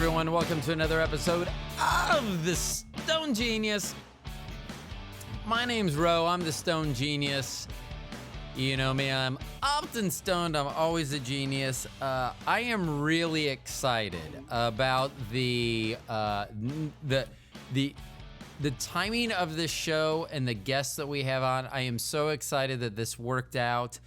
everyone. Welcome to another episode of The Stone Genius. My name's Ro. I'm the Stone Genius. You know me, I'm often stoned. I'm always a genius. I am really excited about the timing of this show and the guests that we have on. I am so excited that this worked out.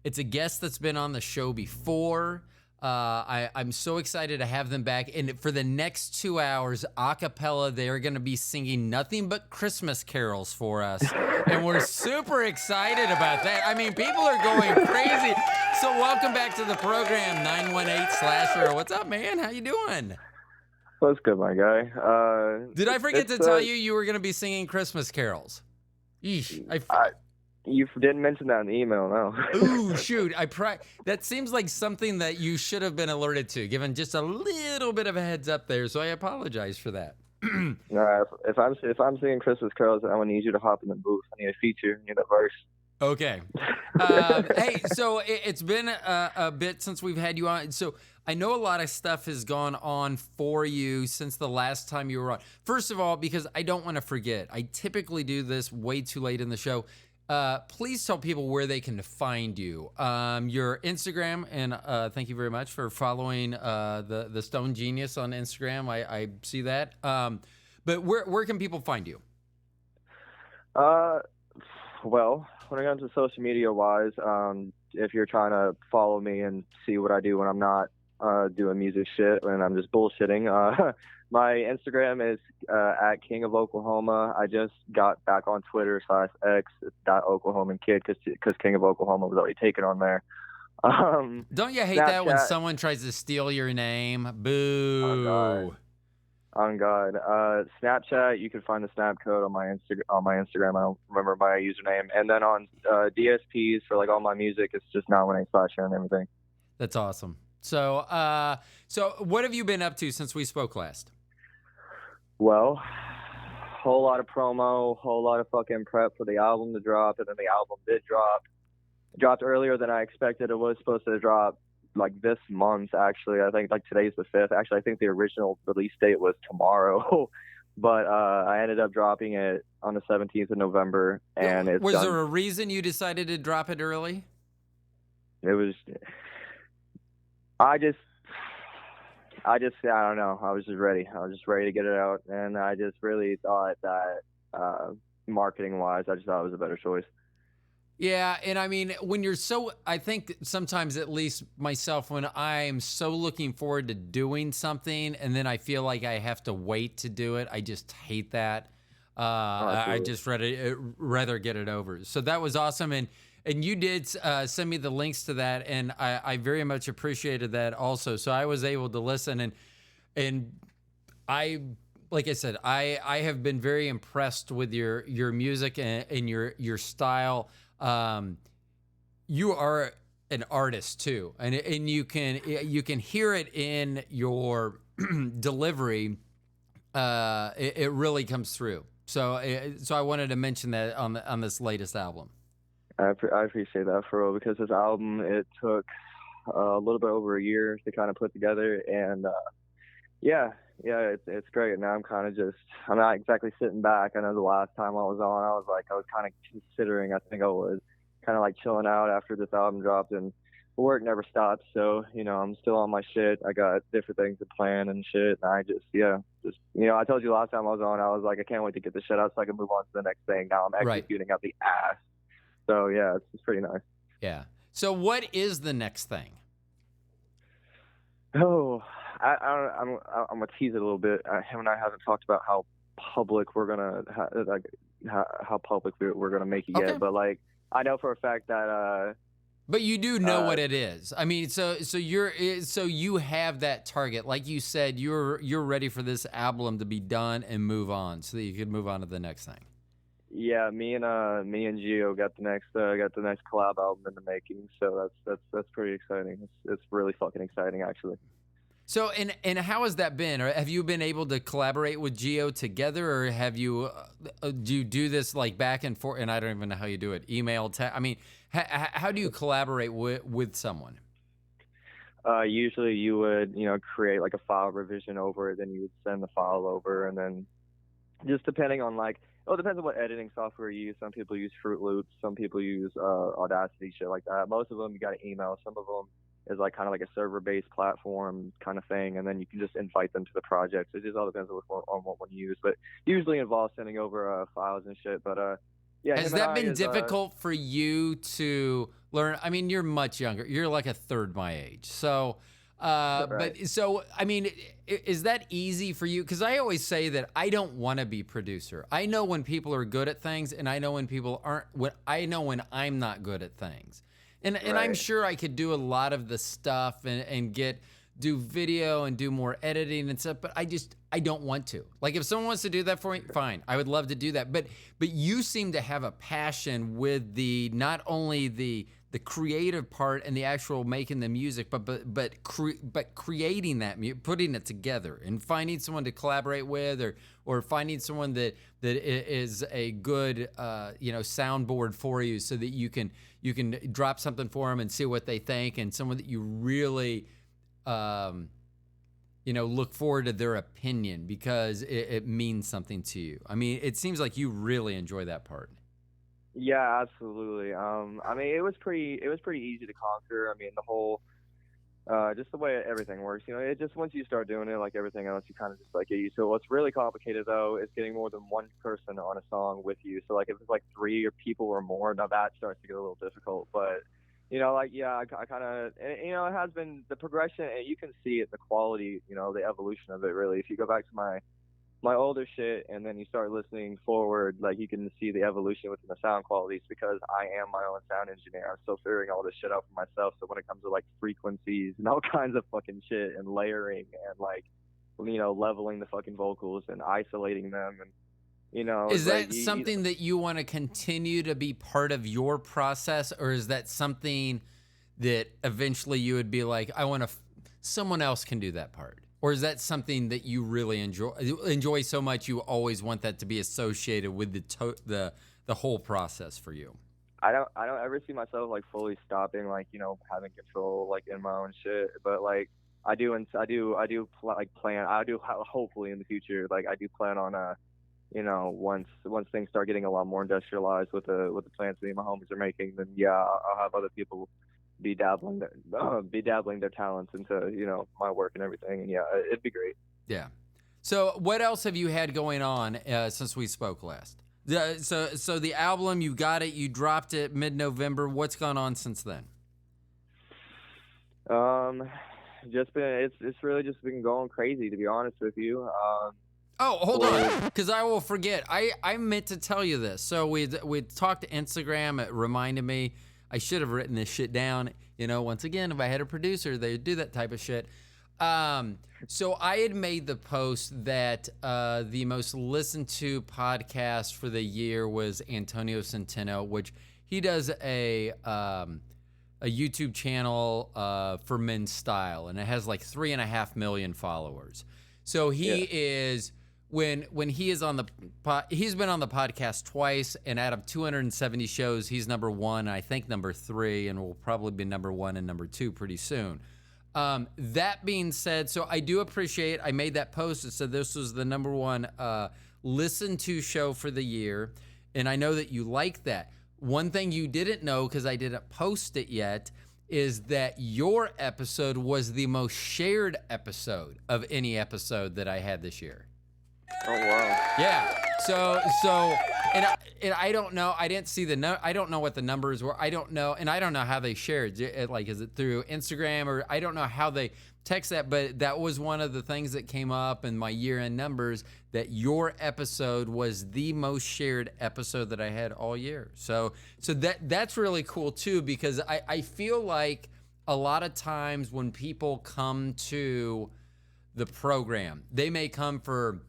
It's a guest that's been on the show before. I'm so excited to have them back. And for the next 2 hours, a cappella, they're going to be singing nothing but Christmas carols for us. And we're super excited about that. I mean, people are going crazy. So welcome back to the program, 918-Slasher. What's up, man? How you doing? What's good, my guy? Did I forget to tell you were going to be singing Christmas carols? Yeesh. You didn't mention that in the email, no. Ooh, shoot. That seems like something that you should have been alerted to, given just a little bit of a heads up there, so I apologize for that. No, if I'm singing Christmas carols, I'm going to need you to hop in the booth. I need a feature. I need a verse. Okay. Hey, so it's been a bit since we've had you on. So I know a lot of stuff has gone on for you since the last time you were on. First of all, because I don't want to forget, I typically do this way too late in the show. Please tell people where they can find you. Your Instagram, and thank you very much for following the Stone Genius on Instagram. I see that. But where can people find you? Well, when it comes to social media wise, if you're trying to follow me and see what I do when I'm not doing music shit and I'm just bullshitting, my Instagram is at King of Oklahoma. I just got back on Twitter /X @Oklahoman Kid because King of Oklahoma was already taken on there. Don't you hate Snapchat, that when someone tries to steal your name? Boo. On God. Snapchat, you can find the snap code on my Instagram. I don't remember my username. And then on DSPs for like all my music, it's just 918-Slasher and everything. That's awesome. So what have you been up to since we spoke last? Well, whole lot of promo, whole lot of fucking prep for the album to drop, and then the album did drop. It dropped earlier than I expected. It was supposed to drop like this month, actually. I think like today's the 5th. Actually, I think the original release date was tomorrow. But I ended up dropping it on the 17th of November. And was there a reason you decided to drop it early? It was... I don't know. I was just ready. I was just ready to get it out. And I just really thought that marketing-wise, I just thought it was a better choice. Yeah, and I mean, I think sometimes, at least myself, when I am so looking forward to doing something and then I feel like I have to wait to do it, I just hate that. I just rather get it over. So that was awesome. And you did send me the links to that, and I very much appreciated that also. So I was able to listen, and I, like I said, I have been very impressed with your music and your style. You are an artist too, and you can hear it in your delivery. It really comes through. So I wanted to mention that on this latest album. I appreciate that, for real, because this album, it took a little bit over a year to kind of put together, and it's great. Now I'm not exactly sitting back. I know the last time I was on, I was kind of considering, I think I was kind of like chilling out after this album dropped, and work never stops. So, I'm still on my shit. I got different things to plan and shit. And I I told you last time I was on, I was like, I can't wait to get this shit out so I can move on to the next thing. Now I'm executing out the ass. So yeah, it's pretty nice. Yeah. So what is the next thing? Oh, I'm gonna tease it a little bit. Him and I haven't talked about how public we're gonna how public we're gonna make it yet. But like, I know for a fact that. But you do know what it is. I mean, so you have that target. Like you said, you're ready for this album to be done and move on, so that you can move on to the next thing. Yeah, me and Gio got the next collab album in the making, so that's pretty exciting. It's really fucking exciting, actually. So and how has that been? Or have you been able to collaborate with Gio together, or have you do you do this like back and forth? And I don't even know how you do it. Email, text. I mean, how do you collaborate with someone? Usually you would, create like a file revision over it, then you would send the file over, and then just depending on like, it depends on what editing software you use. Some people use Fruit Loops, some people use Audacity, shit like that. Most of them you got to email. Some of them is like kind of like a server-based platform kind of thing, and then you can just invite them to the project. So it just all depends on what one you use, but usually involves sending over files and shit. But yeah, Has that been difficult for you to learn? I mean, you're much younger. You're like a third my age. So, right. but so, I mean, is that easy for you? Because I always say that I don't want to be producer. I know when people are good at things, and I know when people aren't. I know when I'm not good at things, and I'm sure I could do a lot of the stuff and do video and do more editing and stuff, but I don't want to. Like if someone wants to do that for me, fine. I would love to do that. But you seem to have a passion with not only the creative part and the actual making the music, but creating that, putting it together and finding someone to collaborate with, or finding someone that is a good soundboard for you, so that you can drop something for them and see what they think, and someone that you really look forward to their opinion because it means something to you. I mean, it seems like you really enjoy that part. Yeah, absolutely. I mean, it was pretty easy to conquer. I mean, the whole, just the way everything works, it just, once you start doing it, like everything else, you kind of just like get used to it. What's really complicated though is getting more than one person on a song with you. So like if it's like 3 or people or more, now that starts to get a little difficult. But I kind of, it has been the progression, and you can see it, the quality, the evolution of it, really. If you go back to my older shit and then you start listening forward, like you can see the evolution within the sound qualities, because I am my own sound engineer. I'm still figuring all this shit out for myself. So when it comes to like frequencies and all kinds of fucking shit and layering and like, leveling the fucking vocals and isolating them, and is that something that you want to continue to be part of your process, or is that something that eventually you would be like, someone else can do that part? Or is that something that you really enjoy so much you always want that to be associated with the whole process for you? I don't ever see myself like fully stopping, like, having control like in my own shit, but like I do plan. Hopefully in the future, like I do plan on once things start getting a lot more industrialized with the plans me and my homies are making, then yeah, I'll have other people be dabbling their talents into my work and everything, and yeah, it'd be great. Yeah. So what else have you had going on since we spoke last? So the album, you got it, you dropped it mid-November. What's gone on since then? It's really just been going crazy, to be honest with you. Oh, hold on, because I will forget. I meant to tell you this. So we talked to Instagram. It reminded me. I should have written this shit down. Once again, if I had a producer, they'd do that type of shit. So I had made the post that the most listened to podcast for the year was Antonio Centeno, which he does a YouTube channel for Men's Style, and it has like 3.5 million followers. So he is... When he is on he's been on the podcast twice, and out of 270 shows, he's number 1, I think number 3, and will probably be number 1 and number 2 pretty soon. That being said, so I do appreciate, I made that post that said this was the number 1 listened to show for the year, and I know that you like that. One thing you didn't know, because I didn't post it yet, is that your episode was the most shared episode of any episode that I had this year. Oh wow! Yeah. So, and I don't know. I didn't see I don't know what the numbers were. I don't know, and I don't know how they shared it. Like, is it through Instagram, or I don't know how they text that. But that was one of the things that came up in my year-end numbers, that your episode was the most shared episode that I had all year. So that's really cool too, because I feel like a lot of times when people come to the program, they may come for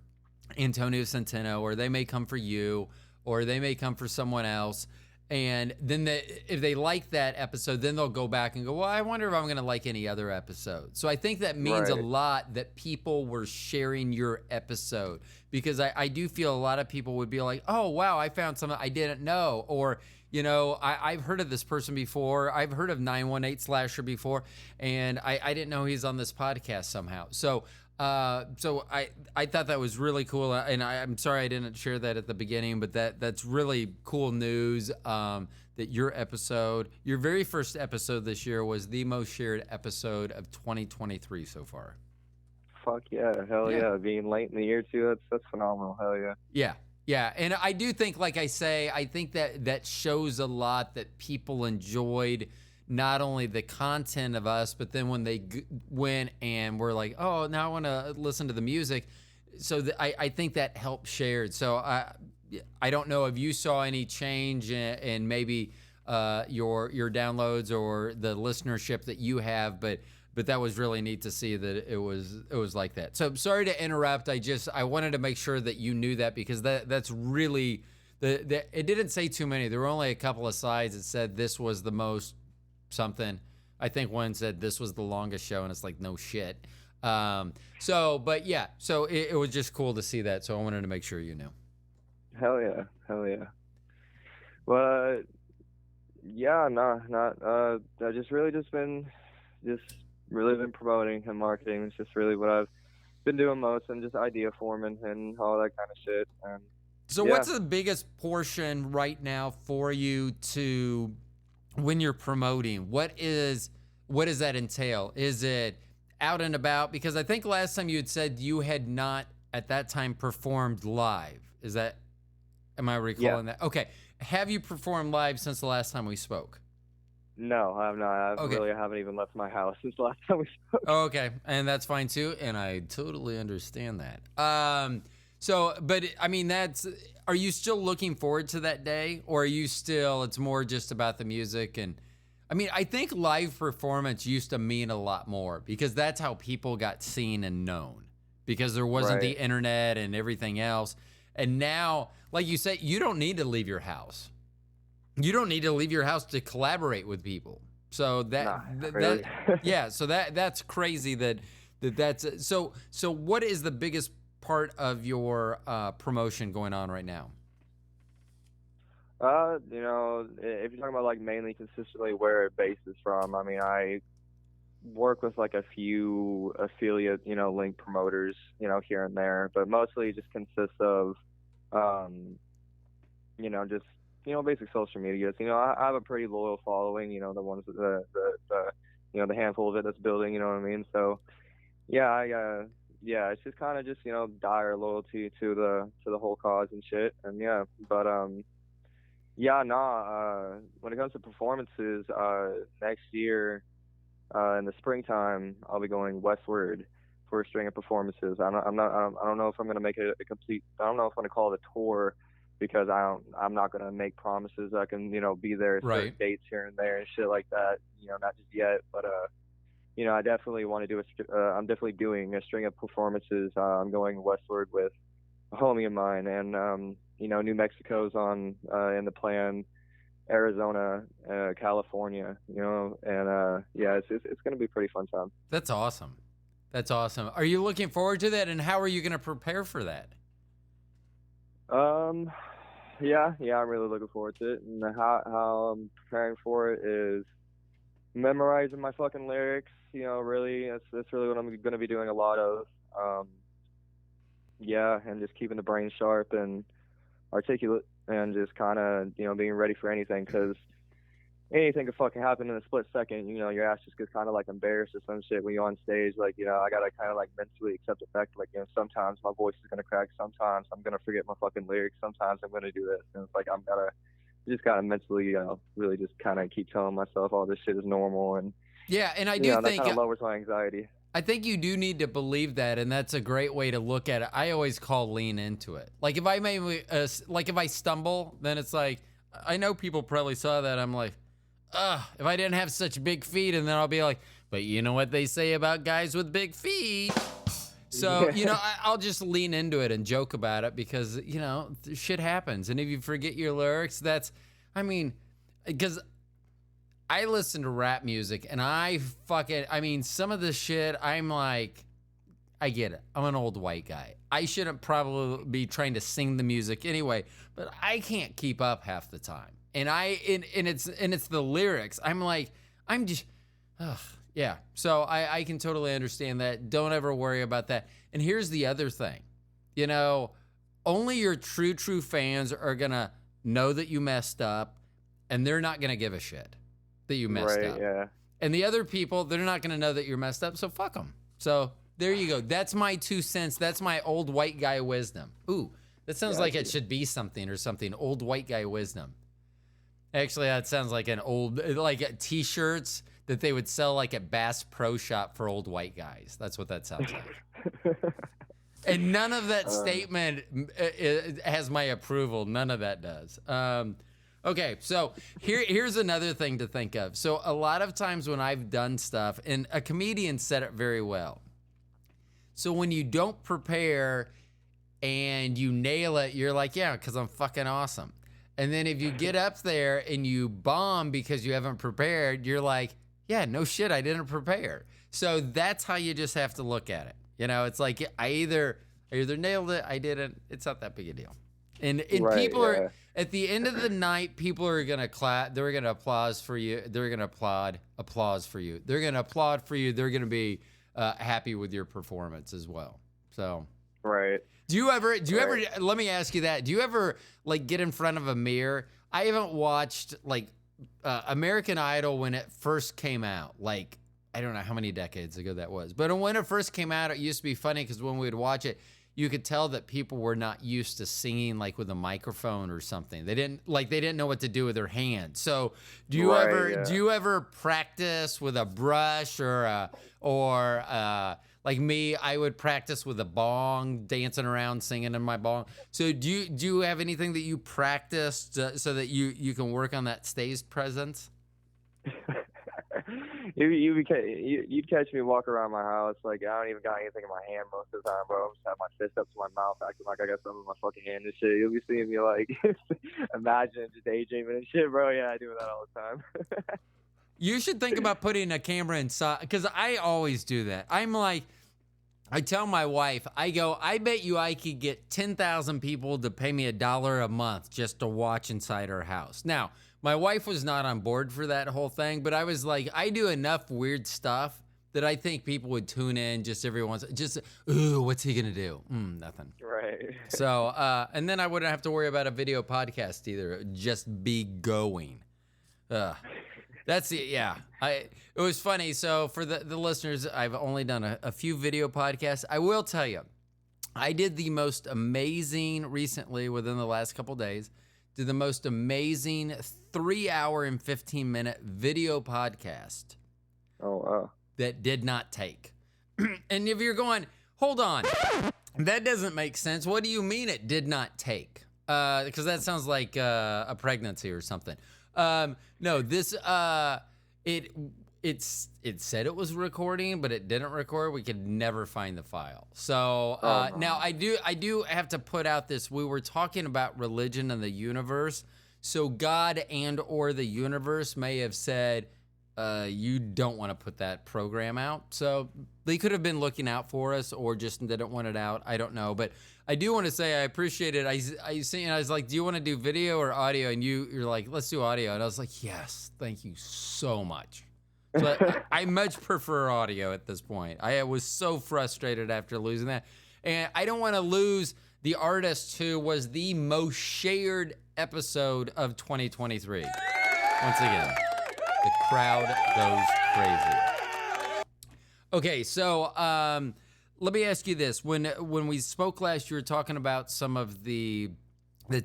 Antonio Centeno, or they may come for you, or they may come for someone else, And then if they like that episode, then they'll go back and go, well, I wonder if I'm going to like any other episode. So I think that means a Right. lot that people were sharing your episode, because I do feel a lot of people would be like, oh, wow, I found something I didn't know. Or, you know, I've heard of this person before. I've heard of 918 Slasher before, and I didn't know he's on this podcast somehow. So I thought that was really cool, and I'm sorry I didn't share that at the beginning, but that's really cool news. That your very first episode this year, was the most shared episode of 2023 so far. Fuck yeah, hell Yeah. yeah. Being late in the year too, that's phenomenal. Hell yeah. Yeah. Yeah. And I do think, like I say, I think that shows a lot that people enjoyed not only the content of us, but then when they went and were like, oh, now I want to listen to the music. So I think that helped shared. So I don't know if you saw any change in maybe your downloads or the listenership that you have, but that was really neat to see that it was like that. So sorry to interrupt. I wanted to make sure that you knew that, because that's really it didn't say too many. There were only a couple of sides that said this was the most something. I think one said this was the longest show, and it's like, no shit. But yeah, so it was just cool to see that. So I wanted to make sure you knew. Hell yeah. Hell yeah. Well, yeah, not I just really been promoting and marketing. It's just really what I've been doing most, and just idea forming and all that kind of shit. And So yeah. what's the biggest portion right now for you to, when you're promoting? What does that entail? Is it out and about? Because I think last time you had said you had not at that time performed live. Am I recalling that? Okay. Have you performed live since the last time we spoke? No, I have not. I haven't even left my house since the last time we spoke. Oh, okay. And that's fine too. And I totally understand that. But I mean, are you still looking forward to that day, or are you still, it's more just about the music? And I mean, I think live performance used to mean a lot more, because that's how people got seen and known, because there wasn't the Right. internet and everything else. And now, like you said, you don't need to leave your house. You don't need to leave your house to collaborate with people. So Really. yeah, so that's crazy that's so what is the biggest part of your promotion going on right now? You know, if you're talking about like mainly consistently where it bases from, I mean, I work with like a few affiliate, you know, link promoters, you know, here and there, but mostly it just consists of, you know, just, you know, basic social media. You know, I have a pretty loyal following, you know, the ones the you know, the handful of it that's building, you know what I mean? So yeah, yeah, it's just kind of just, you know, dire loyalty to the whole cause and shit. And yeah, but yeah, when it comes to performances, next year in the springtime, I'll be going westward for a string of performances. I don't know if I'm gonna make it a complete. I don't know if I'm gonna call it a tour, because I'm not gonna make promises I can, you know, be there at certain Right. dates here and there and shit like that. You know, not just yet, but you know, I definitely want to do I'm definitely doing a string of performances. I'm going westward with a homie of mine, and you know, New Mexico's on in the plan, Arizona, California, you know, and yeah, it's gonna be a pretty fun time. That's awesome. That's awesome. Are you looking forward to that, and how are you going to prepare for that? Yeah, I'm really looking forward to it, and how I'm preparing for it is memorizing my fucking lyrics. You know, really, that's really what I'm gonna be doing a lot of. Yeah, and just keeping the brain sharp and articulate, and just kind of, you know, being ready for anything, because anything could fucking happen in a split second. You know, your ass just gets kind of like embarrassed or some shit when you're on stage. Like, you know, I gotta kind of like mentally accept the fact, like, you know, sometimes my voice is gonna crack, sometimes I'm gonna forget my fucking lyrics, sometimes I'm gonna do this, and it's like I'm gotta just kind of mentally, you know, really just kind of keep telling myself, oh, this shit is normal, and Yeah, and I you do know, that think kind of lowers my anxiety. I think you do need to believe that, and that's a great way to look at it. I always call lean into it. Like if if I stumble, then it's like, I know people probably saw that. I'm like, if I didn't have such big feet, and then I'll be like, but you know what they say about guys with big feet. So, you know, I'll just lean into it and joke about it, because, you know, shit happens. And if you forget your lyrics, I mean, because I listen to rap music and I mean, some of the shit, I'm like, I get it. I'm an old white guy. I shouldn't probably be trying to sing the music anyway, but I can't keep up half the time. And it's the lyrics. I'm like, I'm just, ugh, yeah. So I can totally understand that. Don't ever worry about that. And here's the other thing, you know, only your true fans are gonna know that you messed up, and they're not gonna give a shit that you messed up. Yeah. And the other people, they're not gonna know that you're messed up, so fuck them. So there you go. That's my 2 cents. That's my old white guy wisdom. Ooh, that sounds like it should be something or something. Old white guy wisdom. Actually, that sounds like an old, like T-shirts that they would sell like at Bass Pro Shop for old white guys. That's what that sounds like. And none of that statement has my approval. None of that does. Okay, so here's another thing to think of. So a lot of times when I've done stuff, and a comedian said it very well. So when you don't prepare and you nail it, you're like, yeah, because I'm fucking awesome. And then if you get up there and you bomb because you haven't prepared, you're like, yeah, no shit, I didn't prepare. So that's how you just have to look at it. You know, it's like I either nailed it, I didn't. It's not that big a deal. And right, people are at the end of the night, people are gonna clap. They're gonna applause for you. They're gonna applause for you. They're gonna applaud for you. They're gonna be happy with your performance as well. So right. Do you ever? Let me ask you that. Do you ever like get in front of a mirror? I haven't watched like American Idol when it first came out. Like I don't know how many decades ago that was, but when it first came out, it used to be funny because when we would watch it, you could tell that people were not used to singing like with a microphone or something. They didn't know what to do with their hands. So do you ever practice with a brush or like me, I would practice with a bong, dancing around, singing in my bong. So do you have anything that you practiced so that you can work on that stage presence? You'd catch me walk around my house like I don't even got anything in my hand most of the time, bro. I'm just have my fist up to my mouth, acting like I got something in my fucking hand and shit. You'll be seeing me like imagine just daydreaming and shit, bro. Yeah, I do that all the time. You should think about putting a camera inside, because I always do that. I'm like, I tell my wife, I go, I bet you I could get 10,000 people to pay me $1 a month just to watch inside our house. Now, my wife was not on board for that whole thing, but I was like, I do enough weird stuff that I think people would tune in just every once, ooh, what's he gonna do? Nothing. Right. So, and then I wouldn't have to worry about a video podcast either. Just be going. That's it. Yeah. It was funny. So for the listeners, I've only done a few video podcasts. I will tell you, I did the most amazing recently within the last couple days, did the most amazing 3 hour and 15-minute video podcast. Oh, wow. That did not take. And if you're going, hold on, that doesn't make sense. What do you mean it did not take? Because that sounds like a pregnancy or something. No, this it said it was recording, but it didn't record. We could never find the file. So now I do have to put out this. We were talking about religion and the universe. So God and or the universe may have said, you don't want to put that program out. So they could have been looking out for us or just didn't want it out. I don't know. But I do want to say I appreciate it. I was like, do you want to do video or audio? And you're like, let's do audio. And I was like, yes, thank you so much. So I much prefer audio at this point. I was so frustrated after losing that. And I don't want to lose the artist who was the most shared episode of 2023. Once again, the crowd goes crazy. Okay, so let me ask you this. When we spoke last, you were talking about some of the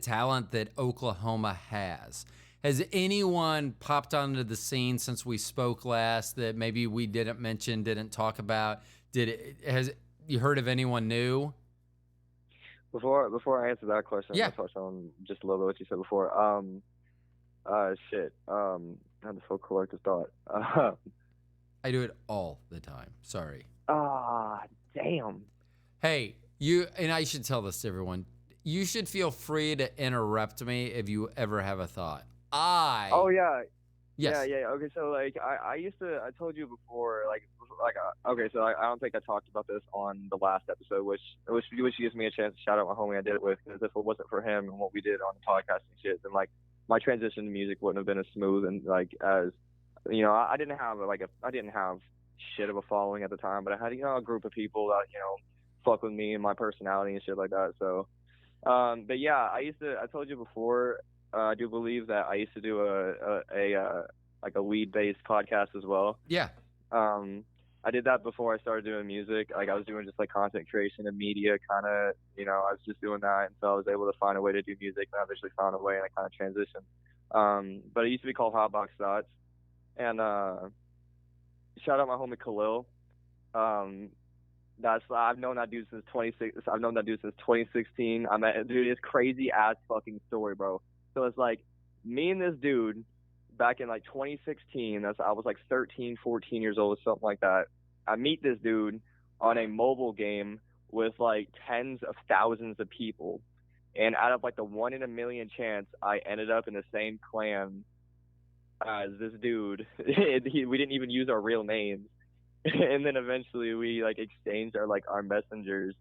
talent that Oklahoma has. Has anyone popped onto the scene since we spoke last that maybe we didn't mention, didn't talk about? Has you heard of anyone new? Before I answer that question, yeah. I'll touch on just a little bit what you said before. I had the full collective thought. I do it all the time. Sorry. Damn. Hey, and I should tell this to everyone. You should feel free to interrupt me if you ever have a thought. Oh I yeah, yeah, yes. yeah. Okay, so like I used to I told you before okay, so I don't think I talked about this on the last episode, which gives me a chance to shout out my homie I did it with, because if it wasn't for him and what we did on the podcast and shit, then like my transition to music wouldn't have been as smooth and like as I didn't have I didn't have shit of a following at the time, but I had a group of people that fuck with me and my personality and shit like that. So but yeah, I told you before, I do believe that I used to do like a weed based podcast as well. Yeah. Um, I did that before I started doing music. Like I was doing just like content creation and media kind of, I was just doing that until I was able to find a way to do music, and I eventually found a way and I kind of transitioned. But it used to be called Hotbox Thoughts, and shout out my homie Khalil. Um, that's I've known that dude since 26. I've known that dude since 2016. I met dude. It's crazy ass fucking story, bro. So it's like me and this dude back in like 2016. I was like 13, 14 years old, something like that. I meet this dude on a mobile game with like tens of thousands of people, and out of like the 1 in a million chance, I ended up in the same clan as this dude. We didn't even use our real names. And then eventually we like exchanged our messengers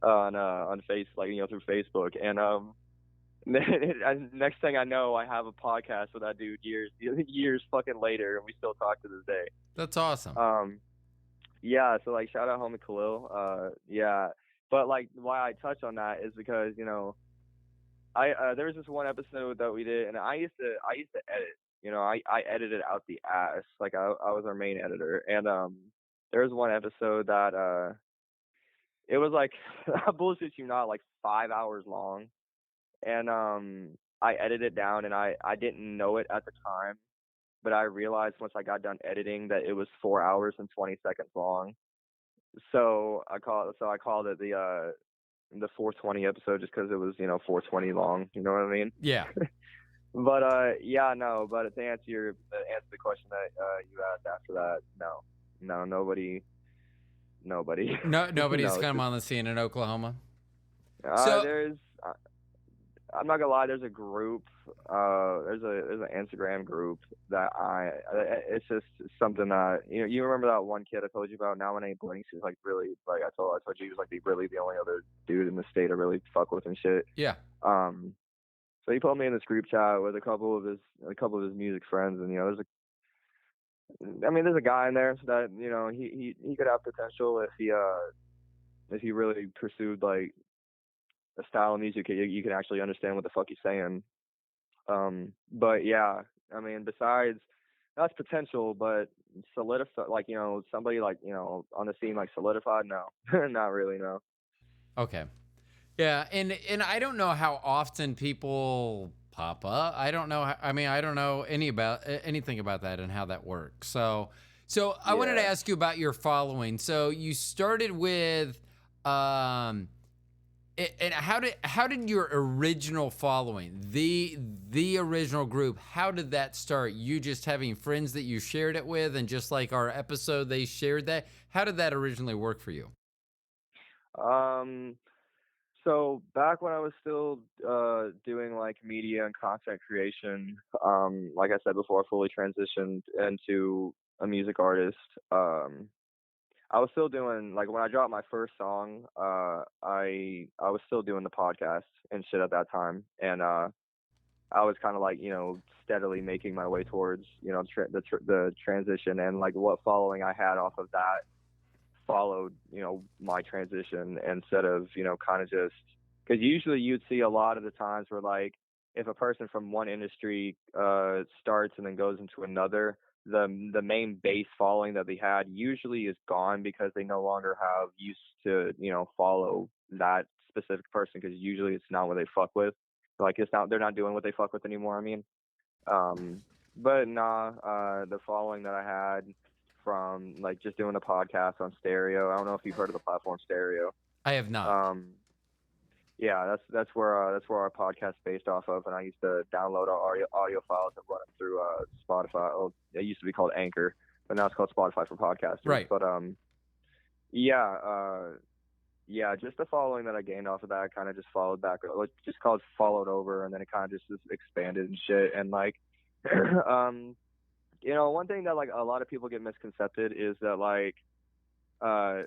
on face like through Facebook, and next thing I know, I have a podcast with that dude years fucking later, and we still talk to this day. That's awesome. um yeah, so like shout out homie Khalil. Yeah, but like why I touch on that is because I there was this one episode that we did, and I used to edit. I edited out the ass. Like I was our main editor, and there was one episode that it was like I bullshit you not, like 5 hours long, and I edited it down, and I didn't know it at the time, but I realized once I got done editing that it was 4 hours and 20 seconds long. I called it the 420 episode, just because it was 420 long. You know what I mean? Yeah. But yeah, no. But to answer the question that you asked after that, no, no, nobody. No, nobody's No, it's come just on the scene in Oklahoma. So there's. I'm not gonna lie. There's a group. There's an Instagram group that It's just something that You remember that one kid I told you about? Now my name blinks. He's like really like I told you he was like really the only other dude in the state I really fuck with and shit. yeah. Um, so he put me in this group chat with a couple of his music friends, and there's a guy in there that he could have potential if he really pursued like a style of music you can actually understand what the fuck he's saying. But yeah, besides that's potential, but solidify like somebody like on the scene like solidified, no, not really, no. Okay. Yeah, and I don't know how often people pop up. I don't know. I don't know anything about that and how that works. So I wanted to Yeah. ask you about your following. So you started with, and how did your original following, the original group, how did that start? You just having friends that you shared it with, and just like our episode, they shared that. How did that originally work for you? Um. So back when I was still doing like media and content creation, like I said before, I fully transitioned into a music artist. I was still doing like when I dropped my first song, I was still doing the podcast and shit at that time, and I was kind of like steadily making my way towards the transition, and like what following I had off of that followed my transition, instead of kind of just because usually you'd see a lot of the times where like if a person from one industry starts and then goes into another, the main base following that they had usually is gone because they no longer have use to follow that specific person, because usually it's not what they fuck with, like it's not they're not doing what they fuck with anymore. um, but nah, the following that I had from like just doing the podcast on Stereo. I don't know if you've heard of the platform Stereo. I have not. Um, yeah, that's where our podcast based off of, and I used to download our audio files and run them through Spotify. Oh, it used to be called Anchor, but now it's called Spotify for podcasters. Right. But yeah, yeah, just the following that I gained off of that kind of just followed back, like just called followed over, and then it kind of just expanded and shit. And like One thing that like a lot of people get misconcepted is that like uh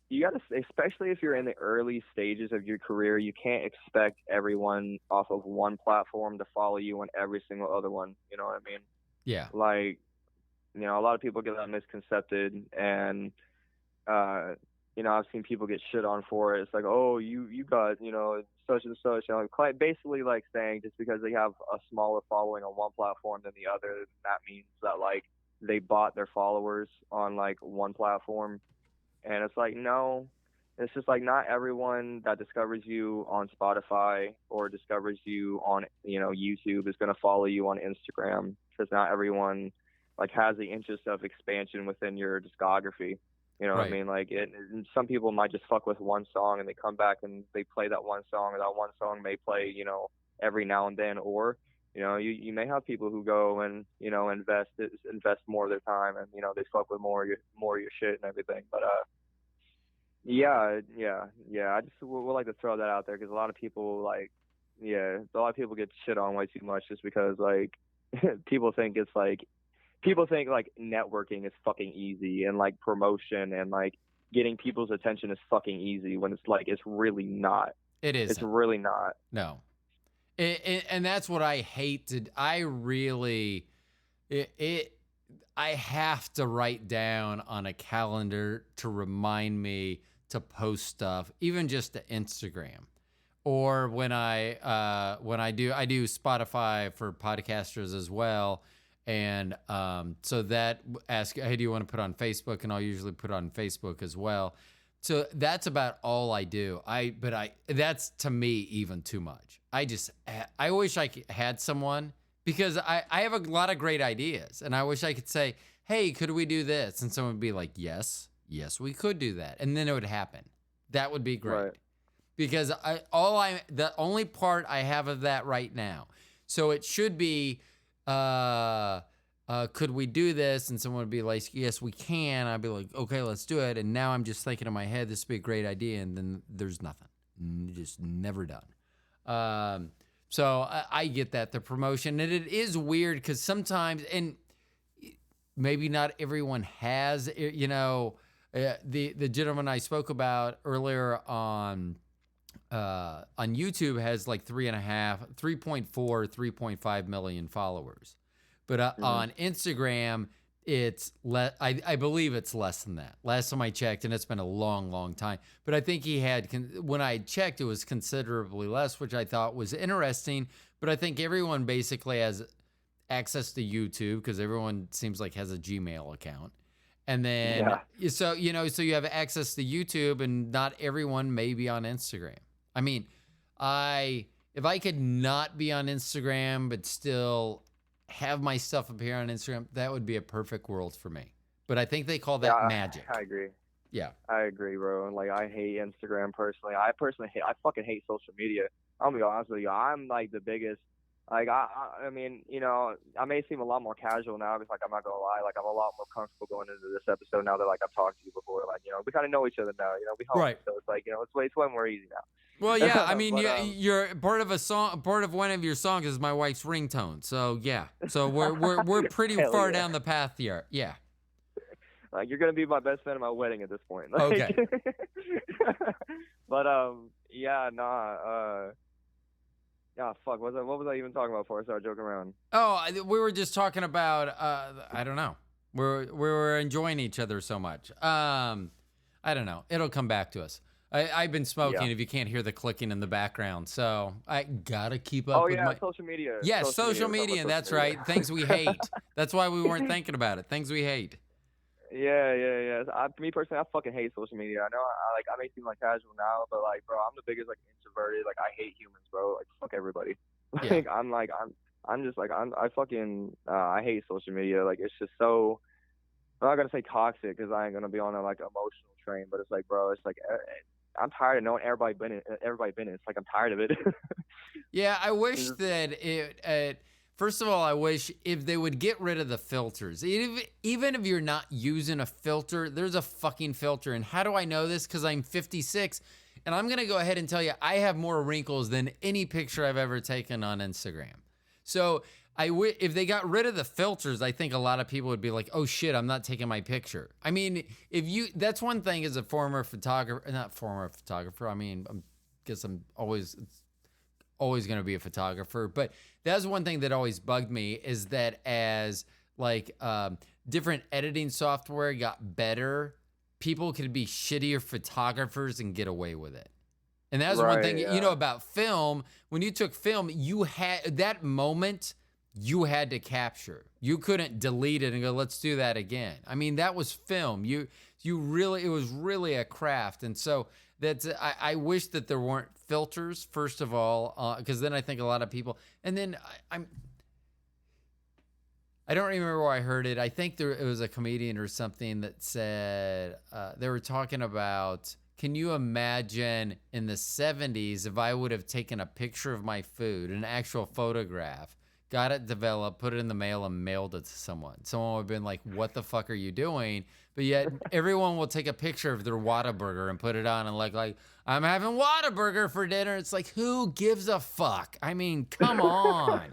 you got to, especially if you're in the early stages of your career, you can't expect everyone off of one platform to follow you on every single other one. You know what I mean? Yeah. Like, a lot of people get that misconcepted, and uh, I've seen people get shit on for it. It's like, oh, you got, such and such, quite basically like saying just because they have a smaller following on one platform than the other, that means that like they bought their followers on like one platform. And it's like, no, it's just like not everyone that discovers you on Spotify or discovers you on, YouTube is going to follow you on Instagram, because not everyone like has the interest of expansion within your discography. You know what I Right. mean? Like some people might just fuck with one song and they come back and they play that one song, and that one song may play, every now and then. Or, you may have people who go and, invest more of their time, and, they fuck with more of your shit and everything. But, yeah. I just would like to throw that out there, because a lot of people a lot of people get shit on way too much just because like people think it's like people think like networking is fucking easy, and like promotion and like getting people's attention is fucking easy, when it's like it's really not. It It's isn't. really not. No. And that's what I hate to. I really it I have to write down on a calendar to remind me to post stuff, even just to Instagram. Or when I do Spotify for podcasters as well. And so that ask, hey, do you want to put on Facebook? And I'll usually put on Facebook as well. So that's about all I do. That's to me even too much. I wish I had someone, because I have a lot of great ideas, and I wish I could say, hey, could we do this? And someone would be like, yes, we could do that. And then it would happen. That would be great. Right. Because the only part I have of that right now. So it should be, could we do this? And someone would be like, yes, we can. I'd be like, okay, let's do it. And now I'm just thinking in my head, this would be a great idea. And then there's nothing. Just never done. So I get that, the promotion. And it is weird because sometimes, and maybe not everyone has, the gentleman I spoke about earlier on YouTube has like 3.5 million followers. But on Instagram, it's I believe it's less than that. Last time I checked, and it's been a long, long time. But I think he had, when I checked, it was considerably less, which I thought was interesting. But I think everyone basically has access to YouTube, because everyone seems like has a Gmail account. And then, so you have access to YouTube, and not everyone may be on Instagram. I mean, if I could not be on Instagram but still have my stuff appear on Instagram, that would be a perfect world for me. But I think they call that magic. I agree. Yeah. I agree, bro. Like, I hate Instagram personally. I fucking hate social media. I'm gonna be honest with you. I'm like the biggest. Like, I mean, I may seem a lot more casual now, because like I'm not gonna lie, like I'm a lot more comfortable going into this episode now that like I've talked to you before. Like, we kind of know each other now. We help. Right. So it's like, it's way more easy now. Well, yeah. I mean, you're part of a song. Part of one of your songs is my wife's ringtone. So yeah. So we're pretty far down the path here. Yeah. Like, you're gonna be my best man at my wedding at this point. Like, okay. But yeah, nah. Yeah, fuck. What was I even talking about before I started joking around? Oh, we were just talking about. I don't know. We were enjoying each other so much. I don't know. It'll come back to us. I've been smoking, if you can't hear the clicking in the background. So I got to keep up with my... social media. Yes, social media. That's right. Things we hate. That's why we weren't thinking about it. Things we hate. Yeah. Me personally, I fucking hate social media. I know I may seem like casual now, but like, bro, I'm the biggest like introverted. Like, I hate humans, bro. Like, fuck everybody. Like, yeah. I'm just like, I hate social media. Like, it's just so, I'm not gonna say toxic, because I ain't gonna be on a like emotional train, but it's like, bro, it's like, I'm tired of knowing everybody been in. It's like, I'm tired of it. Yeah, I wish that it. First of all, I wish if they would get rid of the filters. Even if you're not using a filter, there's a fucking filter. And how do I know this? Because I'm 56, and I'm gonna go ahead and tell you I have more wrinkles than any picture I've ever taken on Instagram. So if they got rid of the filters, I think a lot of people would be like, "Oh shit, I'm not taking my picture." I mean, that's one thing as a former photographer, not former photographer. I mean, guess I'm always going to be a photographer, but that's one thing that always bugged me is that as like different editing software got better, people could be shittier photographers and get away with it. And that was one thing, you know, about film. When you took film, you had that moment. You had to capture. You couldn't delete it and go, let's do that again. I mean, that was film. It was really a craft. And so I wish that there weren't filters, first of all, because then I think a lot of people, and then I don't remember where I heard it. I think it was a comedian or something that said, they were talking about, can you imagine in the 70s if I would have taken a picture of my food, an actual photograph, got it developed, put it in the mail, and mailed it to someone. Someone would have been like, what the fuck are you doing? But yet everyone will take a picture of their Whataburger and put it on and like I'm having Whataburger for dinner. It's like, who gives a fuck? I mean, come on.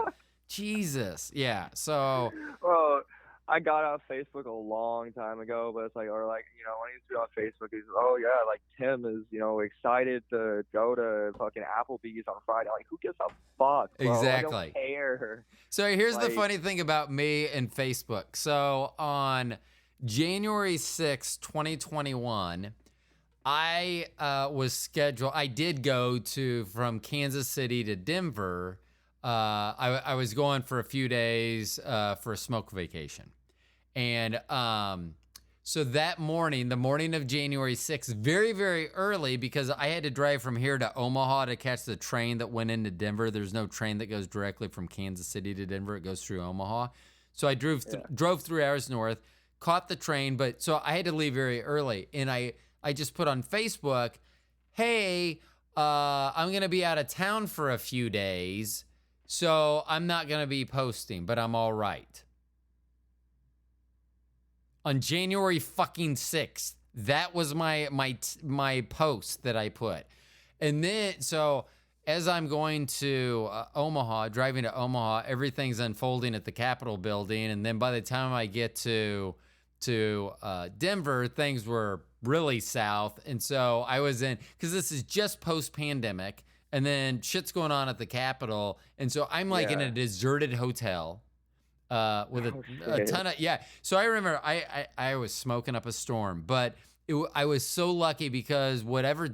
Jesus. Yeah. So. Well, I got off Facebook a long time ago, but it's like, or like, you know, when I used to be on Facebook, he's, oh yeah, like Tim is, you know, excited to go to fucking Applebee's on Friday. Like, who gives a fuck, bro? Exactly. I don't care. So here's the funny thing about me and Facebook. So on January 6, 2021, I was scheduled. I did go from Kansas City to Denver. I was going for a few days for a smoke vacation. And so that morning, the morning of January 6th, very, very early, because I had to drive from here to Omaha to catch the train that went into Denver. There's no train that goes directly from Kansas City to Denver. It goes through Omaha. So I drove 3 hours north, caught the train, so I had to leave very early. And I just put on Facebook, hey, I'm going to be out of town for a few days. So I'm not going to be posting, but I'm all right. On January fucking 6th, that was my post that I put. And then, so as I'm going to Omaha, driving to Omaha, everything's unfolding at the Capitol building. And then by the time I get to Denver, things were really south. And so I was because this is just post-pandemic. And then shit's going on at the Capitol. And so I'm like in a deserted hotel with a ton of, So I remember I was smoking up a storm, but I was so lucky because whatever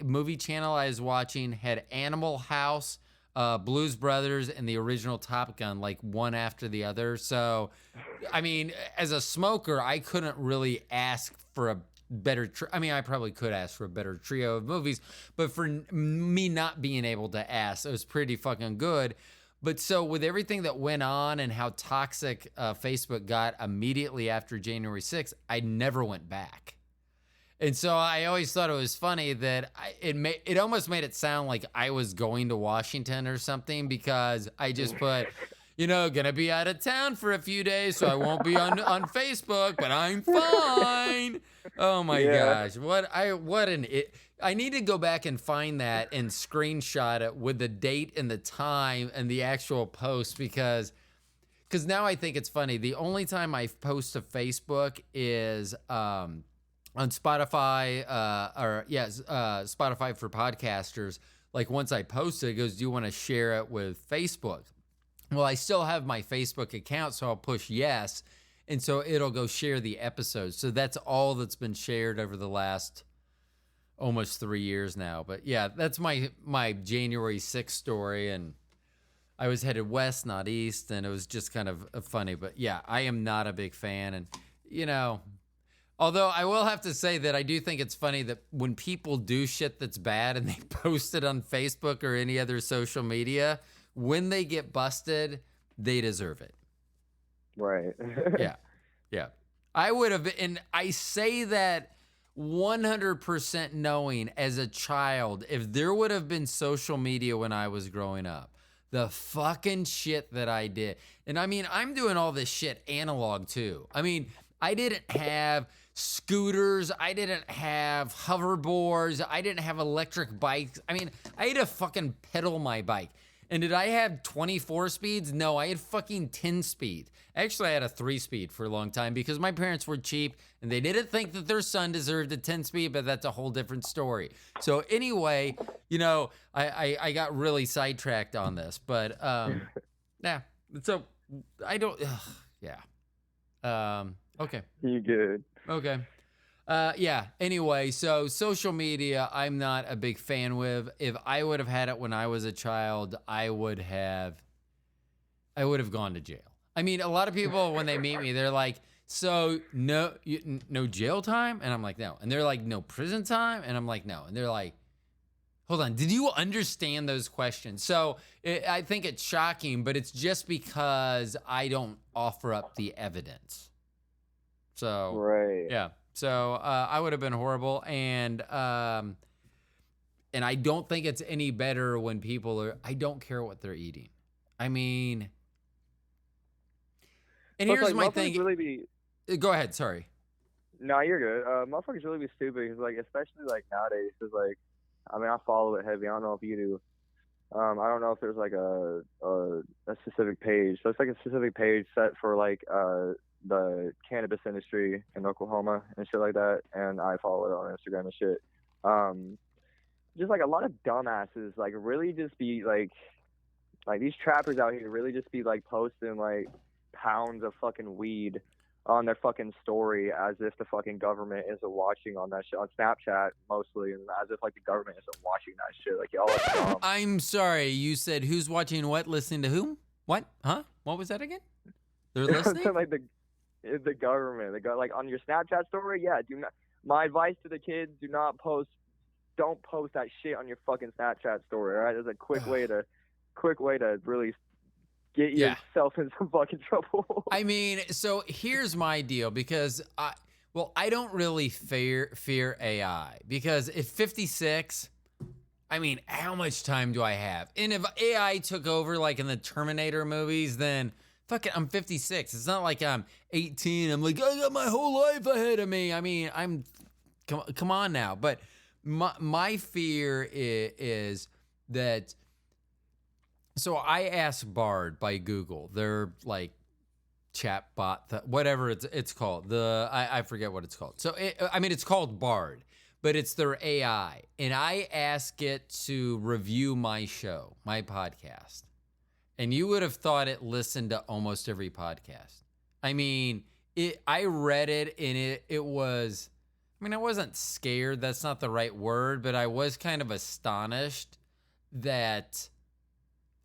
movie channel I was watching had Animal House, Blues Brothers, and the original Top Gun, like one after the other. So, I mean, as a smoker, I couldn't really ask for a better I probably could ask for a better trio of movies, but for me not being able to ask, it was pretty fucking good. But so with everything that went on and how toxic Facebook got immediately after January 6th, I never went back. And so I always thought it was funny that it almost made it sound like I was going to Washington or something, because I just put, you know, gonna be out of town for a few days, so I won't be on Facebook, but I'm fine. Oh my gosh, I need to go back and find that and screenshot it with the date and the time and the actual post, because now I think it's funny. The only time I post to Facebook is on Spotify, Spotify for podcasters. Like once I post it, it goes, do you want to share it with Facebook? Well, I still have my Facebook account, so I'll push yes. And so it'll go share the episodes. So that's all that's been shared over the last almost 3 years now. But yeah, that's my January 6th story. And I was headed west, not east. And it was just kind of funny. But yeah, I am not a big fan. And, you know, although I will have to say that I do think it's funny that when people do shit that's bad and they post it on Facebook or any other social media, when they get busted, they deserve it. Right. Yeah. I would have, and I say that 100% knowing as a child, if there would have been social media when I was growing up, the fucking shit that I did. And I mean, I'm doing all this shit analog too. I mean, I didn't have scooters. I didn't have hoverboards. I didn't have electric bikes. I mean, I had to fucking pedal my bike. And did I have 24 speeds? No, I had fucking 10 speed. Actually, I had a 3-speed for a long time because my parents were cheap and they didn't think that their son deserved a 10-speed, but that's a whole different story. So anyway, you know, I got really sidetracked on this, but yeah. So I don't, yeah. Okay. You good? Okay. Yeah. Anyway, so social media, I'm not a big fan with. If I would have had it when I was a child, I would have gone to jail. I mean, a lot of people when they meet me, they're like, "So no jail time?" And I'm like, "No." And they're like, "No prison time?" And I'm like, "No." And they're like, "Hold on, did you understand those questions?" So I think it's shocking, but it's just because I don't offer up the evidence. So Right. yeah. So I would have been horrible, and I don't think it's any better when people are. I don't care what they're eating. I mean, and Plus, here's like, my motherfuckers thing. really be. Go ahead. Sorry. No, you're good. Motherfuckers really be stupid. Cause, like, especially like nowadays. Cause like, I mean, I follow it heavy. I don't know if you do. I don't know if there's like a specific page. So it's like a specific page set for like the cannabis industry in Oklahoma and shit like that. And I follow it on Instagram and shit. Just like a lot of dumbasses, like really just be like these trappers out here really just be like posting like pounds of fucking weed on their fucking story as if the fucking government isn't watching on that shit on Snapchat mostly, and as if like the government isn't watching that shit. Like y'all are dumb. I'm sorry. You said who's watching what? Listening to whom? What? Huh? What was that again? They're listening. So, like the government, like on your Snapchat story. Yeah, do not. My advice to the kids: don't post that shit on your fucking Snapchat story. All right, there's a quick way to really get yourself in some fucking trouble. I mean, so here's my deal because I don't really fear AI because at 56, I mean, how much time do I have? And if AI took over like in the Terminator movies, then fuck it, I'm 56. It's not like I'm 18. I'm like, I got my whole life ahead of me. I mean, come on now. But my fear is that. So I asked Bard by Google, their like chat bot, whatever it's called. I forget what it's called. So it's called Bard, but it's their AI, and I ask it to review my show, my podcast, and you would have thought it listened to almost every podcast. I mean, I read it, and it was. I mean, I wasn't scared. That's not the right word, but I was kind of astonished that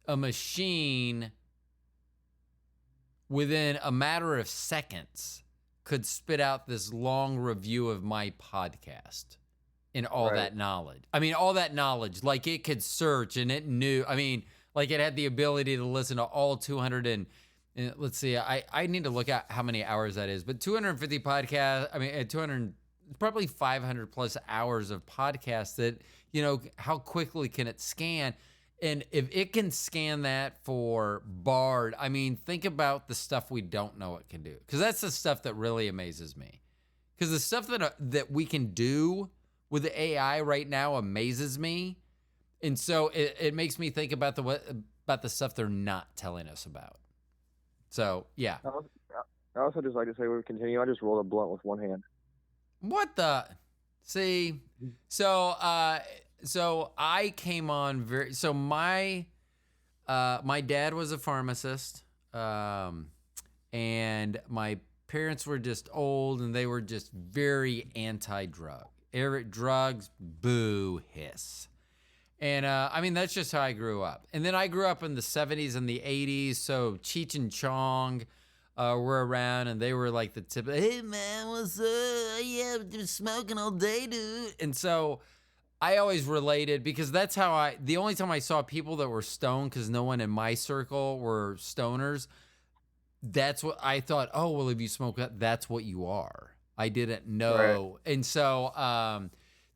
a machine within a matter of seconds could spit out this long review of my podcast and all that knowledge. I mean, all that knowledge, like it could search and it knew, I mean, like it had the ability to listen to all 200 and let's see, I need to look at how many hours that is, but 250 podcasts, I mean, 200, probably 500 plus hours of podcasts that, you know, how quickly can it scan? And if it can scan that for Bard, I mean, think about the stuff we don't know it can do. Because that's the stuff that really amazes me. Because the stuff that we can do with the AI right now amazes me. And so it makes me think about the stuff they're not telling us about. So, yeah. I also just like to say, we continue. I just rolled a blunt with one hand. What the? See? So I came on my dad was a pharmacist, and my parents were just old and they were just very anti-drug. Drugs, boo, hiss. And I mean, that's just how I grew up. And then I grew up in the 70s and the 80s, so Cheech and Chong were around, and they were like the tip. Hey man, what's up? Yeah, I've been smoking all day, dude. And so I always related because that's how the only time I saw people that were stoned, because no one in my circle were stoners, that's what I thought, oh, well, if you smoke that, that's what you are. I didn't know. Right. And so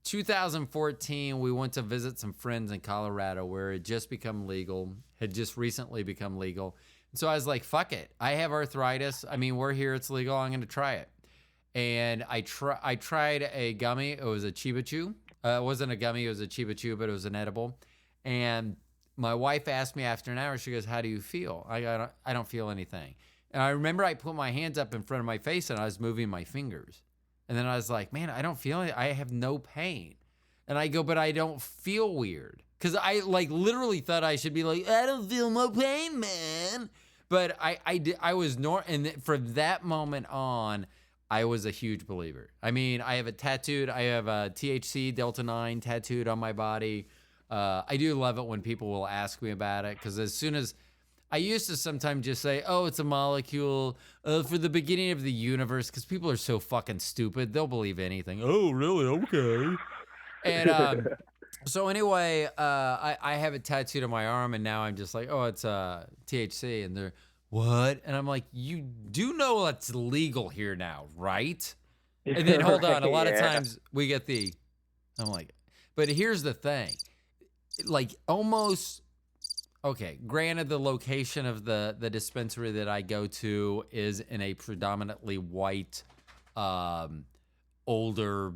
2014, we went to visit some friends in Colorado where it had just recently become legal. So I was like, fuck it. I have arthritis. I mean, we're here. It's legal. I'm going to try it. And I tried a gummy. It was a Chiba Chew. It wasn't a gummy. It was a Chiba Chew, but it was an edible. And my wife asked me after an hour, she goes, "How do you feel?" I don't feel anything. And I remember I put my hands up in front of my face and I was moving my fingers. And then I was like, man, I don't feel it. I have no pain. And I go, but I don't feel weird. Because I like literally thought I should be like, I don't feel no pain, man. But I was and from that moment on, I was a huge believer. I mean, I have a THC Delta 9 tattooed on my body. I do love it when people will ask me about it, because as soon as I used to sometimes just say, oh, it's a molecule for the beginning of the universe, because people are so fucking stupid. They'll believe anything. Oh, really? Okay. And so anyway, I have it tattooed on my arm, and now I'm just like, oh, it's THC. And they're, what? And I'm like, you do know that's legal here now, right? And then hold on. A lot of times we get I'm like, but here's the thing. Like almost, okay, granted the location of the dispensary that I go to is in a predominantly white, older,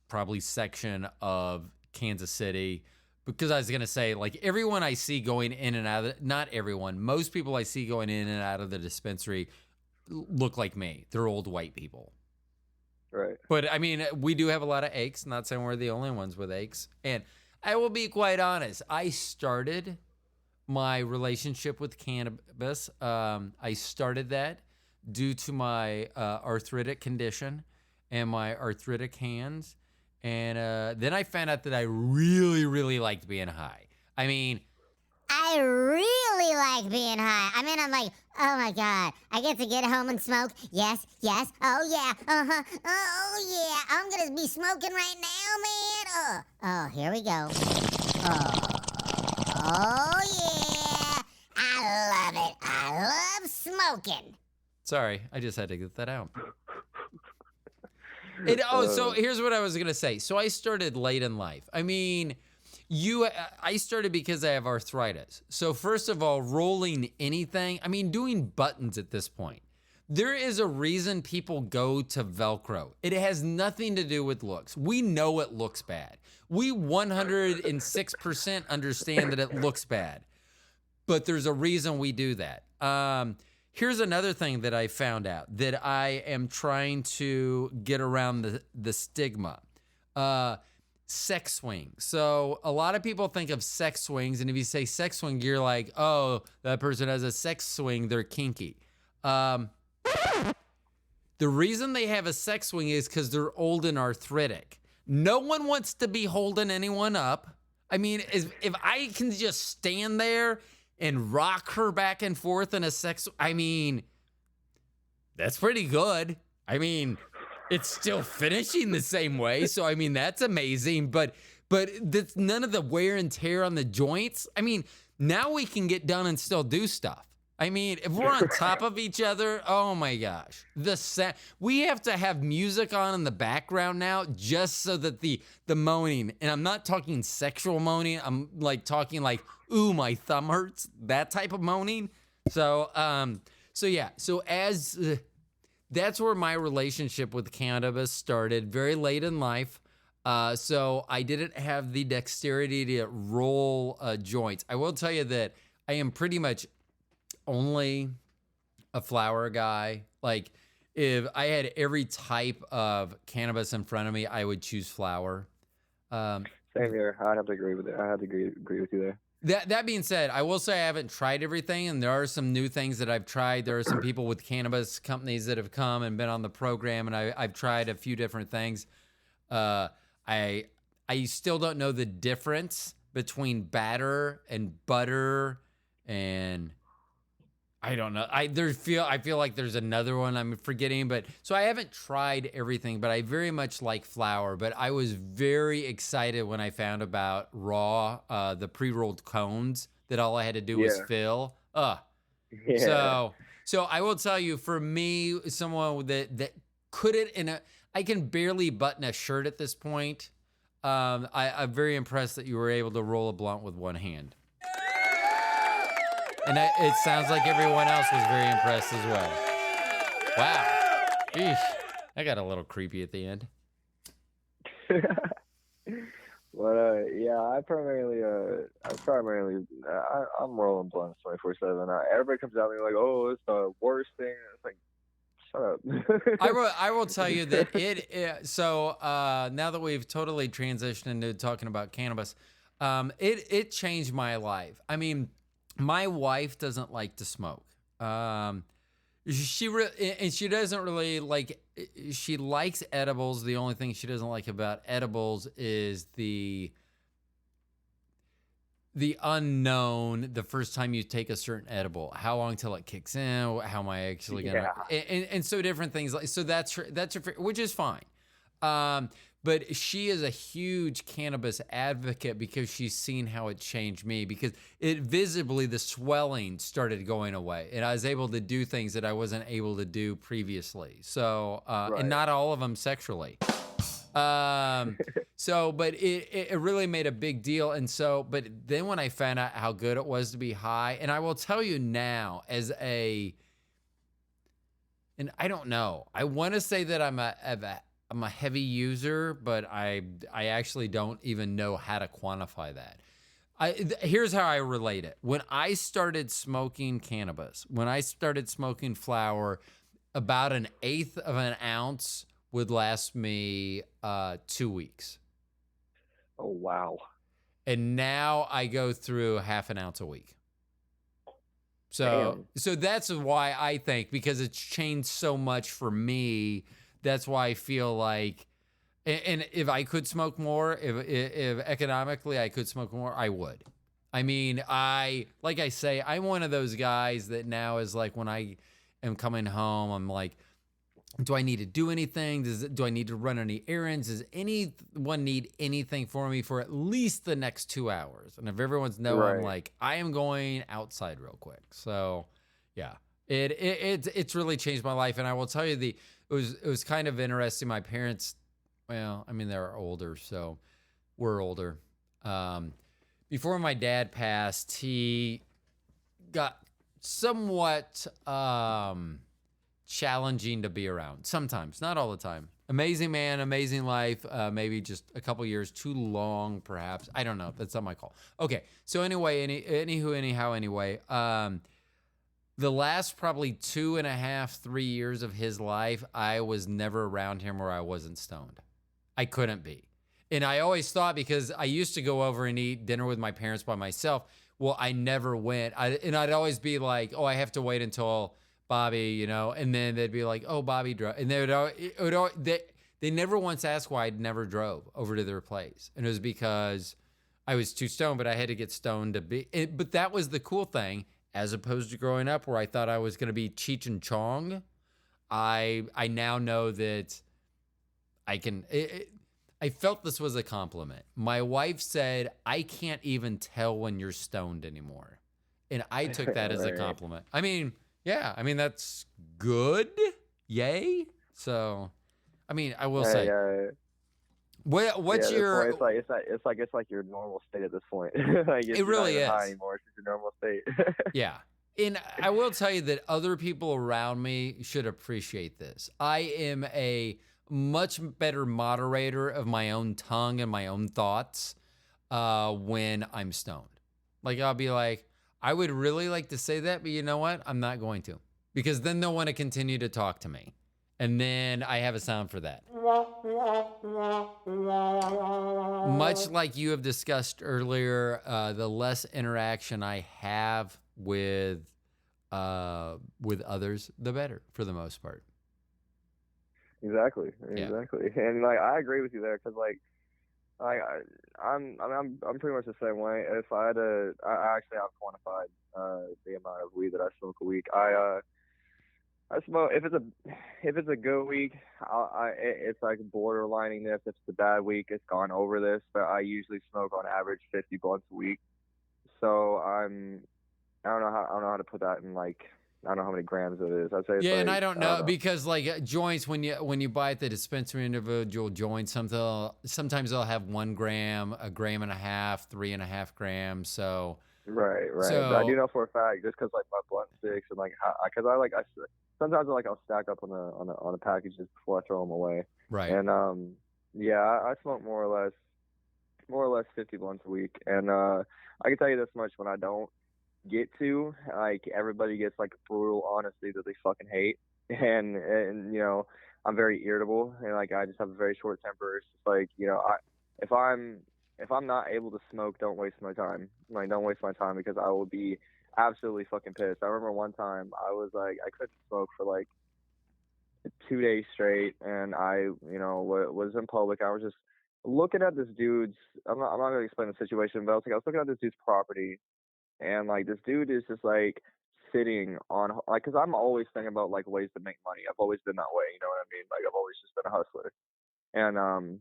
probably section of Kansas City. Because I was going to say, like, everyone I see going in and out of not everyone, most people I see going in and out of the dispensary look like me. They're old white people. Right. But, I mean, we do have a lot of aches. Not saying we're the only ones with aches. And I will be quite honest. I started my relationship with cannabis. I started that due to my arthritic condition and my arthritic hands. And then I found out that I really, really liked being high. I mean, I really like being high. I mean, I'm like, oh my God, I get to get home and smoke. Yes, yes, oh yeah, uh-huh, oh yeah, I'm gonna be smoking right now, man. Oh, here we go. Oh yeah, I love it. I love smoking. Sorry, I just had to get that out. So here's what I was going to say. So I started late in life. I mean, I started because I have arthritis. So first of all, rolling anything, I mean, doing buttons at this point. There is a reason people go to Velcro. It has nothing to do with looks. We know it looks bad. We 106% understand that it looks bad. But there's a reason we do that. Here's another thing that I found out that I am trying to get around the stigma. Sex swing. So a lot of people think of sex swings, and if you say sex swing, you're like, oh, that person has a sex swing, they're kinky. The reason they have a sex swing is because they're old and arthritic. No one wants to be holding anyone up. I mean, if I can just stand there and rock her back and forth in a sex, I mean, that's pretty good. I mean, it's still finishing the same way. So, I mean, that's amazing. But that's none of the wear and tear on the joints. I mean, now we can get done and still do stuff. I mean, if we're on top of each other, oh my gosh. We have to have music on in the background now just so that the moaning, and I'm not talking sexual moaning, I'm like talking like, ooh, my thumb hurts, that type of moaning. So yeah, so that's where my relationship with cannabis started, very late in life. So I didn't have the dexterity to roll joints. I will tell you that I am pretty much only a flower guy. Like, if I had every type of cannabis in front of me, I would choose flower. Same here. I'd have to agree with it. I have to agree with you there. That being said, I will say I haven't tried everything, and there are some new things that I've tried. There are some people with cannabis companies that have come and been on the program, and I've tried a few different things. I still don't know the difference between batter and butter, and I don't know. I feel like there's another one I'm forgetting, but so I haven't tried everything, but I very much like flower. But I was very excited when I found about raw, the pre-rolled cones that all I had to do was fill. Yeah. So I will tell you, for me, someone that couldn't I can barely button a shirt at this point. I'm very impressed that you were able to roll a blunt with one hand. And it sounds like everyone else was very impressed as well. Wow. Eesh. That got a little creepy at the end. But yeah, I'm rolling blunts 24/7. Everybody comes at me like, "Oh, it's the worst thing." It's like, shut up. I will tell you that so now that we've totally transitioned into talking about cannabis, it changed my life. I mean, my wife doesn't like to smoke. And she doesn't really like. She likes edibles. The only thing she doesn't like about edibles is the unknown. The first time you take a certain edible, how long till it kicks in? How am I actually gonna? Yeah. And so different things like so. That's which is fine. But she is a huge cannabis advocate because she's seen how it changed me, because it visibly, the swelling started going away and I was able to do things that I wasn't able to do previously. So, and Right. not all of them sexually. But it really made a big deal. And so, but then when I found out how good it was to be high, and I will tell you now and I don't know, I want to say that I'm a heavy user, but I actually don't even know how to quantify that. Here's how I relate it. When I started smoking cannabis, when I started smoking flower, about an eighth of an ounce would last me 2 weeks. Oh wow. And now I go through half an ounce a week. So that's why I think, because it's changed so much for me, that's why I feel like, and if I could smoke more, if economically I could smoke more, I would. I mean, like I say, I'm one of those guys that now is like, when I am coming home, I'm like, do I need to do anything? Do I need to run any errands? Does anyone need anything for me for at least the next 2 hours? And if everyone's no, I'm Right. like, I am going outside real quick. So, yeah, it's really changed my life. And I will tell you, it was kind of interesting. My parents, well, I mean, they're older, so we're older. Before my dad passed, he got somewhat challenging to be around sometimes, not all the time. Amazing man, amazing life. Maybe just a couple years too long, perhaps. I don't know. That's not my call. Okay. So anyway, anyway, the last probably 2.5, 3 years of his life, I was never around him where I wasn't stoned. I couldn't be. And I always thought, because I used to go over and eat dinner with my parents by myself. Well, I never went. And I'd always be like, oh, I have to wait until Bobby, and then they'd be like, oh, Bobby drove. And they never once asked why I'd never drove over to their place. And it was because I was too stoned, but I had to get stoned to be. But that was the cool thing, as opposed to growing up where I thought I was going to be Cheech and Chong. I now know that I can. I felt this was a compliment. My wife said, I can't even tell when you're stoned anymore. And I took that as a Right. compliment. I mean, yeah, that's good. Yay. So, I mean, I will say, Yeah. what's Yeah, your, it's like your normal state at this point. Like it you're not really even high is. anymore. It's just your normal state. Yeah. And I will tell you that other people around me should appreciate this. I am a much better moderator of my own tongue and my own thoughts when I'm stoned. Like, I'll be like, I would really like to say that, but you know what? I'm not going to, because then they'll want to continue to talk to me. And then I have a sound for that. Much like you have discussed earlier, the less interaction I have with others, the better, for the most part. Exactly. Yeah. And like I agree with you there, because like I'm pretty much the same way. If I had to, I actually have quantified the amount of weed that I smoke a week. I smoke, if it's a good week, it's like borderlining this. If it's a bad week, it's gone over this. But I usually smoke on average 50 blunts a week. So I don't know how to put that in, like, I don't know how many grams it is. I'd say it's Yeah, like, and I don't know, because like joints, when you buy at the dispensary, individual joints, sometimes they'll have 1 gram, 1.5 grams, 3.5 grams. So Right. So, But I do know for a fact, just because like my blunt sticks and like because sometimes I'll stack up on the packages before I throw them away. right. And yeah, I smoke more or less more or less 50 blunts a week. And I can tell you this much: when I don't get to, like, everybody gets like brutal honesty that they fucking hate, and I'm very irritable, and like I just have a very short temper. It's just like, if I'm if I'm not able to smoke, don't waste my time. Like, don't waste my time, because I will be absolutely fucking pissed. I remember one time I was like, I couldn't smoke for like 2 days straight, and I, was in public. I was just looking at this dude's. I'm not gonna explain the situation, but I was looking at this dude's property, and like this dude is just like sitting on, like, because I'm always thinking about like ways to make money. I've always been that way. You know what I mean? Like, I've always just been a hustler, and I'm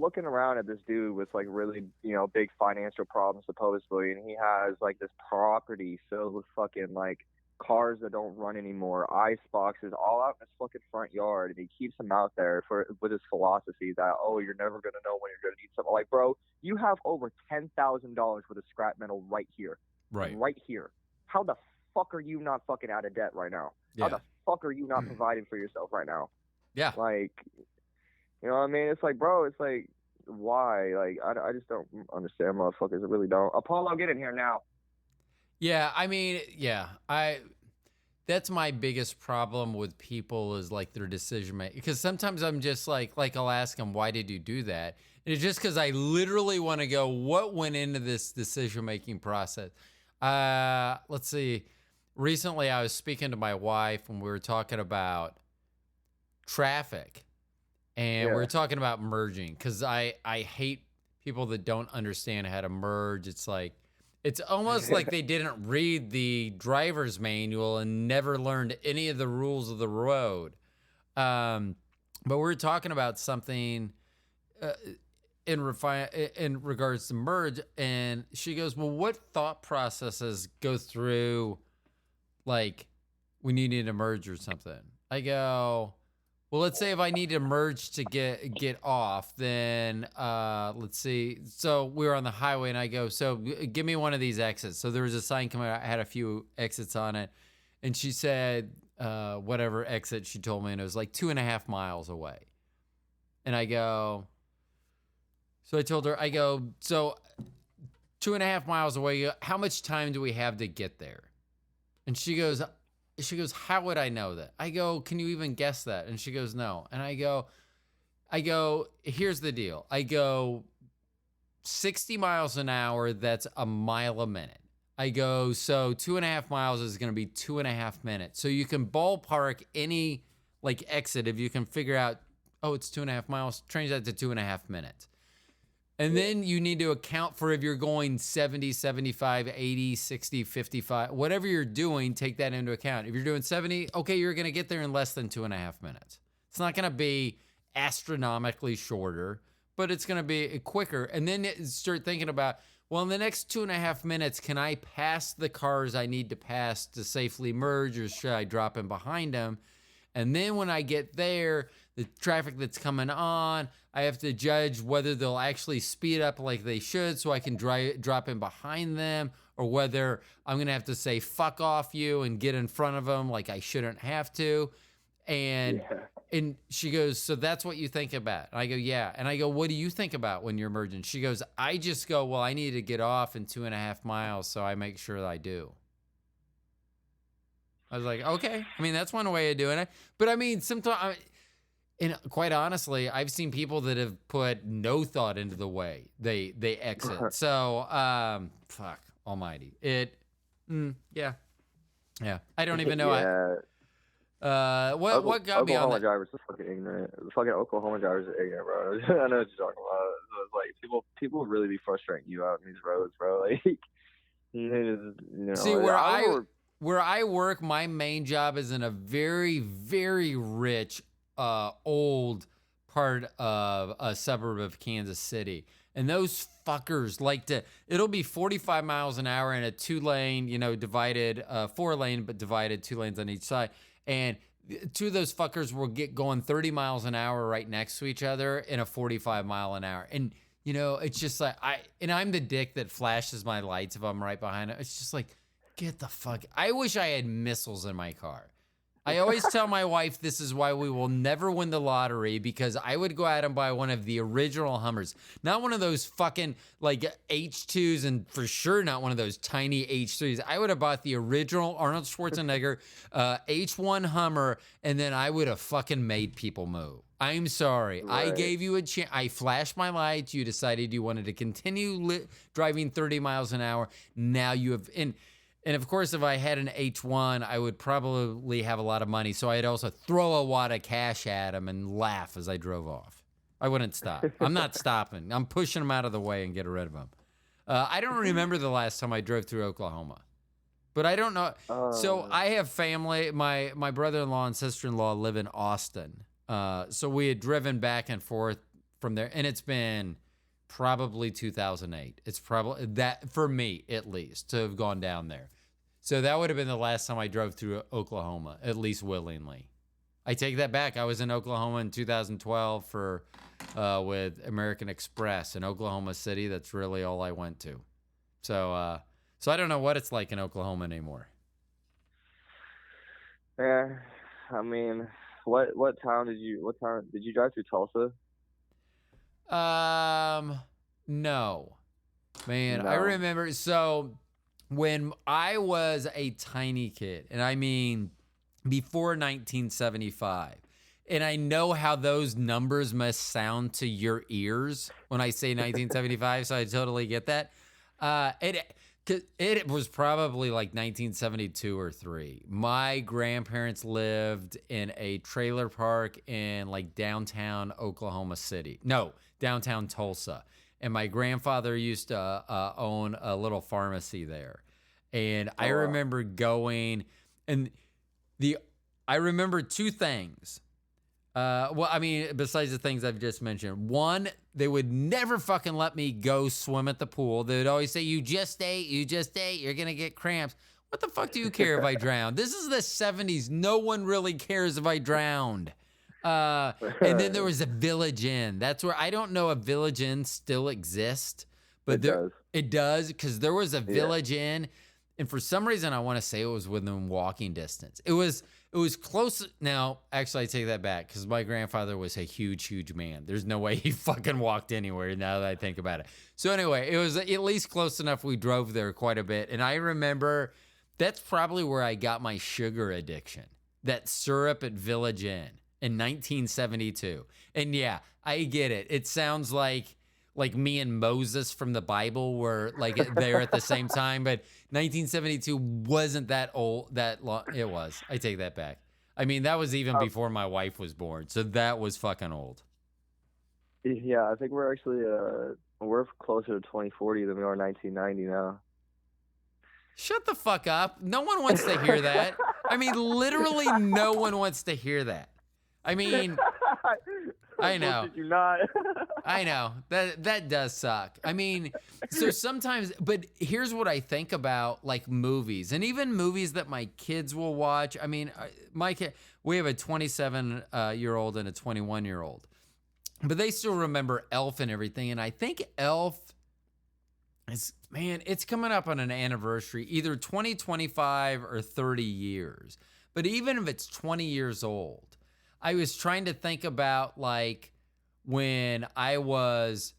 looking around at this dude with like really, big financial problems supposedly, and he has like this property filled with fucking like cars that don't run anymore, ice boxes all out in his fucking front yard, and he keeps them out there for with his philosophy that, oh, you're never gonna know when you're gonna need something. Like, bro, you have over $10,000 worth of scrap metal right here, Right. right here. How the fuck are you not fucking out of debt right now? Yeah. How the fuck are you not providing for yourself right now? Yeah. Like, you know what I mean? It's like, bro, it's like, why? Like, I just don't understand, motherfuckers. I really don't. Apollo, get in here now. Yeah, I mean, yeah, that's my biggest problem with people is like their decision making. Because sometimes I'm just like I'll ask them, why did you do that? And it's just because I literally want to go, what went into this decision making process? Let's see. Recently, I was speaking to my wife and we were talking about traffic, and we were talking about merging, because I hate people that don't understand how to merge. It's like, it's almost like they didn't read the driver's manual and never learned any of the rules of the road. But we're talking about something in regards to merge, and she goes, "Well, what thought processes go through, like, when you need to merge or something?" I go, well, let's say if I need to merge to get off, then let's see. So we were on the highway, and I go, so give me one of these exits. So there was a sign coming out, I had a few exits on it, and she said whatever exit she told me, and it was like 2.5 miles away. And I go, so I told her, I go, so 2.5 miles away, how much time do we have to get there? And she goes, how would I know that? I go, can you even guess that? And she goes, no. And I go, here's the deal. I go, 60 miles an hour, that's a mile a minute. I go, so 2.5 miles is going to be 2.5 minutes. So you can ballpark any like exit if you can figure out, oh, it's 2.5 miles, change that to 2.5 minutes. And then you need to account for if you're going 70, 75, 80, 60, 55, whatever you're doing, take that into account. If you're doing 70, okay, you're going to get there in less than 2.5 minutes. It's not going to be astronomically shorter, but it's going to be quicker. And then start thinking about, well, in the next 2.5 minutes, can I pass the cars I need to pass to safely merge, or should I drop in behind them? And then when I get there, the traffic that's coming on, I have to judge whether they'll actually speed up like they should so I can drop in behind them, or whether I'm going to have to say, fuck off you, and get in front of them like I shouldn't have to. And she goes, so that's what you think about? And I go, yeah. And I go, what do you think about when you're merging? She goes, I just go, well, I need to get off in 2.5 miles, so I make sure that I do. I was like, okay. I mean, that's one way of doing it. But I mean, sometimes, and quite honestly, I've seen people that have put no thought into the way they exit. So, fuck almighty. Yeah. I don't even know. What got me on Oklahoma that? drivers are fucking ignorant. Fucking Oklahoma drivers are ignorant, bro. I know what you're talking about. So it's like, people really be frustrating you out in these roads, bro. Like, See, where I work, my main job is in a very, very rich, old part of a suburb of Kansas City. And those fuckers like to, it'll be 45 miles an hour in a 2-lane, divided, 4-lane, but divided 2 lanes on each side. And 2 of those fuckers will get going 30 miles an hour right next to each other in a 45 mile an hour. And, it's just like, I'm the dick that flashes my lights if I'm right behind it. It's just like, get the fuck. I wish I had missiles in my car. I always tell my wife this is why we will never win the lottery, because I would go out and buy one of the original Hummers. Not one of those fucking like H2s, and for sure not one of those tiny H3s. I would have bought the original Arnold Schwarzenegger H1 Hummer, and then I would have fucking made people move. I'm sorry. Right. I gave you a chance. I flashed my lights. You decided you wanted to continue driving 30 miles an hour. Now you have... And of course, if I had an H1, I would probably have a lot of money. So I'd also throw a wad of cash at him and laugh as I drove off. I wouldn't stop. I'm not stopping. I'm pushing him out of the way and getting rid of him. I don't remember the last time I drove through Oklahoma. But I don't know. So I have family. My brother-in-law and sister-in-law live in Austin. So we had driven back and forth from there. And it's been probably 2008. It's probably that, for me at least, to have gone down there. So that would have been the last time I drove through Oklahoma, at least willingly. I take that back. I was in Oklahoma in 2012 for with American Express in Oklahoma City. That's really all I went to. So I don't know what it's like in Oklahoma anymore. Yeah, I mean, what town did you drive through Tulsa? No. Man, No. I remember, so when I was a tiny kid, and I mean before 1975, and I know how those numbers must sound to your ears when I say 1975, so I totally get that. It was probably like 1972 or 3. My grandparents lived in a trailer park in like downtown Oklahoma City. No, downtown Tulsa. And my grandfather used to own a little pharmacy there. And I remember going, and I remember 2 things. Well, I mean, besides the things I've just mentioned. One, they would never fucking let me go swim at the pool. They would always say, you just ate, you're going to get cramps. What the fuck do you care if I drown? This is the 70s. No one really cares if I drowned. And then there was a Village Inn. That's where, I don't know if Village Inn still exists, but it does, because there was a Village Inn, and for some reason I want to say it was within walking distance. It was close. Now, actually, I take that back, because my grandfather was a huge man. There's no way he fucking walked anywhere now that I think about it. So anyway, it was at least close enough. We drove there quite a bit, and I remember that's probably where I got my sugar addiction. That syrup at Village Inn. In 1972. And yeah, I get it. It sounds like me and Moses from the Bible were like there at the same time, but 1972 wasn't that old, that long. It was. I take that back. I mean, that was even before my wife was born, so that was fucking old. Yeah, I think we're actually we're closer to 2040 than we are 1990 now. Shut the fuck up. No one wants to hear that. I mean, literally no one wants to hear that. I mean, I know. You're not. I know. That does suck. I mean, so sometimes, but here's what I think about like movies, and even movies that my kids will watch. I mean, we have a 27-year-old and a 21-year-old, but they still remember Elf and everything. And I think Elf it's coming up on an anniversary, either 20, 25, or 30 years. But even if it's 20 years old, I was trying to think about like when I was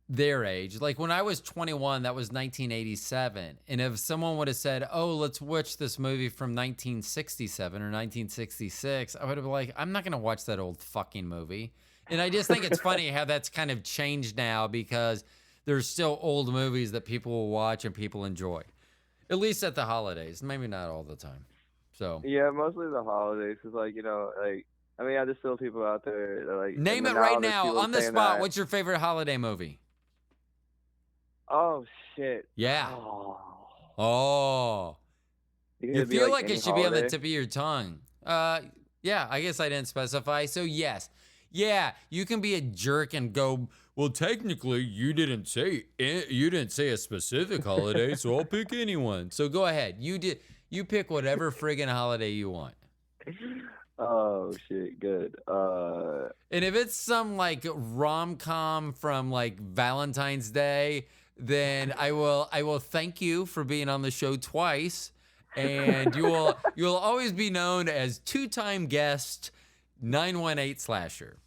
their age. Like when I was 21, that was 1987. And if someone would have said, oh, let's watch this movie from 1967 or 1966, I would have been like, I'm not going to watch that old fucking movie. And I just think it's funny how that's kind of changed now, because there's still old movies that people will watch and people enjoy, at least at the holidays. Maybe not all the time. So yeah, mostly the holidays. Cause like, you know, like, I mean, there's still people out there that like name it right now on the spot. What's your favorite holiday movie? Oh shit. Yeah. Oh. You feel like it should be on the tip of your tongue. Yeah, I guess I didn't specify. So yes. Yeah, you can be a jerk and go, well, technically you didn't say a specific holiday, so I'll pick anyone. So go ahead. You pick whatever friggin' holiday you want. Oh shit, good. And if it's some like rom-com from like Valentine's Day, then I will thank you for being on the show twice. and you'll always be known as two-time guest 918 Slasher.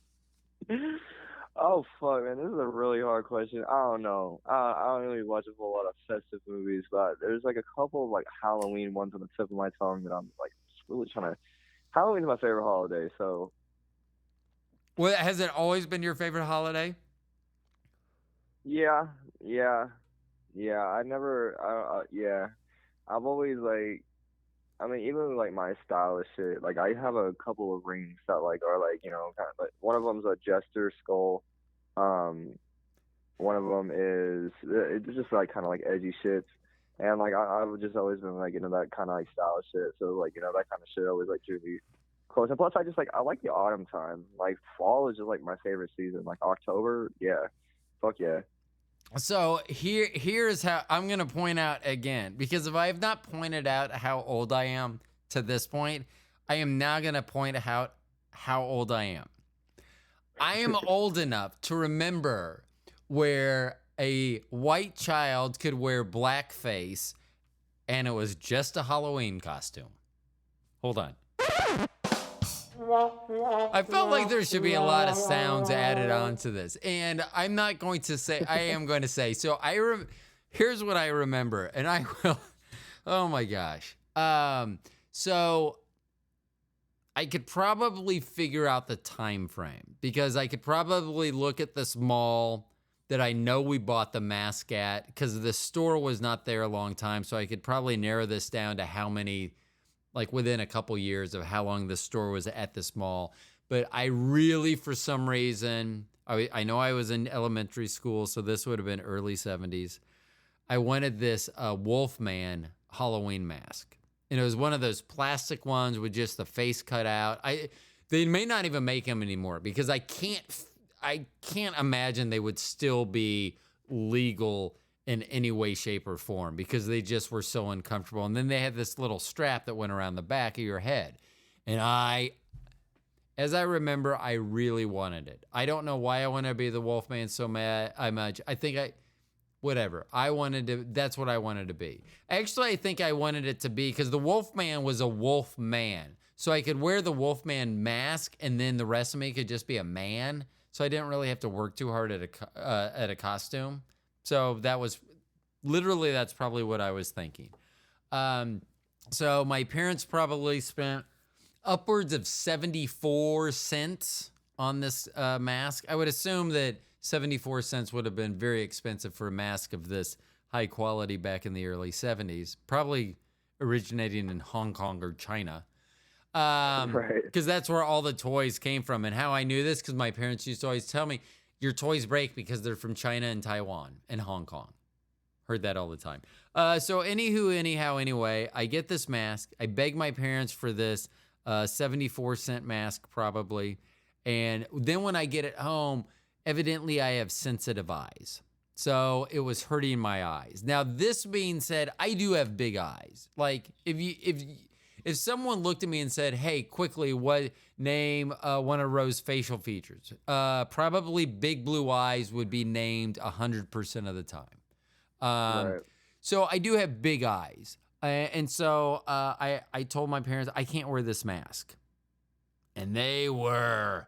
Oh fuck, man, this is a really hard question. I don't know. I don't really watch a whole lot of festive movies, but there's like a couple of like Halloween ones on the tip of my tongue that I'm like really trying to. Halloween's my favorite holiday, so Well, has it always been your favorite holiday? yeah, yeah, yeah. I never, yeah. I've always like, I mean, even with, like my stylish shit, like I have a couple of rings that like are like kind of like one of them's a jester skull. Um, One of them is it's just like kind of like edgy shit, and like I've just always been like into that kind of like style shit. So like that kind of shit always like drew me close. And plus, I like the autumn time. Like fall is just like my favorite season. Like October, yeah, fuck yeah. So here's how I'm gonna point out again, because if I have not pointed out how old I am to this point, I am now gonna point out how old I am. I am old enough to remember where a white child could wear blackface and it was just a Halloween costume. Hold on. I felt like there should be a lot of sounds added on to this. And I'm not going to say, I am going to say, so here's what I remember, and I will, oh my gosh. So I could probably figure out the time frame, because I could probably look at this mall that I know we bought the mask at, because the store was not there a long time. So I could probably narrow this down to how many, like within a couple years of how long the store was at this mall. But I really, for some reason, I know I was in elementary school, so this would have been early 70s. I wanted this Wolfman Halloween mask. And it was one of those plastic ones with just the face cut out. They may not even make them anymore, because I can't imagine they would still be legal in any way, shape, or form, because they just were so uncomfortable. And then they had this little strap that went around the back of your head. And as I remember, I really wanted it. I don't know why I wanted to be the Wolfman so much. Whatever. That's what I wanted to be. Actually, I think I wanted it to be because the Wolfman was a wolf man. So I could wear the Wolfman mask, and then the rest of me could just be a man. So I didn't really have to work too hard at a costume. So that's probably what I was thinking. So my parents probably spent upwards of 74 cents on this mask. I would assume that 74 cents would have been very expensive for a mask of this high quality back in the early 70s, probably originating in Hong Kong or China. Right. Because that's where all the toys came from. And how I knew this, because my parents used to always tell me, your toys break because they're from China and Taiwan and Hong Kong. Heard that all the time. So anyway, I get this mask. I beg my parents for this 74-cent mask probably. And then when I get it home, evidently I have sensitive eyes. So it was hurting my eyes. Now, this being said, I do have big eyes. Like if someone looked at me and said, "Hey, quickly, name one of Rose's facial features?" Probably big blue eyes would be named 100% of the time. Right. So I do have big eyes, and so I told my parents I can't wear this mask, and they were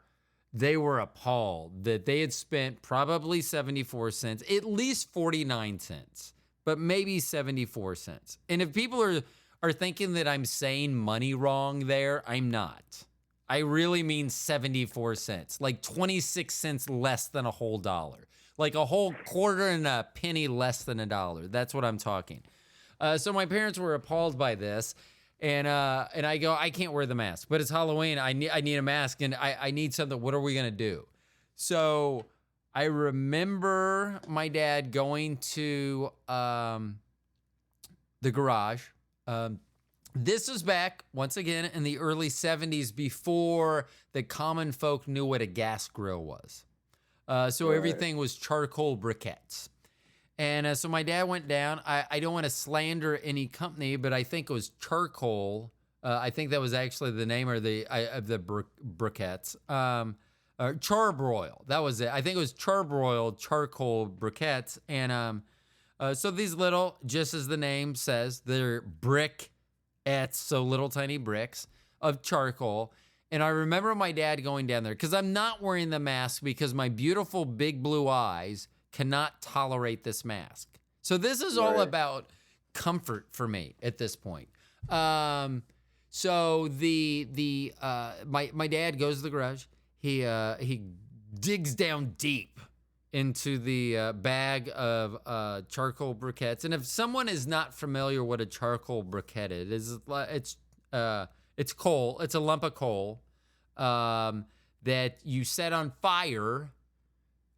appalled that they had spent probably 74 cents, at least 49 cents, but maybe 74 cents. And if people are thinking that I'm saying money wrong there, I'm not. I really mean 74 cents, like 26 cents less than a whole dollar, like a whole quarter and a penny less than a dollar. That's what I'm talking. So my parents were appalled by this. And I go, I can't wear the mask, but it's Halloween. I need a mask, and I need something. What are we gonna do? So I remember my dad going to the garage. This was back once again in the early 70s, before the common folk knew what a gas grill was. So Right. everything was charcoal briquettes. And so my dad went down. I don't want to slander any company, but I think it was Charcoal. I think that was actually the name of the briquettes. Charbroil. That was it. I think it was Charbroil charcoal briquettes. And so these little, just as the name says, they're brick so little tiny bricks of charcoal. And I remember my dad going down there because I'm not wearing the mask because my beautiful big blue eyes cannot tolerate this mask. So this is all about comfort for me at this point. So my dad goes to the garage. He digs down deep into the bag of charcoal briquettes. And if someone is not familiar what a charcoal briquette is, it's coal. It's a lump of coal that you set on fire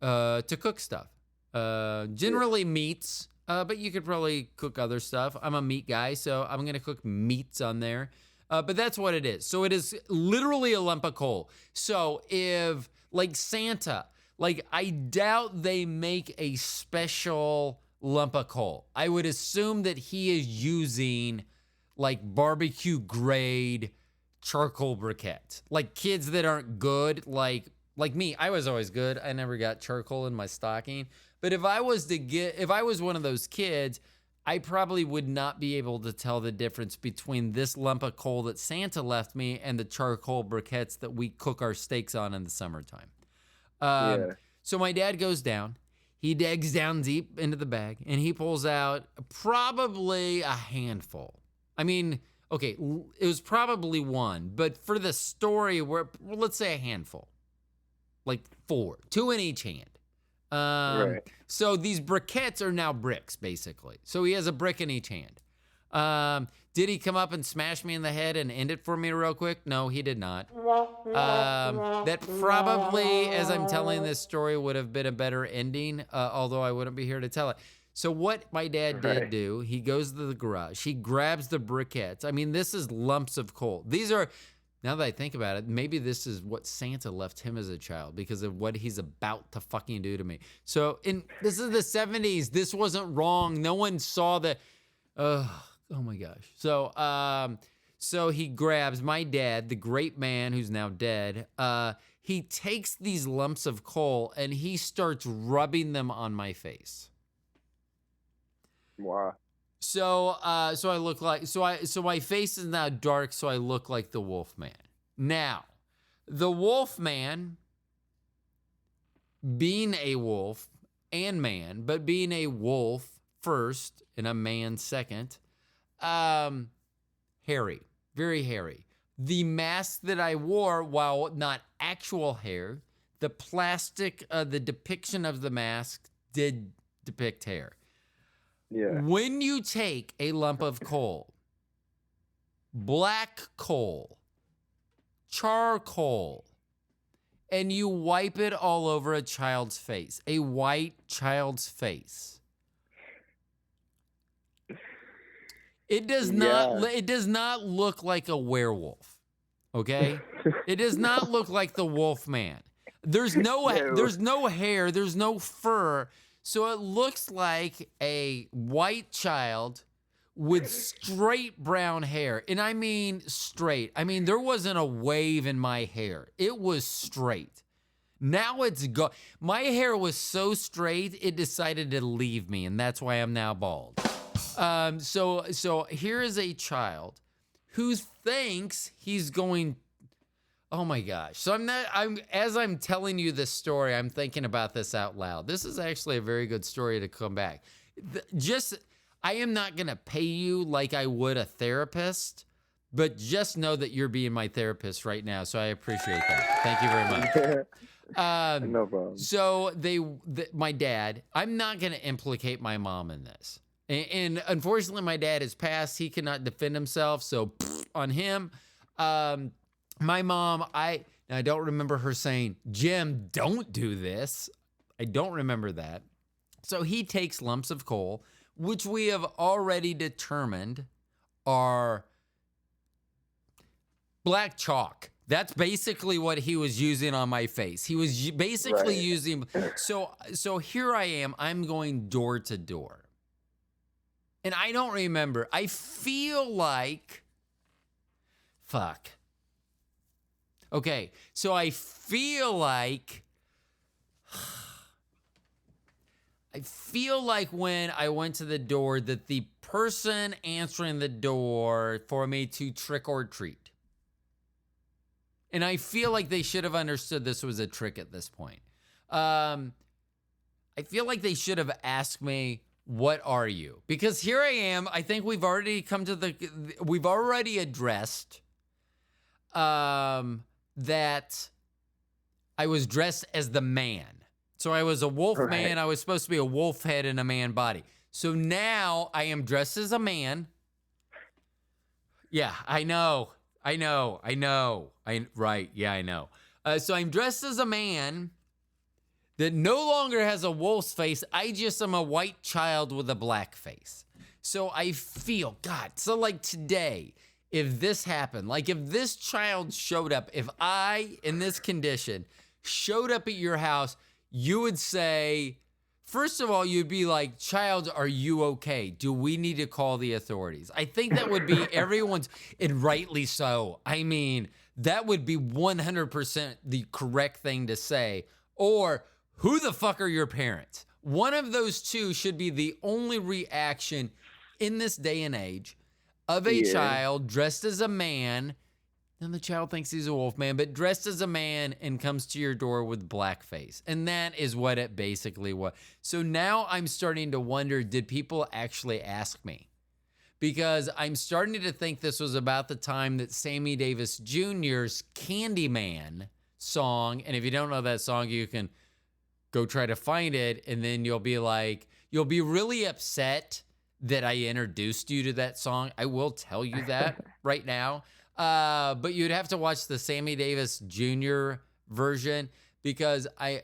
to cook stuff. Generally meats, but you could probably cook other stuff. I'm a meat guy, so I'm going to cook meats on there. But that's what it is. So it is literally a lump of coal. So if, like Santa, like I doubt they make a special lump of coal. I would assume that he is using like barbecue grade charcoal briquette. Like kids that aren't good, like me. I was always good. I never got charcoal in my stocking. But if I was one of those kids, I probably would not be able to tell the difference between this lump of coal that Santa left me and the charcoal briquettes that we cook our steaks on in the summertime. So my dad goes down. He digs down deep into the bag, and he pulls out probably a handful. I mean, okay, it was probably one, but for the story, let's say a handful. Like 2 in each hand. So these briquettes are now bricks, basically. So he has a brick in each hand. Did he come up and smash me in the head and end it for me real quick? No, he did not. That probably, as I'm telling this story, would have been a better ending, although I wouldn't be here to tell it. So what my dad did do, he goes to the garage. He grabs the briquettes. I mean, this is lumps of coal. These are, now that I think about it, maybe this is what Santa left him as a child because of what he's about to fucking do to me. So this is the 70s. This wasn't wrong. No one saw the, oh my gosh. So he grabs my dad, the great man who's now dead. He takes these lumps of coal and he starts rubbing them on my face. Wow. So I look like, so my face is now dark, so I look like the Wolfman. Now, the Wolfman, being a wolf and man, but being a wolf first and a man second, hairy, very hairy. The mask that I wore, while not actual hair, the plastic, the depiction of the mask did depict hair. Yeah. When you take a lump of coal, black coal, charcoal, and you wipe it all over a child's face, a white child's face, it does not look like a werewolf. Okay? It does not look like the Wolfman. There's no hair, there's no fur. So it looks like a white child with straight brown hair. And I mean straight. I mean, there wasn't a wave in my hair. It was straight. Now it's gone. My hair was so straight, it decided to leave me. And that's why I'm now bald. So here is a child who thinks he's going, oh my gosh. So as I'm telling you this story, I'm thinking about this out loud. This is actually a very good story to come back. I am not going to pay you like I would a therapist, but just know that you're being my therapist right now. So I appreciate that. Thank you very much. No problem. So my dad, I'm not going to implicate my mom in this. And unfortunately, my dad has passed. He cannot defend himself. So on him, my mom, I don't remember her saying, Jim, don't do this. I don't remember that. So he takes lumps of coal, which we have already determined are black chalk. That's basically what he was using on my face. He was basically using, so here I am, I'm going door to door. And I don't remember. I feel like, fuck. Okay, so I feel like I feel like when I went to the door that the person answering the door for me to trick or treat. And I feel like they should have understood this was a trick at this point. I feel like they should have asked me, what are you? Because here I am. I think we've already addressed that I was dressed as the man. So I was a wolf man. I was supposed to be a wolf head in a man body. So now I am dressed as a man. Yeah, I know. Right. Yeah, I know. So I'm dressed as a man that no longer has a wolf's face. I just am a white child with a black face. So I feel, God, so like today, if this happened, like if this child showed up, if I, in this condition, showed up at your house, you would say, first of all, you'd be like, child, are you okay? Do we need to call the authorities? I think that would be everyone's, and rightly so. I mean, that would be 100% the correct thing to say. Or, who the fuck are your parents? One of those two should be the only reaction in this day and age of a child dressed as a man. And the child thinks he's a wolf man, but dressed as a man and comes to your door with blackface. And that is what it basically was. So now I'm starting to wonder, did people actually ask me? Because I'm starting to think this was about the time that Sammy Davis Jr.'s Candyman song, and if you don't know that song, you can go try to find it, and then you'll be really upset that I introduced you to that song. I will tell you that right now. But you'd have to watch the Sammy Davis Jr. version, because right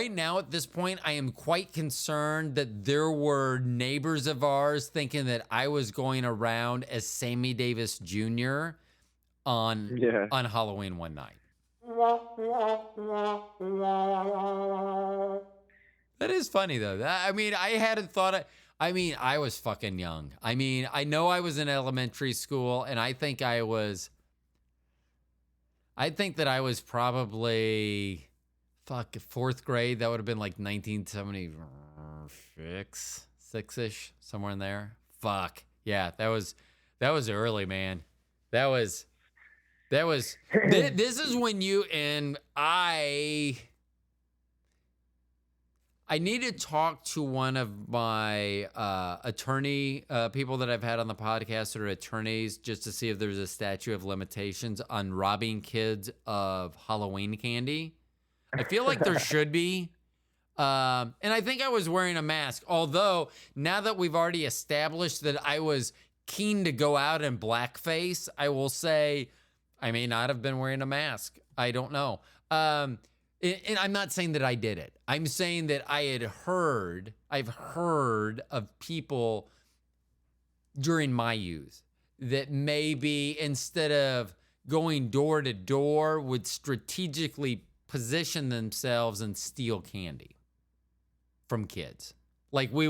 now at this point, I am quite concerned that there were neighbors of ours thinking that I was going around as Sammy Davis Jr. on Halloween one night. That is funny though. I mean, I hadn't thought it. I mean, I was fucking young. I mean, I know I was in elementary school, and I think that I was probably, fourth grade. That would have been like 1976, six-ish, somewhere in there. Fuck. Yeah, that was early, man. This is when you and I need to talk to one of my attorney people that I've had on the podcast that are attorneys, just to see if there's a statute of limitations on robbing kids of Halloween candy. I feel like there should be. And I think I was wearing a mask. Although, now that we've already established that I was keen to go out in blackface, I will say I may not have been wearing a mask. I don't know. And I'm not saying that I did it. I'm saying that I've heard of people during my youth that maybe instead of going door to door would strategically position themselves and steal candy from kids. Like I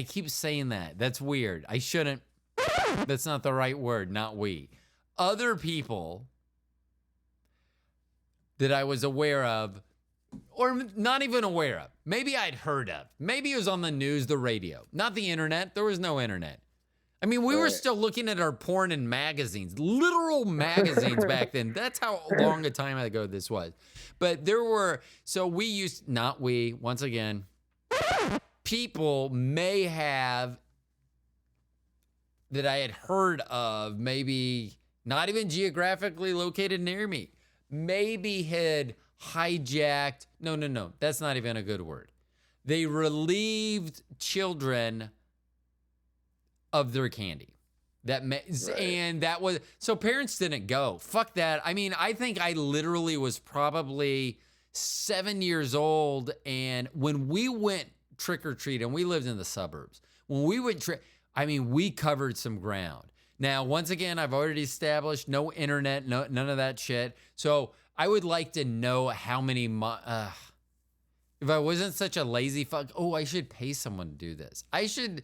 keep saying that. That's weird. I shouldn't. That's not the right word, not we. Other people that I was aware of, or not even aware of. Maybe I'd heard of. Maybe it was on the news, the radio. Not the internet. There was no internet. I mean, we were still looking at our porn in magazines, literal magazines back then. That's how long a time ago this was. But once again, people may have that I had heard of, maybe not even geographically located near me, maybe had hijacked. No, that's not even a good word. They relieved children of their candy. And that was, so parents didn't go. Fuck that. I mean, I think I literally was probably 7 years old, and when we went trick-or-treating, we lived in the suburbs. When we went we covered some ground. Now, once again, I've already established no internet, none of that shit. So I would like to know how many, if I wasn't such a lazy fuck, I should pay someone to do this. I should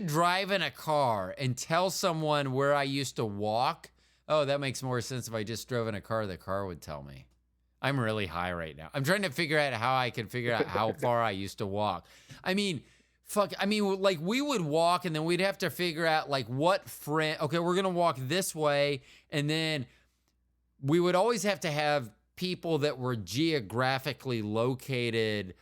drive in a car and tell someone where I used to walk. Oh, that makes more sense if I just drove in a car, the car would tell me. I'm really high right now. I'm trying to figure out how I can figure out how far I used to walk. I mean, like we would walk and then we'd have to figure out like what friend, okay, we're going to walk this way. And then we would always have to have people that were geographically located,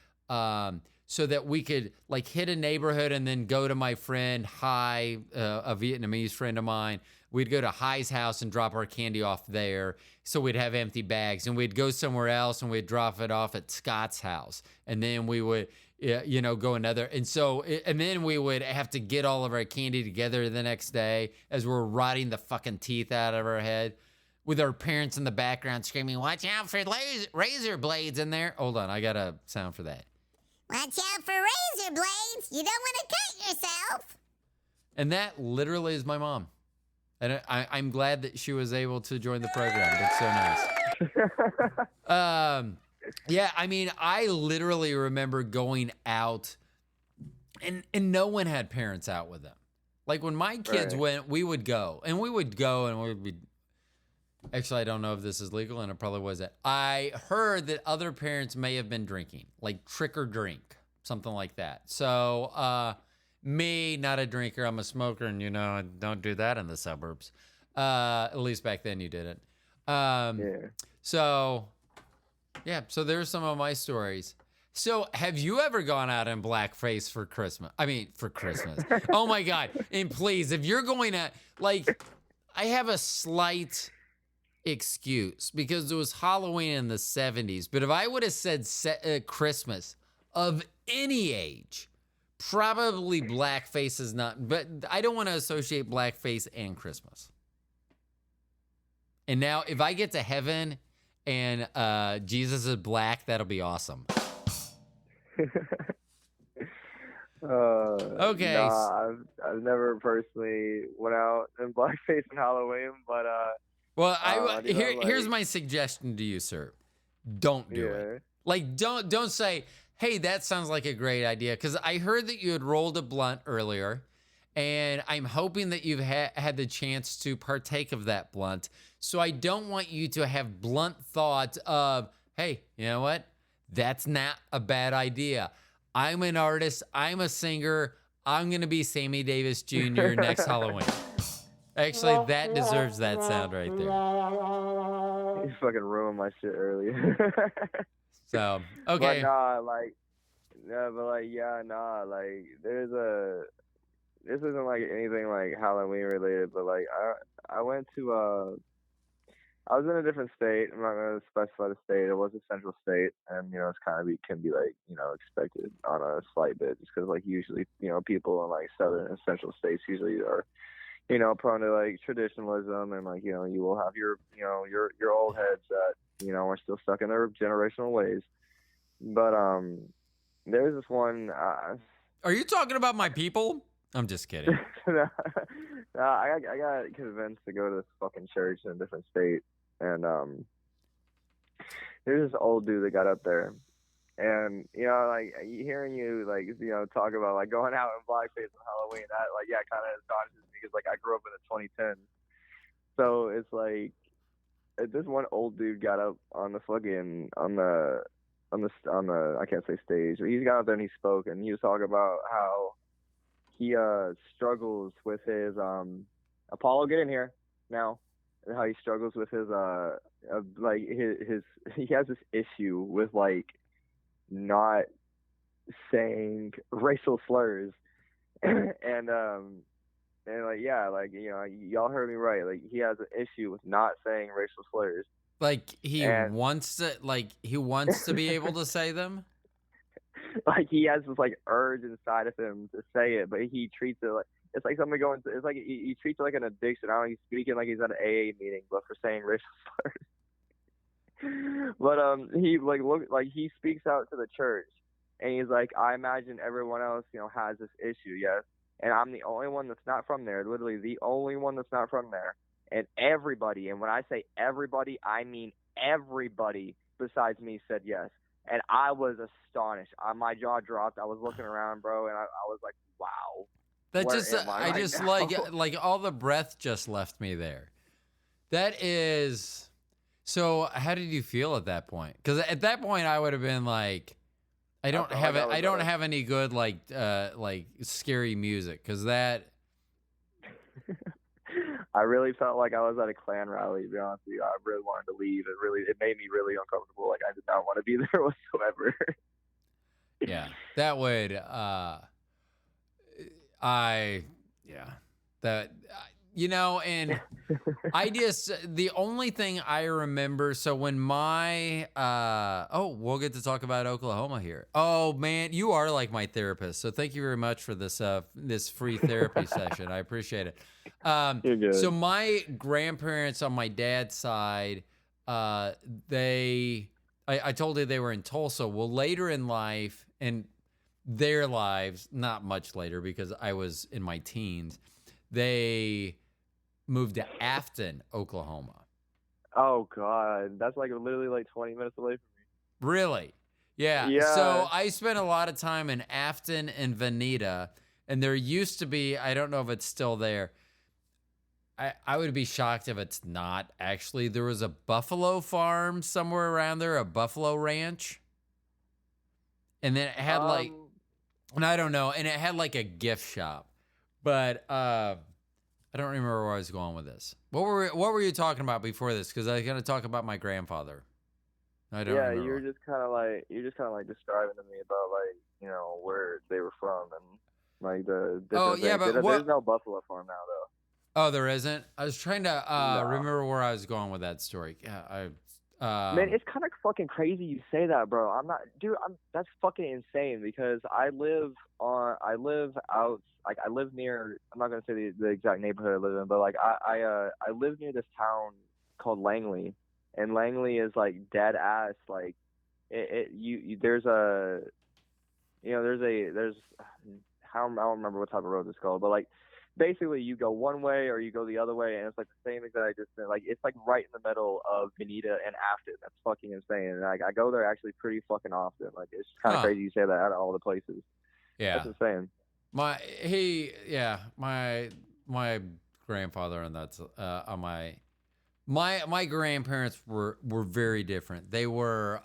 so that we could like hit a neighborhood and then go to my friend Hai, a Vietnamese friend of mine. We'd go to Hai's house and drop our candy off there. So we'd have empty bags, and we'd go somewhere else and we'd drop it off at Scott's house. And then we would, go another. And so, and then we would have to get all of our candy together the next day as we're rotting the fucking teeth out of our head with our parents in the background screaming, "Watch out for razor blades in there." Hold on, I got a sound for that. Watch out for razor blades. You don't want to cut yourself. And that literally is my mom. And I'm glad that she was able to join the program. That's so nice. Yeah, I mean, I literally remember going out, and no one had parents out with them. Like when my kids went, we would go, and we would be. Actually, I don't know if this is legal, and it probably wasn't. I heard that other parents may have been drinking, like trick or drink, something like that. So, me, not a drinker, I'm a smoker, and I don't do that in the suburbs. At least back then you didn't. So there's some of my stories. So have you ever gone out in blackface for Christmas? I mean, for Christmas. Oh my God. And please, if you're going to, like, I have a slight excuse because it was Halloween in the 70s. But if I would have said Christmas of any age, probably blackface is not, but I don't want to associate blackface and Christmas. And now if I get to heaven and Jesus is black, that'll be awesome. Okay. Nah, I've never personally went out in blackface on Halloween, but well, here's my suggestion to you, sir. Don't do it. Like, don't say, "Hey, that sounds like a great idea," because I heard that you had rolled a blunt earlier, and I'm hoping that you've had the chance to partake of that blunt. So I don't want you to have blunt thoughts of, "Hey, you know what? That's not a bad idea. I'm an artist. I'm a singer. I'm going to be Sammy Davis Jr. next Halloween." Actually, that deserves that sound right there. You fucking ruined my shit earlier. So, okay. But this isn't like anything like Halloween related, but like I went to I was in a different state. I'm not going to specify the state. It was a central state, and it's kind of can be like expected on a slight bit, just because like usually people in like southern and central states usually are prone to like traditionalism, and like you will have your your old heads that are still stuck in their generational ways. But there's this one. Are you talking about my people? I'm just kidding. I got convinced to go to this fucking church in a different state, and there's this old dude that got up there, and like hearing you like talk about like going out in blackface on Halloween, that like kind of astonishes me because like I grew up in the 2010s, so it's like this one old dude got up on the fucking on the I can't say stage, but he got up there and he spoke, and he was talking about how he struggles with his Apollo, get in here now, and how he struggles with his like his he has this issue with like not saying racial slurs and like y'all heard me right, like he has an issue with not saying racial slurs. Like he wants to be able to say them. Like he has this like urge inside of him to say it, but he treats it like it's like something going. It's like he treats it like an addiction. I don't know, he's speaking like he's at an AA meeting, but for saying racial slurs. But he he speaks out to the church, and he's like, I imagine everyone else has this issue, yes, and I'm the only one that's not from there. Literally the only one that's not from there, and everybody. And when I say everybody, I mean everybody besides me said yes. And I was astonished. My jaw dropped. I was looking around, bro, and I was like, "Wow." That just, I just like all the breath just left me there. That is, So how did you feel at that point? Because at that point I would have been like, I don't felt have like it. I I was don't have any good like scary music because that. I really felt like I was at a Klan rally, to be honest with you. I really wanted to leave. It made me really uncomfortable. Like I did not want to be there whatsoever. Yeah, that would. I yeah, that and I just the only thing I remember. So when my we'll get to talk about Oklahoma here. Oh man, you are like my therapist. So thank you very much for this free therapy session. I appreciate it. You're So good. my grandparents on my dad's side, I told you they were in Tulsa. Well, later in life and their lives, not much later because I was in my teens, they moved to Afton, Oklahoma. Oh God, that's like literally like 20 minutes away from Really? Yeah. me. So Yeah. I spent a lot of time in Afton and Veneta, and there used to be, I don't know if it's still there. I would be shocked if it's not. Actually, there was a buffalo farm somewhere around there, a buffalo ranch. And then it had like, and I don't know, and it had like a gift shop. But I don't remember where I was going with this. What were you talking about before this? Because I was going to talk about my grandfather. I don't Yeah, remember. you're just kind of like describing to me about like where they were from and like the Oh different yeah, things. but There's what? no buffalo farm now Oh, there isn't. I was trying to though. No. remember where I was going with that story. Yeah, Man, it's kind of fucking crazy you say that, bro. I'm not, dude. That's fucking insane because I live out, like I live near. I'm not gonna say the exact neighborhood I live in, but like I live near this town called Langley, and Langley is like dead ass. Like there's a, there's how I don't remember what type of road it's called, but like basically you go one way or you go the other way, and it's like the same exact distance. Like it's like right in the middle of Veneta and Afton. That's fucking insane. And like I go there actually pretty fucking often. Like it's kind of huh? crazy you say that out of all the places. That's Yeah. insane. My grandfather and that's on my grandparents were very different. They were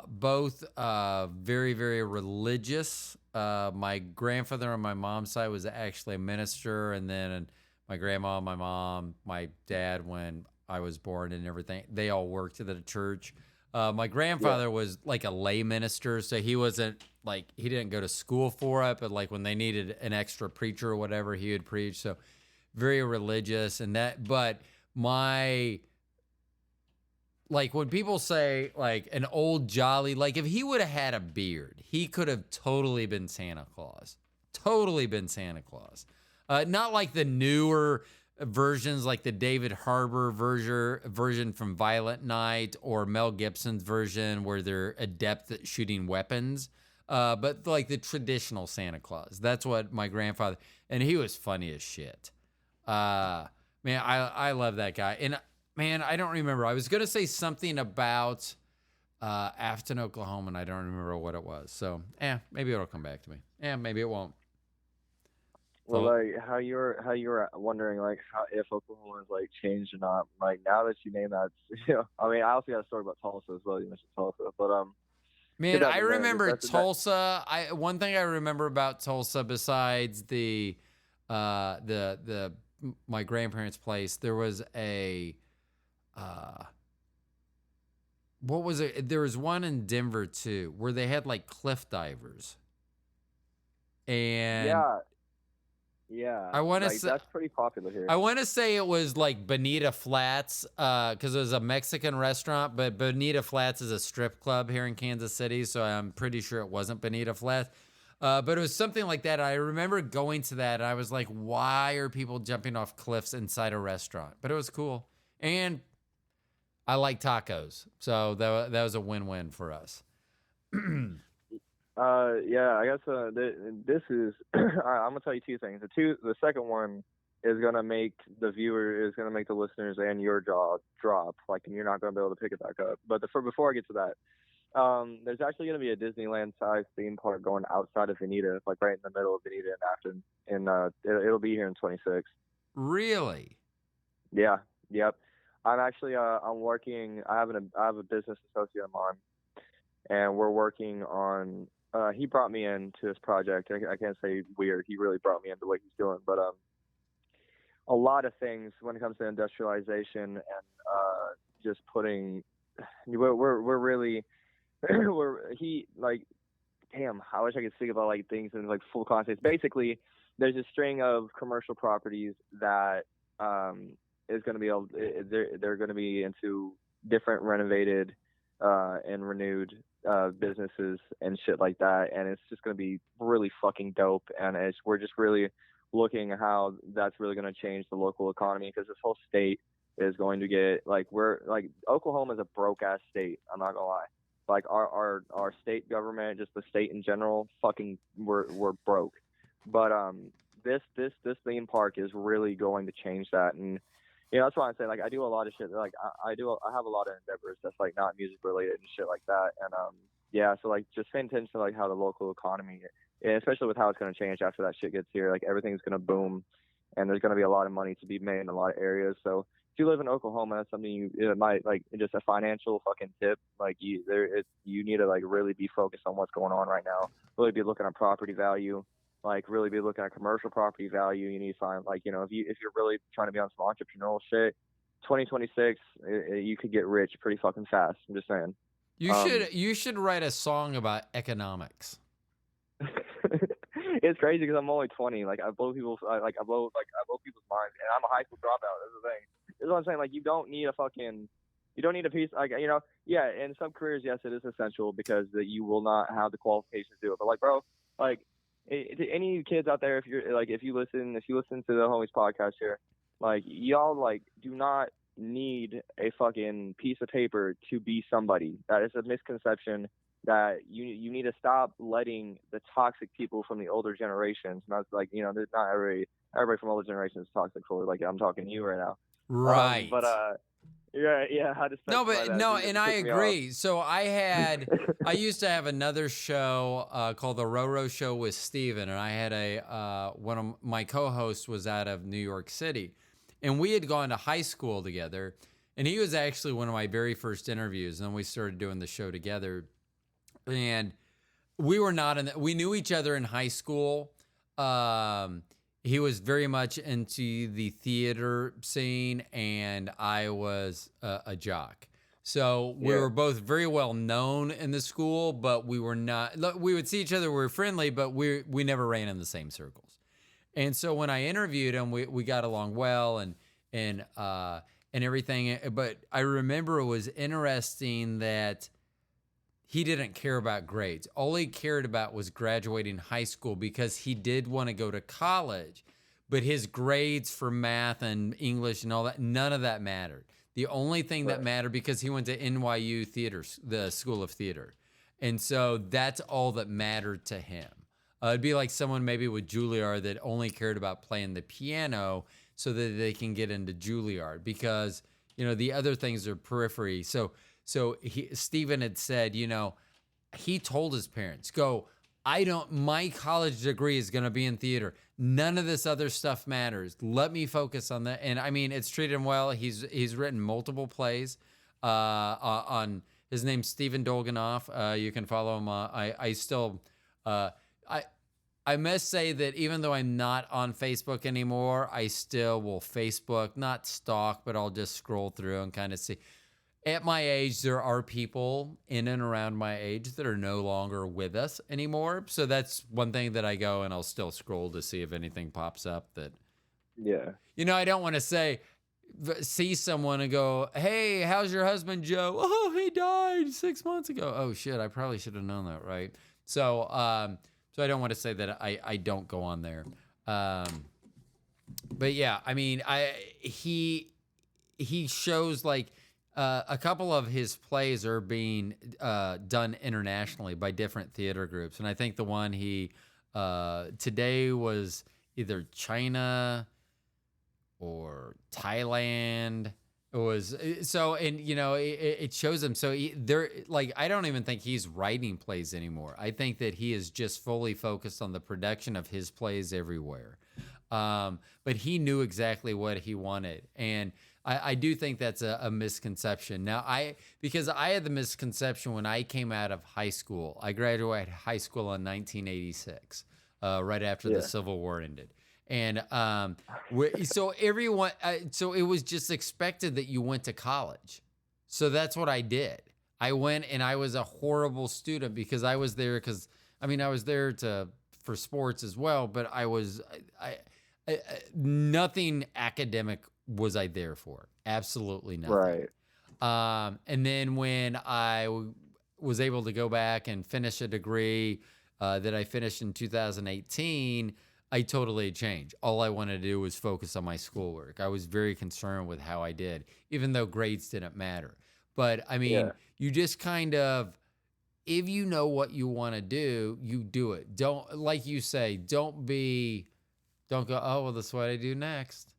both very, very religious. My grandfather on my mom's side was actually a minister, and then my grandma, my mom, my dad, when I was born and everything, they all worked at the church. My Yeah. grandfather was like a lay minister, so he wasn't like he didn't go to school for it, but like when they needed an extra preacher or whatever, he would preach. So very religious and that, but my like when people say like an old jolly, like if he would have had a beard, he could have totally been Santa Claus. Totally been Santa Claus. Not like the newer versions, like the David Harbour version from Violent Night or Mel Gibson's version where they're adept at shooting weapons. But like the traditional Santa Claus. That's what my grandfather, and he was funny as shit. Man, I love that guy. And man, I don't remember. I was gonna say something about Afton, Oklahoma, and I don't remember what it was. So, maybe it'll come back to me. Maybe it won't. Well, So, like how you were wondering like how if Oklahoma has like changed or not. Like now that you name that, I mean, I also got a story about Tulsa as well. You mentioned Tulsa, but get man, that I in a minute. remember That's that. Tulsa. One thing I remember about Tulsa, besides the my grandparents' place, there was a what was it? There was one in Denver too, where they had like cliff divers, and Yeah, yeah. I want to Like say. that's pretty popular here. I want to say it was like Bonita Flats, because it was a Mexican restaurant, but Bonita Flats is a strip club here in Kansas City, so I'm pretty sure it wasn't Bonita Flats. But it was something like that. I remember going to that, and I was like, why are people jumping off cliffs inside a restaurant? But it was cool. And I like tacos, so that was a win-win for us. Yeah, I guess this is. I'm gonna tell you two things. The second one is gonna make the listeners and your jaw drop. Like, and you're not gonna be able to pick it back up. But before I get to that, there's actually gonna be a Disneyland-sized theme park going outside of Veneta, like right in the middle of Veneta and Afton, and it'll be here in 26. Really? Yeah, yep. I'm actually I'm working. I have a business associate of mine, and we're working on. He brought me into this project. I can't say weird. He really brought me into what he's doing. But a lot of things when it comes to industrialization and just putting. We're really we're he like damn. I wish I could speak about like things in like full context. Basically, there's a string of commercial properties that is going to be able. They're going to be into different renovated and renewed businesses and shit like that, and it's just going to be really fucking dope. And we're just really looking at how that's really going to change the local economy because this whole state is going to get like we're like Oklahoma is a broke ass state. I'm not gonna lie. Like our state government, just the state in general, fucking we're broke. But this theme park is really going to change that, and that's why I'm saying like I do a lot of shit. Like I have a lot of endeavors that's like not music related and shit like that, and so like just paying attention to like how the local economy, and especially with how it's going to change after that shit gets here. Like everything's going to boom, and there's going to be a lot of money to be made in a lot of areas. So if you live in Oklahoma, that's something it might like just a financial fucking tip. Like you need to like really be focused on what's going on right now. Really be looking at property value. Like really be looking at commercial property value. You need to find like if you're really trying to be on some entrepreneurial shit, 2026 you could get rich pretty fucking fast. I'm just saying. You should write a song about economics. It's crazy because I'm only 20. Like I blow people's people's minds, and I'm a high school dropout. That's the thing. This is what I'm saying. Like you don't need a piece. Like yeah. In some careers, yes, it is essential because you will not have the qualifications to do it. But like, bro, like. To any kids out there, if you listen to the homies podcast here, like y'all like do not need a fucking piece of paper to be somebody. That is a misconception that you need to stop letting the toxic people from the older generations. Not like there's not everybody from older generations is toxic for like I'm talking to you right now. Right. Yeah. How to and I agree. So I used to have another show called the Roro Show with Steven, and I had one of my co-hosts was out of New York City, and we had gone to high school together, and he was actually one of my very first interviews, and then we started doing the show together, and we were not we knew each other in high school. He was very much into the theater scene, and I was a jock. So we were both very well known in the school, but we were not. We would see each other, we were friendly, but we never ran in the same circles. And so when I interviewed him, we got along well and everything. But I remember it was interesting that he didn't care about grades. All he cared about was graduating high school because he did want to go to college, but his grades for math and English and all that, none of that mattered. The only thing that mattered, because he went to NYU Theater, the School of Theater. And so that's all that mattered to him. It'd be like someone maybe with Juilliard that only cared about playing the piano so that they can get into Juilliard because, the other things are periphery. So Stephen had said, he told his parents, my college degree is going to be in theater. None of this other stuff matters. Let me focus on that. And I mean, it's treated him well. He's written multiple plays on his name's Stephen Dolganoff. You can follow him. I must say that even though I'm not on Facebook anymore, I still will Facebook, not stalk, but I'll just scroll through and kind of see. At my age, there are people in and around my age that are no longer with us anymore. So that's one thing that I go and I'll still scroll to see if anything pops up that. Yeah. I don't want to see someone and go, hey, how's your husband, Joe? Oh, he died 6 months ago. Oh, shit. I probably should have known that, right? So I don't want to say that I don't go on there. But yeah, I mean, he shows like, a couple of his plays are being done internationally by different theater groups. And I think the one he today was either China or Thailand. It was so, and it shows him. So I don't even think he's writing plays anymore. I think that he is just fully focused on the production of his plays everywhere. But he knew exactly what he wanted. And I do think that's a misconception. Now, because I had the misconception when I came out of high school. I graduated high school in 1986, right after the Civil War ended. And so everyone, so it was just expected that you went to college. So that's what I did. I went and I was a horrible student because I was there I was there for sports as well, but nothing academic was I there for. Absolutely nothing. Right. And then when I was able to go back and finish a degree that I finished in 2018, I totally changed. All I wanted to do was focus on my schoolwork. I was very concerned with how I did, even though grades didn't matter. But I mean, you just kind of, if you know what you want to do, you do it. Don't, like you say, don't go, oh, well, that's what I do next.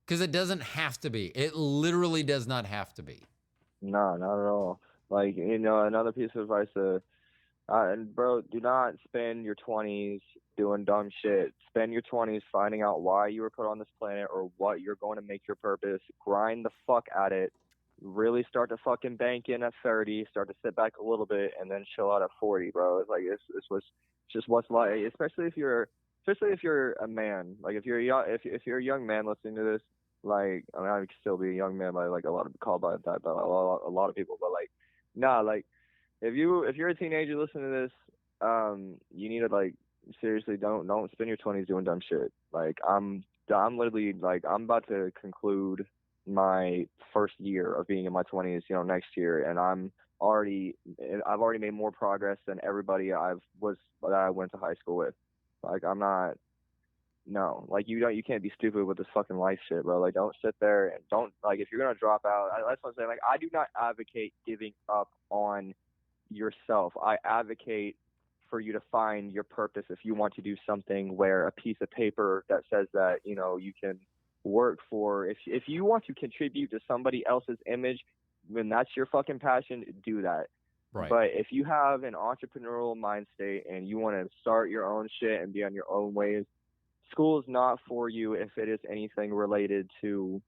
Because it doesn't have to be. It literally does not have to be. No, not at all. Like, another piece of advice, and bro, do not spend your 20s doing dumb shit. Spend your 20s finding out why you were put on this planet or what you're going to make your purpose. Grind the fuck at it. Really start to fucking bank in at 30. Start to sit back a little bit and then chill out at 40, bro. It's like it's just what's like. Especially if you're a man. Like if you're a young man listening to this. Like, I mean, I could still be a young man by like a lot of called by that by a lot of people, but like, nah, like if you're a teenager listening to this, you need to like seriously don't spend your 20s doing dumb shit. Like I'm literally like I'm about to conclude my first year of being in my 20s, next year, and I've already made more progress than everybody that I went to high school with. Like I'm not. No, like you can't be stupid with this fucking life shit, bro. Like don't sit there and don't like if you're gonna drop out. That's what I'm saying. Like I do not advocate giving up on yourself. I advocate for you to find your purpose if you want to do something where a piece of paper that says that you can work for. If you want to contribute to somebody else's image, when that's your fucking passion, do that. Right. But if you have an entrepreneurial mind state and you want to start your own shit and be on your own ways. School is not for you if it is anything related to,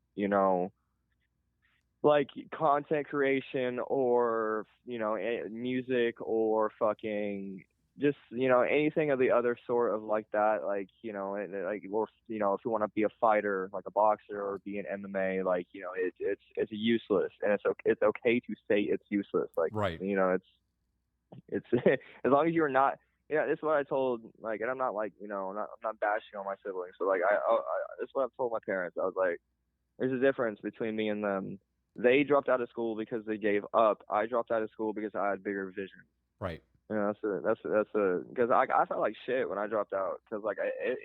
like content creation or, music or fucking just, anything of the other sort of like that. Like, like, or, if you want to be a fighter, like a boxer or be an MMA, like, it's useless and it's okay to say it's useless. Like, right. It's as long as you're not. Yeah, this is what I told, like, and I'm not like, I'm not bashing on my siblings. So like, this is what I've told my parents. I was like, there's a difference between me and them. They dropped out of school because they gave up. I dropped out of school because I had bigger vision. Right. That's because I felt like shit when I dropped out because like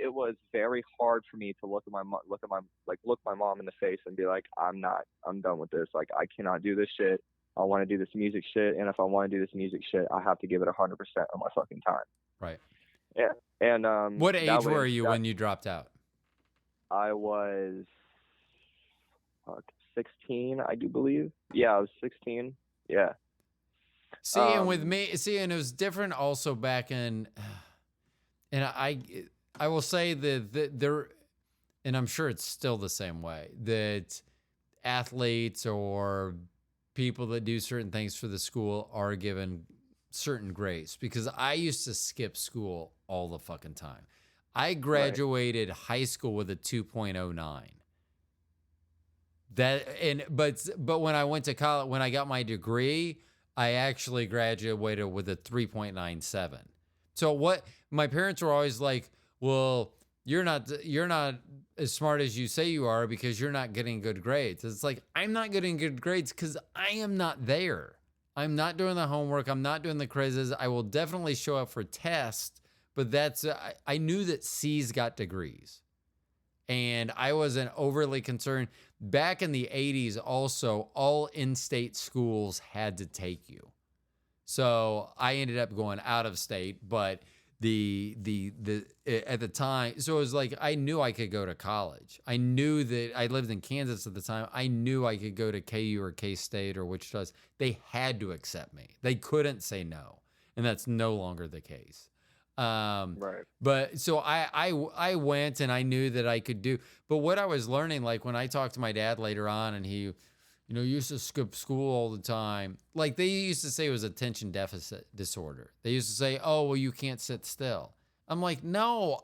it was very hard for me to look my mom in the face and be like, I'm done with this. Like I cannot do this shit. I want to do this music shit, and if I want to do this music shit, I have to give it 100% of my fucking time. Right. Yeah. And what age were you when you dropped out? I was 16, I do believe. Yeah, I was 16. Yeah. See, and with me, and it was different also back in, and I will say that there, and I'm sure it's still the same way, that athletes or people that do certain things for the school are given certain grades, because I used to skip school all the fucking time. I graduated high school with a 2.09. But when I went to college, when I got my degree, I actually graduated with a 3.97. So what my parents were always like, well, you're not as smart as you say you are because you're not getting good grades. It's like, I'm not getting good grades because I am not there. I'm not doing the homework. I'm not doing the quizzes. I will definitely show up for tests, but I knew that C's got degrees. And I wasn't overly concerned. Back in the 80s also, all in-state schools had to take you. So I ended up going out of state, but at the time, so it was like I knew I could go to college. I knew that I lived in Kansas at the time. I knew I could go to KU or K-State or Wichita. They had to accept me. They couldn't say no, and that's no longer the case. Right. But so I went and I knew that I could do. But what I was learning, like when I talked to my dad later on, and he, used to skip school all the time. Like they used to say it was attention deficit disorder. They used to say, "Oh, well, you can't sit still." I'm like, no,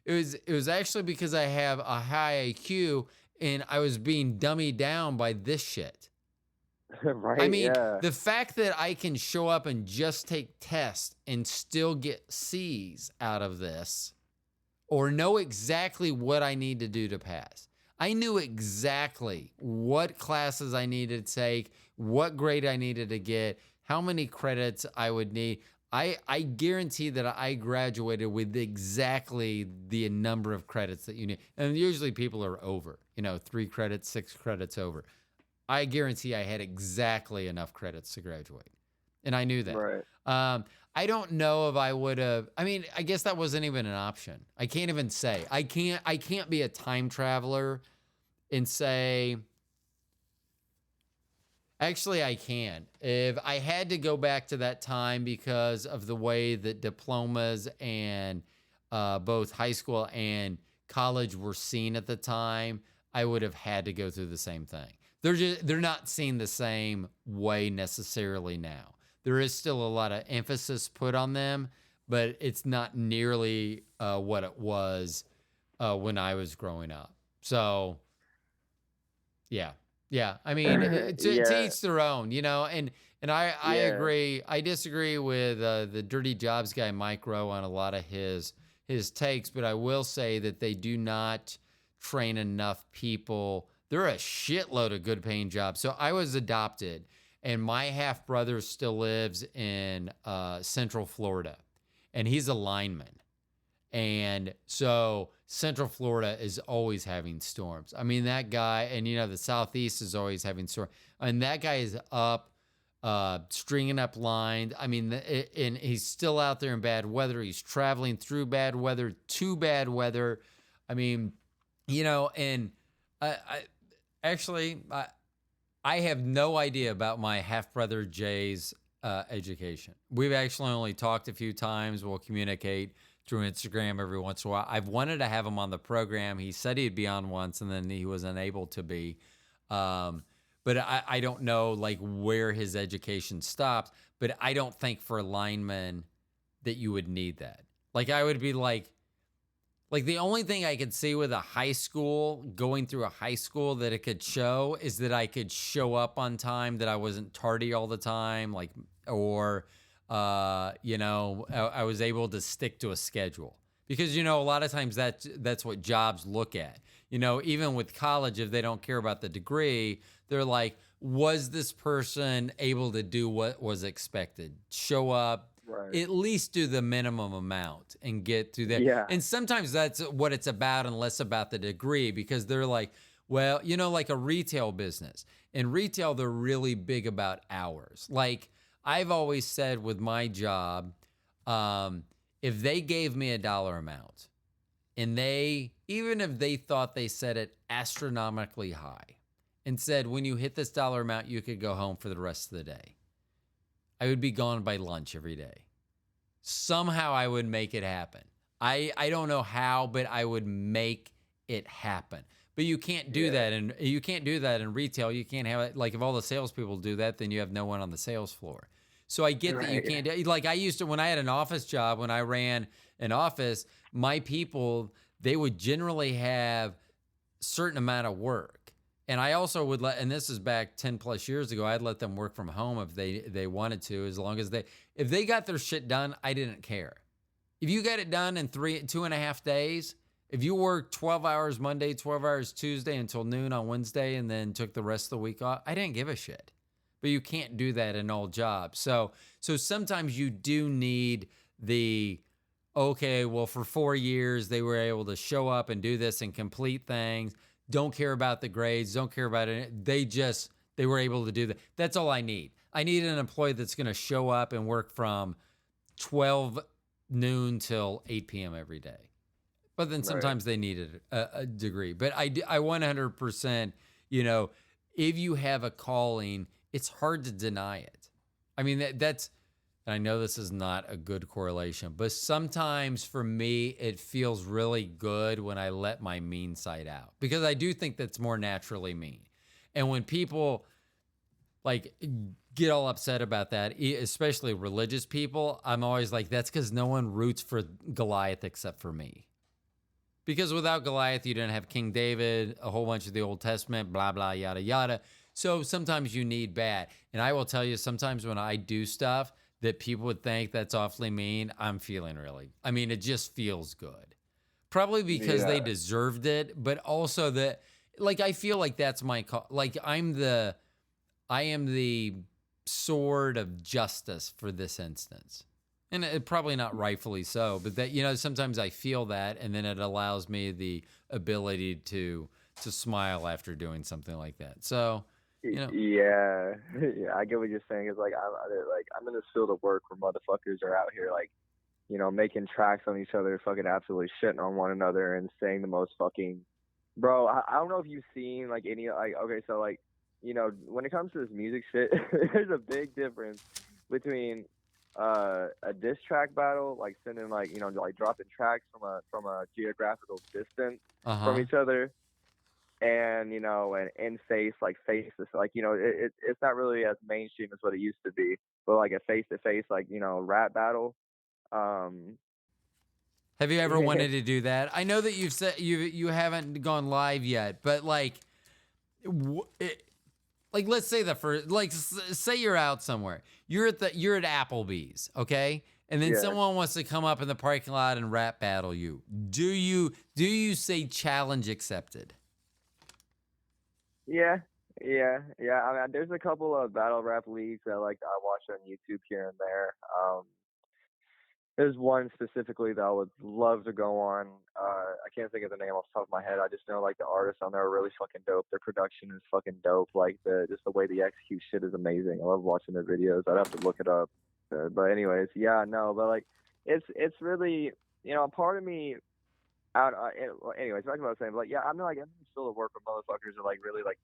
it was actually because I have a high IQ and I was being dummied down by this shit. I Right. mean, Yeah. the fact that I can show up and just take tests and still get C's out of this, or know exactly what I need to do to pass. I knew exactly what classes I needed to take, what grade I needed to get, how many credits I would need. I guarantee that I graduated with exactly the number of credits that you need. And usually people are over, 3 credits, 6 credits over. I guarantee I had exactly enough credits to graduate. And I knew that. Right. I don't know if I would have. I mean, I guess that wasn't even an option. I can't even say. I can't be a time traveler and say. Actually, I can. If I had to go back to that time because of the way that diplomas and both high school and college were seen at the time, I would have had to go through the same thing. They're not seen the same way necessarily now. There is still a lot of emphasis put on them, but it's not nearly what it was when I was growing up. So, yeah. I mean, to Yeah. each their own, and I Yeah. agree. I disagree with the Dirty Jobs guy, Mike Rowe, on a lot of his takes, but I will say that they do not train enough people. There are a shitload of good paying jobs. So I was adopted, and my half brother still lives in Central Florida, and he's a lineman. And so Central Florida is always having storms. I mean, that guy, and the Southeast is always having storms. And that guy is up, stringing up lines. I mean, and he's still out there in bad weather. He's traveling through bad weather to bad weather. I mean, and I have no idea about my half brother Jay's education. We've actually only talked a few times. We'll communicate through Instagram every once in a while. I've wanted to have him on the program. He said he'd be on once, and then he was unable to be. But I don't know like where his education stops. But I don't think for linemen that you would need that. Like I would be like the only thing I could see with a high school, going through a high school that it could show is that I could show up on time, that I wasn't tardy all the time, or I was able to stick to a schedule. Because, a lot of times that's what jobs look at. Even with college, if they don't care about the degree, they're like, was this person able to do what was expected? Show up, Right. at least do the minimum amount and get through that. Yeah. And sometimes that's what it's about and less about the degree, because they're like, well, like a retail business. In retail, they're really big about hours. Like I've always said with my job, if they gave me a dollar amount and even if they thought they set it astronomically high and said, when you hit this dollar amount, you could go home for the rest of the day, I would be gone by lunch every day. Somehow I would make it happen. I don't know how, but I would make it happen. But you can't do that, and you can't do that in retail. You can't have it like if all the salespeople do that, then you have no one on the sales floor. So I get that you can't do. Like I used to when I had an office job, when I ran an office, my people, they would generally have certain amount of work. And I also would and this is back 10 plus years ago, I'd let them work from home if they wanted to, as long as if they got their shit done, I didn't care. If you got it done in 2.5 days, if you worked 12 hours Monday, 12 hours Tuesday until noon on Wednesday, and then took the rest of the week off, I didn't give a shit. But you can't do that in all jobs. So sometimes you do need okay, well, for 4 years, they were able to show up and do this and complete things. Don't care about the grades. Don't care about it. They were able to do that. That's all I need. I need an employee that's going to show up and work from 12 noon till 8 p.m. every day. But then sometimes they needed a degree. But I 100%, if you have a calling, it's hard to deny it. I mean, that's And I know this is not a good correlation, but sometimes for me, it feels really good when I let my mean side out because I do think that's more naturally mean. And when people like get all upset about that, especially religious people, I'm always like, that's because no one roots for Goliath except for me. Because without Goliath, you didn't have King David, a whole bunch of the Old Testament, blah, blah, yada, yada. So sometimes you need bad. And I will tell you, sometimes when I do stuff that people would think that's awfully mean, I'm feeling really, I mean, it just feels good. Probably because they deserved it, but also that, like, I feel like that's my, like, I am the sword of justice for this instance. And it, probably not rightfully so, but that, sometimes I feel that, and then it allows me the ability to smile after doing something like that. So, Yeah, yeah, I get what you're saying. It's like I'm in this field of work where motherfuckers are out here like, making tracks on each other, fucking absolutely shitting on one another and saying the most fucking, bro. I don't know if you've seen like any like, okay, so like, when it comes to this music shit, there's a big difference between a diss track battle, like sending like, like dropping tracks from a geographical distance from each other, and an in face like faces, like it's not really as mainstream as what it used to be, but like a face to face like rap battle. Um, have you ever wanted to do that? I know that you've said you haven't gone live yet, but like, like let's say the first, like say you're out somewhere, you're at Applebee's, okay, and then someone wants to come up in the parking lot and rap battle you. Do you say challenge accepted? Yeah. I mean, there's a couple of battle rap leagues that like I watch on YouTube here and there. There's one specifically that I would love to go on. I can't think of the name off the top of my head. I just know like the artists on there are really fucking dope. Their production is fucking dope. Like just the way they execute shit is amazing. I love watching their videos. I'd have to look it up. But anyways, yeah, no, but like it's really, part of me out. Anyways, back to what I was saying. But like, yeah, I'm still at work with motherfuckers that like really like,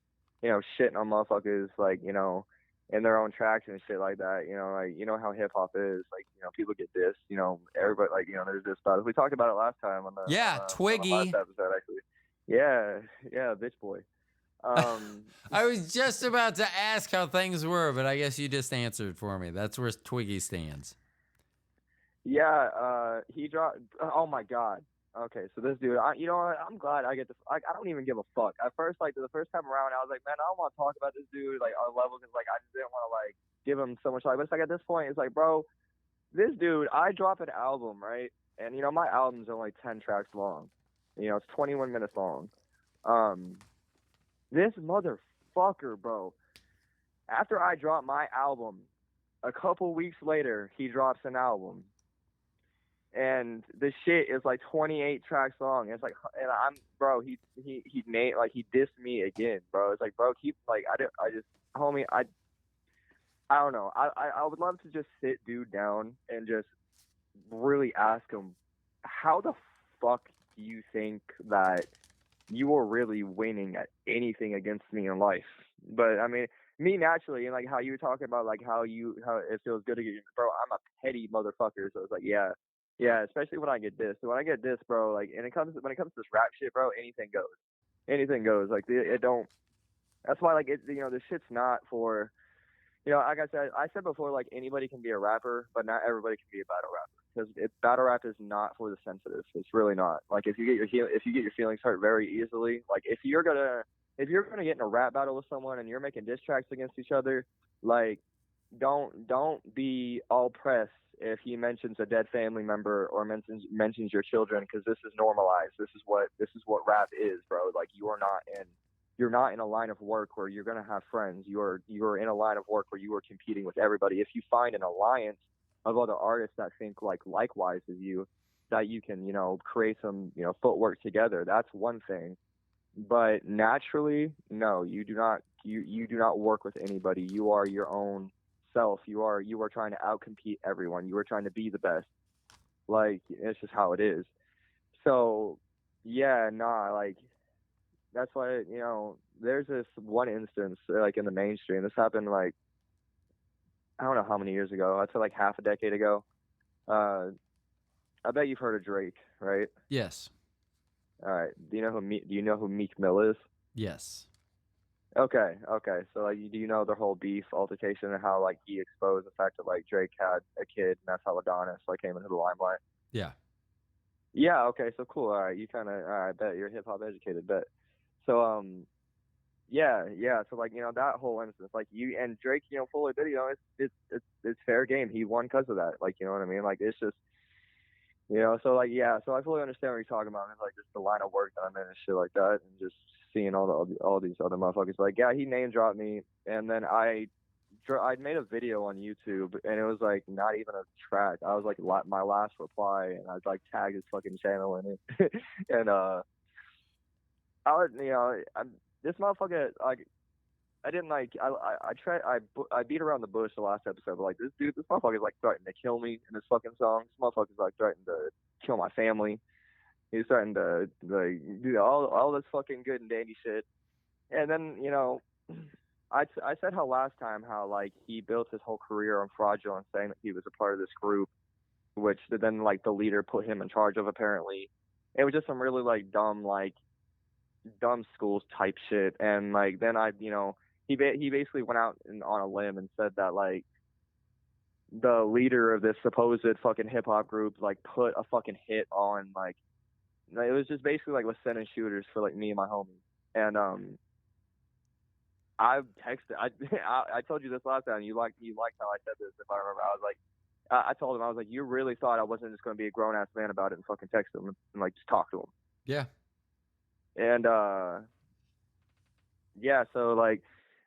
shitting on motherfuckers like, in their own tracks and shit like that. Like how hip hop is. Like, people get dissed. Everybody like, there's this about it. We talked about it last time on the Twiggy. on the last episode actually. Yeah, bitch boy. I was just about to ask how things were, but I guess you just answered for me. That's where Twiggy stands. Yeah, he dropped. Oh my god. Okay, so this dude, you know what? I'm glad I get to. I don't even give a fuck. At first, like the first time around, I was like, man, I don't want to talk about this dude like on level because like I just didn't want to like give him so much like. But it's like at this point, it's like, bro, this dude, I drop an album, right? And my album's only 10 tracks long. It's 21 minutes long. This motherfucker, bro. After I drop my album, a couple weeks later, he drops an album. And the shit is like 28 tracks long. It's like, and bro, he made like he dissed me again, bro. It's like, bro, keep like homie, I don't know. I would love to just sit dude down and just really ask him, how the fuck do you think that you are really winning at anything against me in life? But I mean, me naturally, and like how you were talking about like how it feels good to get, bro, I'm a petty motherfucker. So it's like, yeah, especially when I get dissed. So when I get dissed, bro, like, when it comes to this rap shit, bro, anything goes. Like, it don't. That's why, like, this shit's not for, like I said before, like, anybody can be a rapper, but not everybody can be a battle rapper, because battle rap is not for the sensitive. It's really not. Like, if you get your feelings hurt very easily, like, if you're gonna get in a rap battle with someone and you're making diss tracks against each other, like, don't be all pressed if he mentions a dead family member or mentions your children, because this is normalized. This is what rap is, bro. Like, you're not in a line of work where you're gonna have friends. You're in a line of work where you are competing with everybody. If you find an alliance of other artists that think like likewise as you, that you can create some footwork together, that's one thing. But naturally, no, you do not. You do not work with anybody. You are your own self. You are trying to outcompete everyone. You are trying to be the best. Like, it's just how it is. So yeah, nah, like, that's why there's this one instance like in the mainstream. This happened like I don't know how many years ago. I'd say like half a decade ago. Uh, I bet you've heard of Drake, right? Yes. All right. Do you know who Meek Mill is? Yes. Okay, okay. So like, do you know the whole beef altercation and how like he exposed the fact that like Drake had a kid and that's how Adonis like came into the limelight? Yeah. Yeah. Okay. So cool. All right. You kind of. All right. Bet you're hip hop educated. Bet. So Yeah, yeah. So like that whole instance, like you and Drake, fully admitted, it's fair game. He won because of that. Like you know what I mean? Like it's just So like yeah. So I fully understand what you're talking about. It's like just the line of work that I'm in and shit like that, and just seeing all these other motherfuckers. Like yeah, he name dropped me, and then I made a video on YouTube, and it was like not even a track. I was like my last reply, and I like tagged his fucking channel in it, and I would this motherfucker like. I didn't like. I tried. I beat around the bush the last episode. But like this motherfucker's like threatening to kill me in this fucking song. This motherfucker's like threatening to kill my family. He's threatening to like do all this fucking good and dandy shit. And then I said how last time how like he built his whole career on fraudulent, saying that he was a part of this group, which then like the leader put him in charge of apparently. It was just some really like dumb schools type shit. And like then he basically went out on a limb and said that like the leader of this supposed fucking hip hop group like put a fucking hit on like it was just basically like was sending shooters for like me and my homie. And I texted I told you this last time. You liked how I said this. If I remember, I was like I told him I was like, you really thought I wasn't just going to be a grown ass man about it and fucking text him and like just talk to him. Yeah. And yeah, so like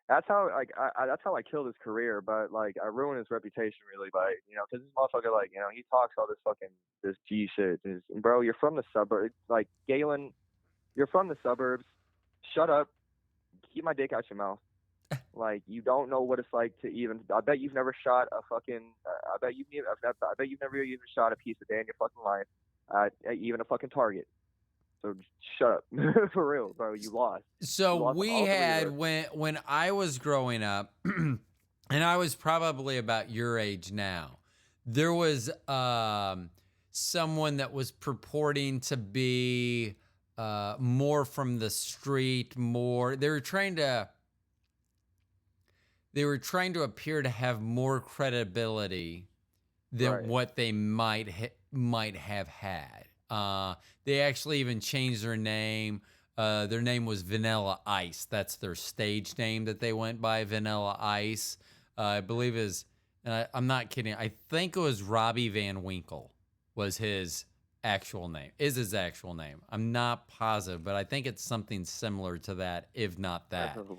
that's how like that's how I killed his career, but like I ruined his reputation really by because this motherfucker like he talks all this G shit. Bro, you're from the suburbs, like Galen, you're from the suburbs. Shut up, keep my dick out your mouth. Like you don't know what it's like to even. I bet you've never shot a fucking. I bet you've never even shot a piece of day in your fucking life. Even a fucking target. So shut up. For real, bro. You lost. So You lost we all three of had those. when I was growing up, and I was probably about your age now. There was someone that was purporting to be more from the street, more. They were trying to appear to have more credibility than Right. what they might have had. They actually even changed their name. Their name was Vanilla Ice. That's their stage name that they went by, Vanilla Ice. I believe I'm not kidding. I think it was Robbie Van Winkle was his actual name. Is his actual name. I'm not positive, but I think it's something similar to that, if not that. That's a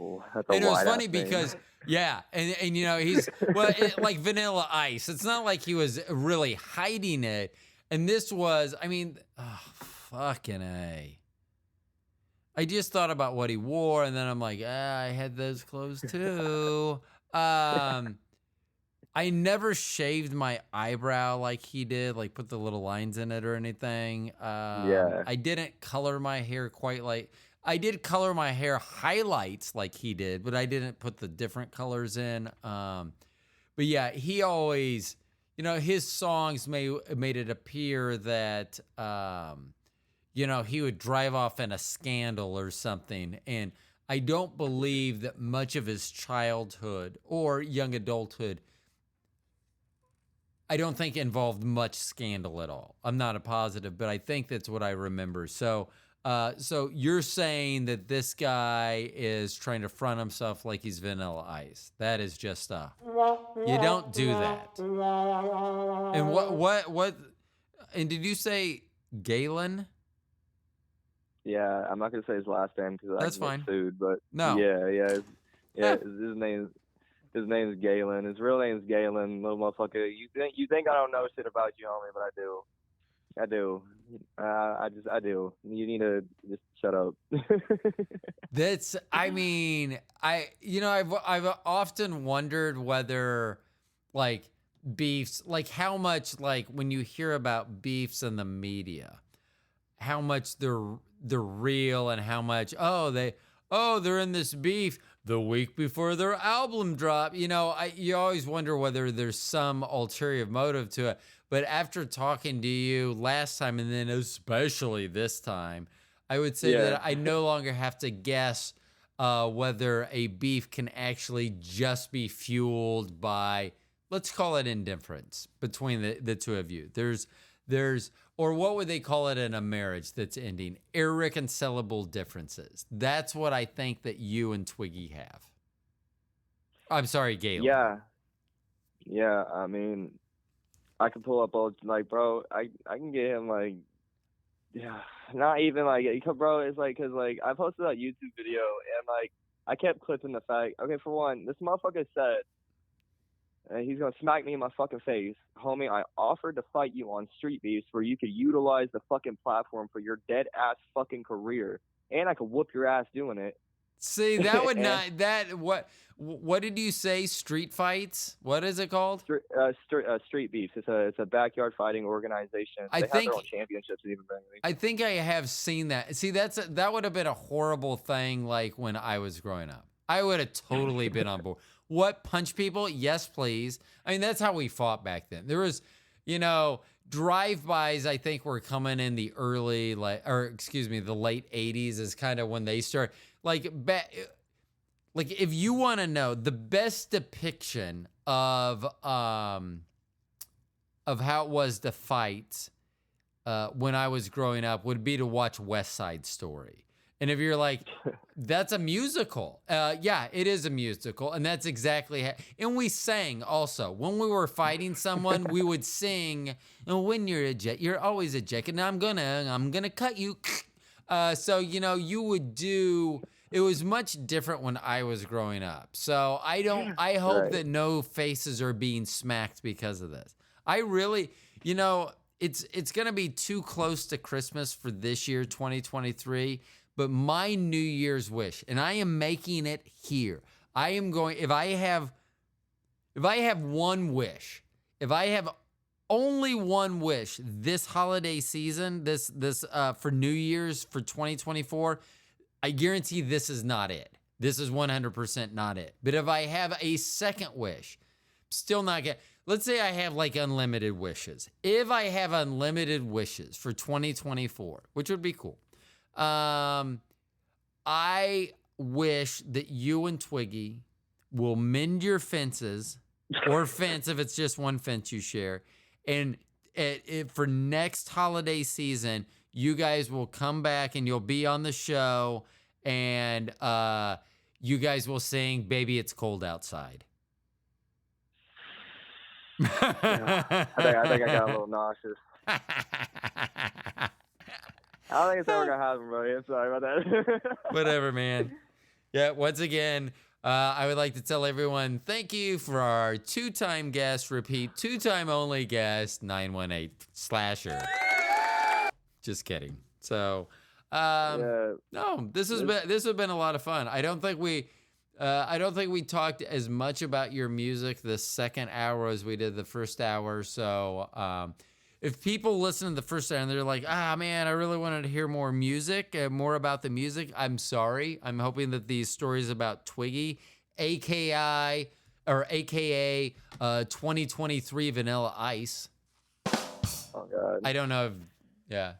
And it was wide-ass funny name. because, yeah, and he's, like Vanilla Ice. It's not like he was really hiding it. And this was, fucking A. I just thought about what he wore, and then I'm like, I had those clothes too. I never shaved my eyebrow like he did, like put the little lines in it or anything. Yeah. I didn't color my hair quite like, I did color my hair highlights like he did, but I didn't put the different colors in. But yeah, he always, his songs made it appear that, he would drive off in a scandal or something. And I don't believe that much of his childhood or young adulthood, I don't think involved much scandal at all. I'm not a positive, but I think that's what I remember. So you're saying that this guy is trying to front himself like he's Vanilla Ice. That is just you don't do that. And what? And did you say Galen? Yeah, I'm not gonna say his last name because I That's can fine. get sued. But No. yeah. His name's Galen. His real name's Galen. Little motherfucker. You think I don't know shit about you, homie? But I do. I do. You need to just shut up. That's. I've often wondered whether, like, beefs, like how much, like when you hear about beefs in the media, how much they're real and how much oh, they're in this beef the week before their album drop. You know, you always wonder whether there's some ulterior motive to it. But after talking to you last time, and then especially this time, I would say Yeah. that I no longer have to guess whether a beef can actually just be fueled by, let's call it indifference between the two of you. There's, or what would they call it in a marriage that's ending? Irreconcilable differences. That's what I think that you and Twiggy have. I'm sorry, Galen. Yeah. I mean, I can pull up both, like, bro. I can get him, like, yeah, not even like, bro. It's like, cause like I posted that YouTube video and like I kept clipping the fact. Okay, for one, this motherfucker said. And he's gonna smack me in my fucking face. Homie, I offered to fight you on Street Beefs where you could utilize the fucking platform for your dead ass fucking career. And I could whoop your ass doing it. See, that would not, what did you say? Street fights? What is it called? Street Beefs. It's a backyard fighting organization. They have their own championships even. I think I have seen that. See, that would have been a horrible thing like when I was growing up. I would have totally been on board. What, punch people? Yes, please. I mean, that's how we fought back then. There was, you know, drive-bys, I think, were coming in the the late 80s is kind of when they start. Like if you want to know the best depiction of how it was to fight when I was growing up would be to watch West Side Story. And if you're like, that's a musical. Yeah, it is a musical. And that's exactly and we sang also. When we were fighting someone, we would sing, and when you're a jet, you're always a jet. And I'm gonna cut you. So, you know, you would do, it was much different when I was growing up. So I hope that no faces are being smacked because of this. I really, you know, it's gonna be too close to Christmas for this year, 2023. But my New Year's wish, and I am making it here. I am going, if I have one wish, if I have only one wish this holiday season, this for New Year's for 2024, I guarantee this is not it. This is 100% not it. But if I have a second wish, still not get. Let's say I have like unlimited wishes. If I have unlimited wishes for 2024, which would be cool. I wish that you and Twiggy will mend your fences, or fence if it's just one fence you share, and for next holiday season, you guys will come back and you'll be on the show, and you guys will sing "Baby It's Cold Outside." Yeah, I think I got a little nauseous. I don't think it's ever gonna happen, bro. I'm sorry about that. Whatever, man. Yeah, once again, I would like to tell everyone thank you for our two-time guest, two-time only guest, 918 Slasher. Just kidding. So, no, this has been a lot of fun. I don't think we talked as much about your music the second hour as we did the first hour. So, if people listen to the first hour and they're like, man, I really wanted to hear more music, more about the music, I'm sorry. I'm hoping that these stories about Twiggy, AKA 2023 Vanilla Ice. Oh, God. I don't know if, yeah,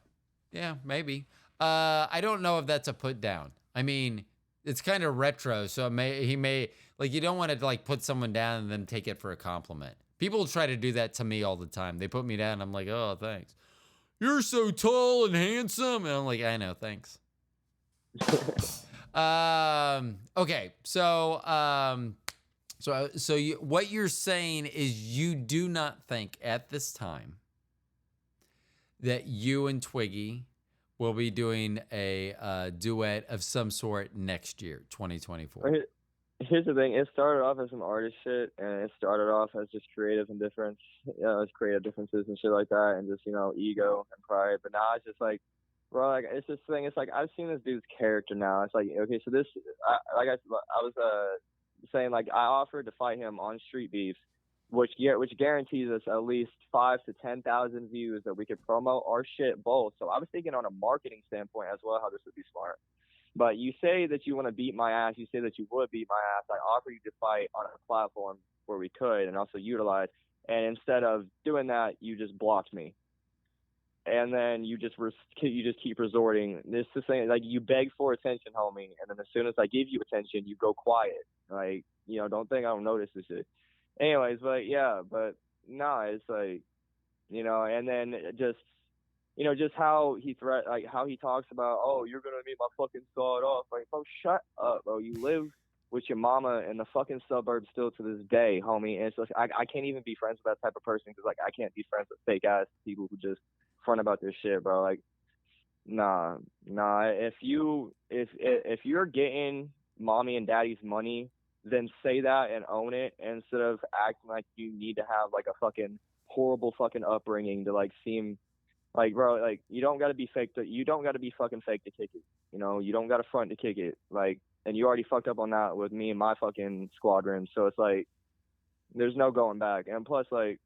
maybe. I don't know if that's a put down. I mean, it's kind of retro, so he may, like, you don't want to, like, put someone down and then take it for a compliment. People try to do that to me all the time. They put me down. I'm like, oh, thanks. You're so tall and handsome. And I'm like, I know, thanks. Okay. So what you're saying is you do not think at this time that you and Twiggy will be doing a duet of some sort next year, 2024. Here's the thing. It started off as some artist shit, and it started off as just creative differences and shit like that, and just, you know, ego and pride. But now it's just like, bro, like, it's this thing. It's like, I've seen this dude's character now. It's like, okay, so this, I was saying, like, I offered to fight him on Street Beefs, which guarantees us at least 5,000 to 10,000 views that we could promote our shit both. So I was thinking on a marketing standpoint as well how this would be smart. But you say that you want to beat my ass. You say that you would beat my ass. I offer you to fight on a platform where we could and also utilize. And instead of doing that, you just blocked me. And then you just keep resorting. This is saying like you beg for attention, homie. And then as soon as I give you attention, you go quiet. Like, you know, don't think I don't notice this shit. Anyways, but yeah, but nah, it's like, you know, and then just, you know, just how how he talks about, oh, you're gonna make my fucking sawed off. Like, bro, shut up, bro. You live with your mama in the fucking suburbs still to this day, homie. And it's like I can't even be friends with that type of person because like I can't be friends with fake ass people who just front about this shit, bro. Like, nah. If you're getting mommy and daddy's money, then say that and own it instead of acting like you need to have like a fucking horrible fucking upbringing to like seem like, bro, like you don't gotta be fake you don't gotta be fucking fake to kick it. You know, you don't gotta front to kick it. Like, and you already fucked up on that with me and my fucking squadron. So it's like there's no going back. And plus, like,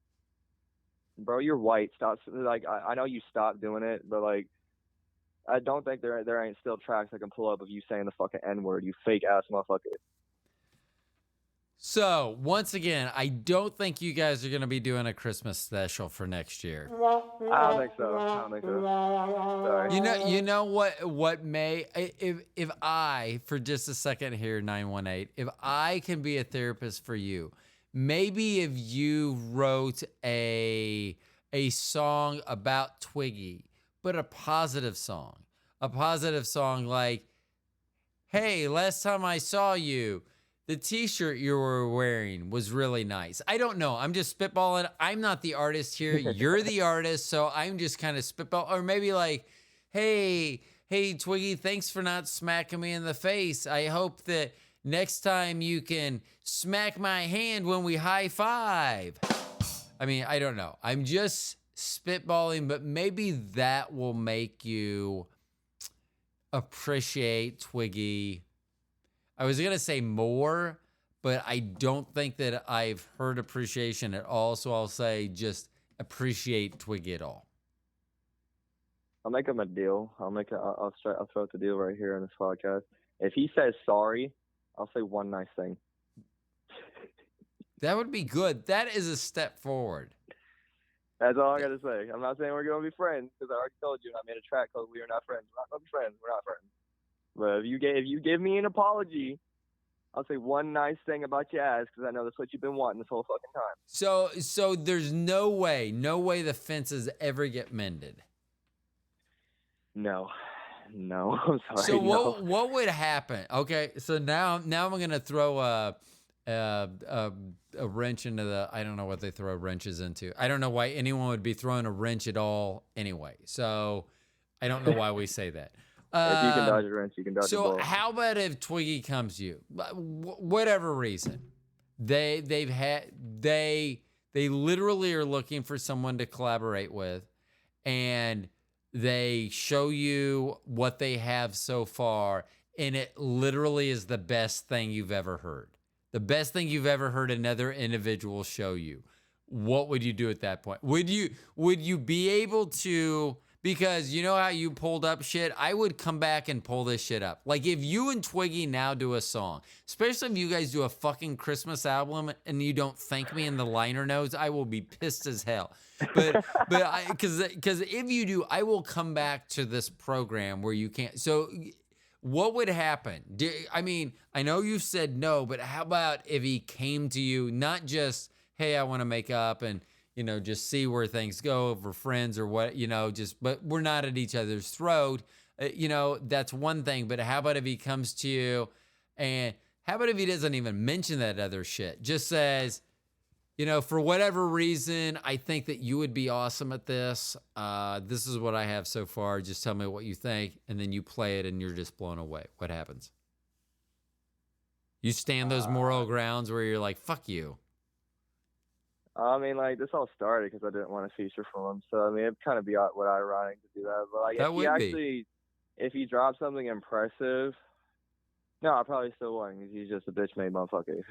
bro, you're white. Stop. Like, I know you stopped doing it, but like, I don't think there ain't still tracks I can pull up of you saying the fucking N-word, you fake ass motherfucker. So, once again, I don't think you guys are going to be doing a Christmas special for next year. I don't think so. Sorry. You know what may, if I, for just a second here, 918, if I can be a therapist for you, maybe if you wrote a song about Twiggy, but a positive song like, hey, last time I saw you, the t-shirt you were wearing was really nice. I don't know. I'm just spitballing. I'm not the artist here. You're the artist. So I'm just kind of spitballing. Or maybe like, hey, Twiggy, thanks for not smacking me in the face. I hope that next time you can smack my hand when we high five. I mean, I don't know. I'm just spitballing, but maybe that will make you appreciate Twiggy. I was going to say more, but I don't think that I've heard appreciation at all. So I'll say just appreciate Twiggy at all. I'll make him a deal. I'll throw out the deal right here in this podcast. If he says sorry, I'll say one nice thing. That would be good. That is a step forward. That's all I got to say. I'm not saying we're going to be friends because I already told you I made a track called We Are Not Friends. We're not going to be friends. We're not friends. But if you give me an apology, I'll say one nice thing about your ass because I know that's what you've been wanting this whole fucking time. So there's no way the fences ever get mended. No, I'm sorry. So what would happen? Okay, so now I'm gonna throw a wrench into the. I don't know what they throw wrenches into. I don't know why anyone would be throwing a wrench at all anyway. So I don't know why we say that. If you can dodge a wrench, you can dodge a ball. So how about if Twiggy comes to you, whatever reason, they literally are looking for someone to collaborate with, and they show you what they have so far, and it literally is the best thing you've ever heard. The best thing you've ever heard another individual show you. What would you do at that point? Would you be able to? Because you know how you pulled up shit? I would come back and pull this shit up. Like if you and Twiggy now do a song, especially if you guys do a fucking Christmas album and you don't thank me in the liner notes, I will be pissed as hell. But because if you do, I will come back to this program where you can't. So what would happen? I mean, I know you said no, but how about if he came to you, not just, hey, I want to make up and, you know, just see where things go if we're friends or what, you know, but we're not at each other's throat. You know, that's one thing. But how about if he comes to you and how about if he doesn't even mention that other shit? Just says, you know, for whatever reason, I think that you would be awesome at this. This is what I have so far. Just tell me what you think. And then you play it and you're just blown away. What happens? You stand those moral grounds where you're like, fuck you. I mean, like, this all started because I didn't want to feature for him. So, I mean, it'd kind of be what ironic to do that. But, like, if he dropped something impressive, no, I probably still wouldn't because he's just a bitch-made motherfucker.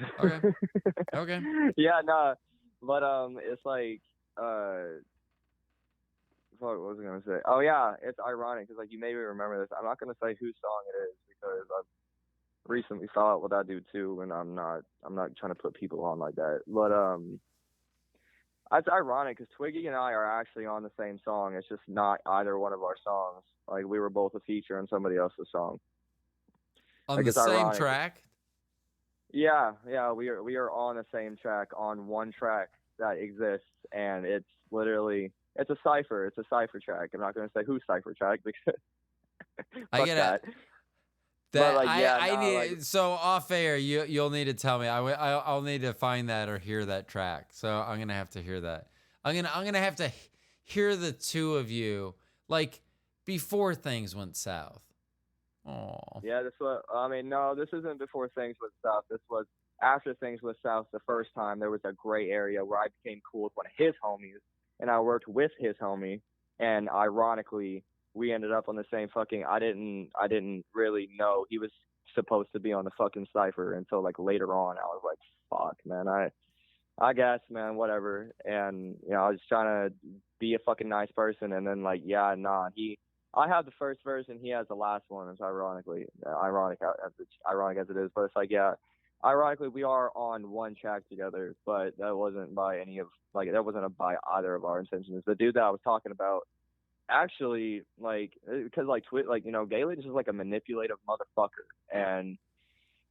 Okay. Yeah, no. But, it's like, What was I gonna say? Oh yeah, it's ironic because like you made me remember this. I'm not gonna say whose song it is because I've recently saw it with that dude too, and I'm not trying to put people on like that. But it's ironic because Twiggy and I are actually on the same song. It's just not either one of our songs. Like we were both a feature on somebody else's song. On Like the it's same ironic. track? Yeah, we are on the same track on one track that exists, and it's literally it's a cipher. It's a cipher track. I'm not gonna say whose cipher track because I fuck gotta that. But that like yeah, I no, like need so off air. You'll need to tell me. I'll need to find that or hear that track. So I'm gonna have to hear that. I'm gonna have to hear the two of you like before things went south. Oh, yeah, this was. I mean, no, this isn't before things went south. This was after things went south. The first time there was a gray area where I became cool with one of his homies, and I worked with his homie. And ironically, we ended up on the same fucking. I didn't really know he was supposed to be on the fucking cipher until like later on. I was like, fuck, man. I guess, man, whatever. And I was trying to be a fucking nice person, and then like, yeah, nah, I have the first verse, and he has the last one. It's ironic as it is, but it's like, yeah, ironically, we are on one track together, but that wasn't by any of like that wasn't by either of our intentions. The dude that I was talking about actually like because like Galen is just like a manipulative motherfucker, and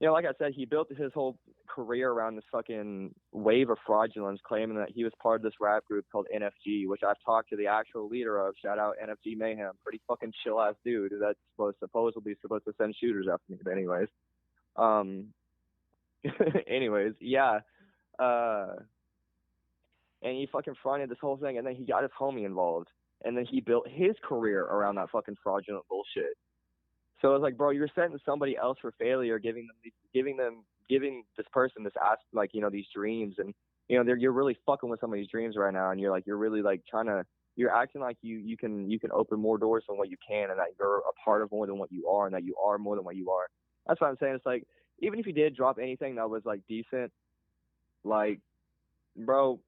like I said, he built his whole career around this fucking wave of fraudulence, claiming that he was part of this rap group called NFG, which I've talked to the actual leader of. Shout out NFG Mayhem, pretty fucking chill ass dude that's supposedly supposed to send shooters after me. But anyways, um, anyways, yeah, uh, and he fucking fronted this whole thing, and then he got his homie involved, and then he built his career around that fucking fraudulent bullshit. So it's like, bro, you're setting somebody else for failure, giving this person this these dreams, and you're really fucking with somebody's dreams right now, and you're really like you're acting like you can open more doors than what you can, and that you're a part of more than what you are, and that you are more than what you are. That's what I'm saying. It's like even if you did drop anything that was like decent, like, bro,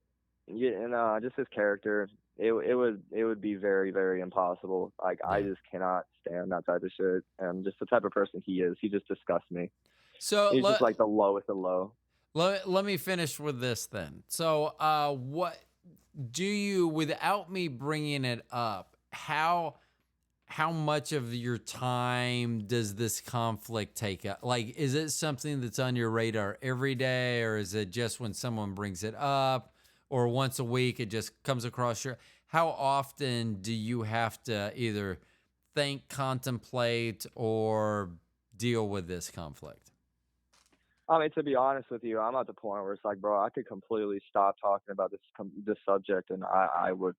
yeah, and just his character, it would be very, very impossible. Like I yeah. just cannot stand that type of shit, and just the type of person he is. He just disgusts me. So He's just like the lowest of low. let me finish with this then. So what do you, without me bringing it up, how much of your time does this conflict take up? Like, is it something that's on your radar every day, or is it just when someone brings it up, or once a week it just comes across your? How often do you have to either think, contemplate, or deal with this conflict? I mean, to be honest with you, I'm at the point where it's like, bro, I could completely stop talking about this subject, and I would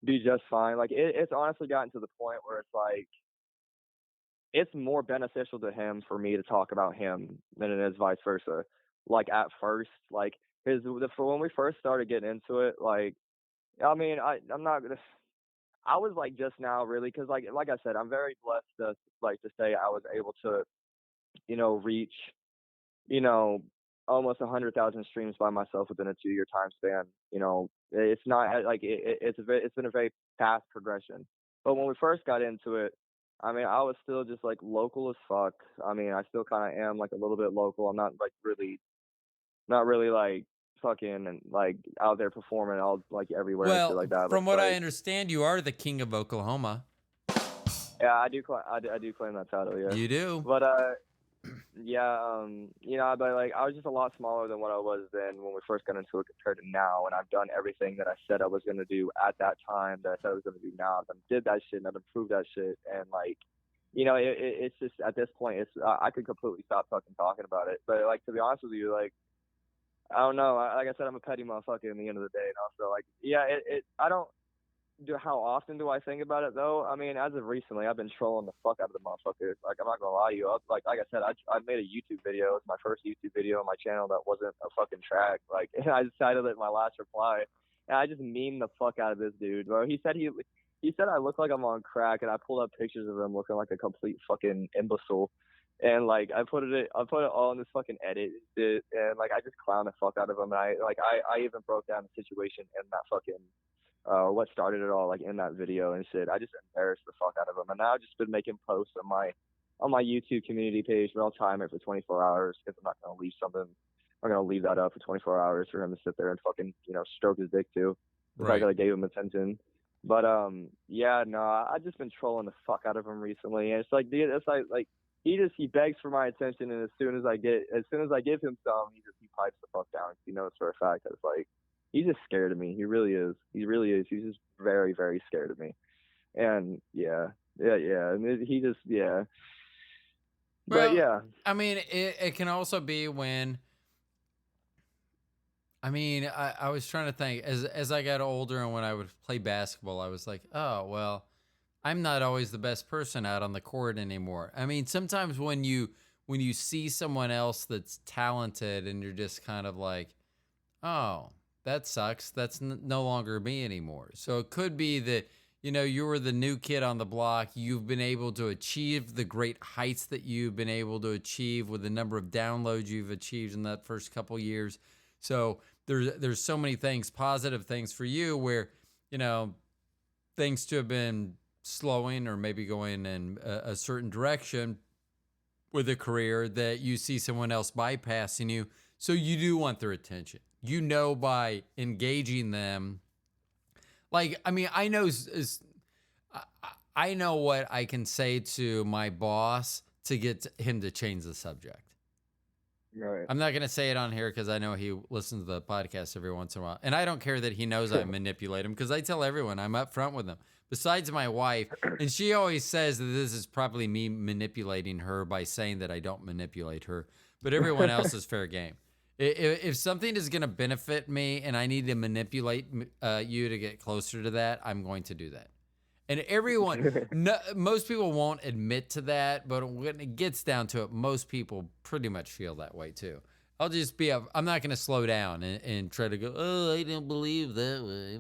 be just fine. Like it's honestly gotten to the point where it's like it's more beneficial to him for me to talk about him than it is vice versa. Like at first, like for when we first started getting into it, like I mean, I'm not gonna. I was like just now really because like I said, I'm very blessed to say I was able to reach you know almost 100,000 streams by myself within a 2-year time span. It's not like it's been a very fast progression. But when we first got into it, I mean, I was still just like local as fuck. I mean, I still kind of am like a little bit local. I'm not like really, not really like fucking and like out there performing all like everywhere and shit Well, like that. But from it's what I like, understand, you are the king of Oklahoma. yeah, I do claim that title, yeah. You do. But yeah, but like I was just a lot smaller than what I was then when we first got into it compared to now, and I've done everything that I said I was gonna do at that time that I said I was gonna do now. I've did that shit and I've improved that shit, and like, it's just at this point, I could completely stop fucking talking about it. But like to be honest with you, like I don't know, like I said, I'm a petty motherfucker in the end of the day, and also like yeah, I don't do how often do I think about it though? I mean, as of recently, I've been trolling the fuck out of the motherfuckers. Like, I'm not gonna lie to you. Like I said, I made a YouTube video. It's my first YouTube video on my channel that wasn't a fucking track. Like, and I decided in my last reply, and I just meme the fuck out of this dude, bro. He said I look like I'm on crack, and I pulled up pictures of him looking like a complete fucking imbecile. And like I put it all in this fucking edit, and like I just clown the fuck out of him. And I even broke down the situation in that fucking what started it all, like in that video and shit. I just embarrassed the fuck out of him, and now I've just been making posts on my YouTube community page, but I'll time it for 24 hours because I'm not gonna leave something. I'm gonna leave that up for 24 hours for him to sit there and fucking stroke his dick to. The fact that I gave him attention. But yeah, no, I've just been trolling the fuck out of him recently, and it's like, dude, it's like he begs for my attention, and as soon as I give him some, he pipes the fuck down. He knows for a fact that it's like he's just scared of me. He really is. He really is. He's just very, very scared of me. And yeah. And he just Well, But yeah. I mean, it can also be when. I mean, I was trying to think as I got older and when I would play basketball, I was like, oh well, I'm not always the best person out on the court anymore. I mean, sometimes when you see someone else that's talented and you're just kind of like, oh, that sucks. That's no longer me anymore. So it could be that, you were the new kid on the block. You've been able to achieve the great heights that you've been able to achieve with the number of downloads you've achieved in that first couple years. So there's so many things, positive things for you where, things to have been slowing or maybe going in a certain direction with a career that you see someone else bypassing you. So you do want their attention. By engaging them, like, I mean, I know what I can say to my boss to get him to change the subject. Right. I'm not going to say it on here because I know he listens to the podcast every once in a while. And I don't care that he knows I manipulate him because I tell everyone I'm up front with him. Besides my wife, and she always says that this is probably me manipulating her by saying that I don't manipulate her. But everyone else is fair game. If something is going to benefit me and I need to manipulate you to get closer to that, I'm going to do that. And most people won't admit to that, but when it gets down to it, most people pretty much feel that way too. I'm not going to slow down and try to go, oh, I don't believe that way.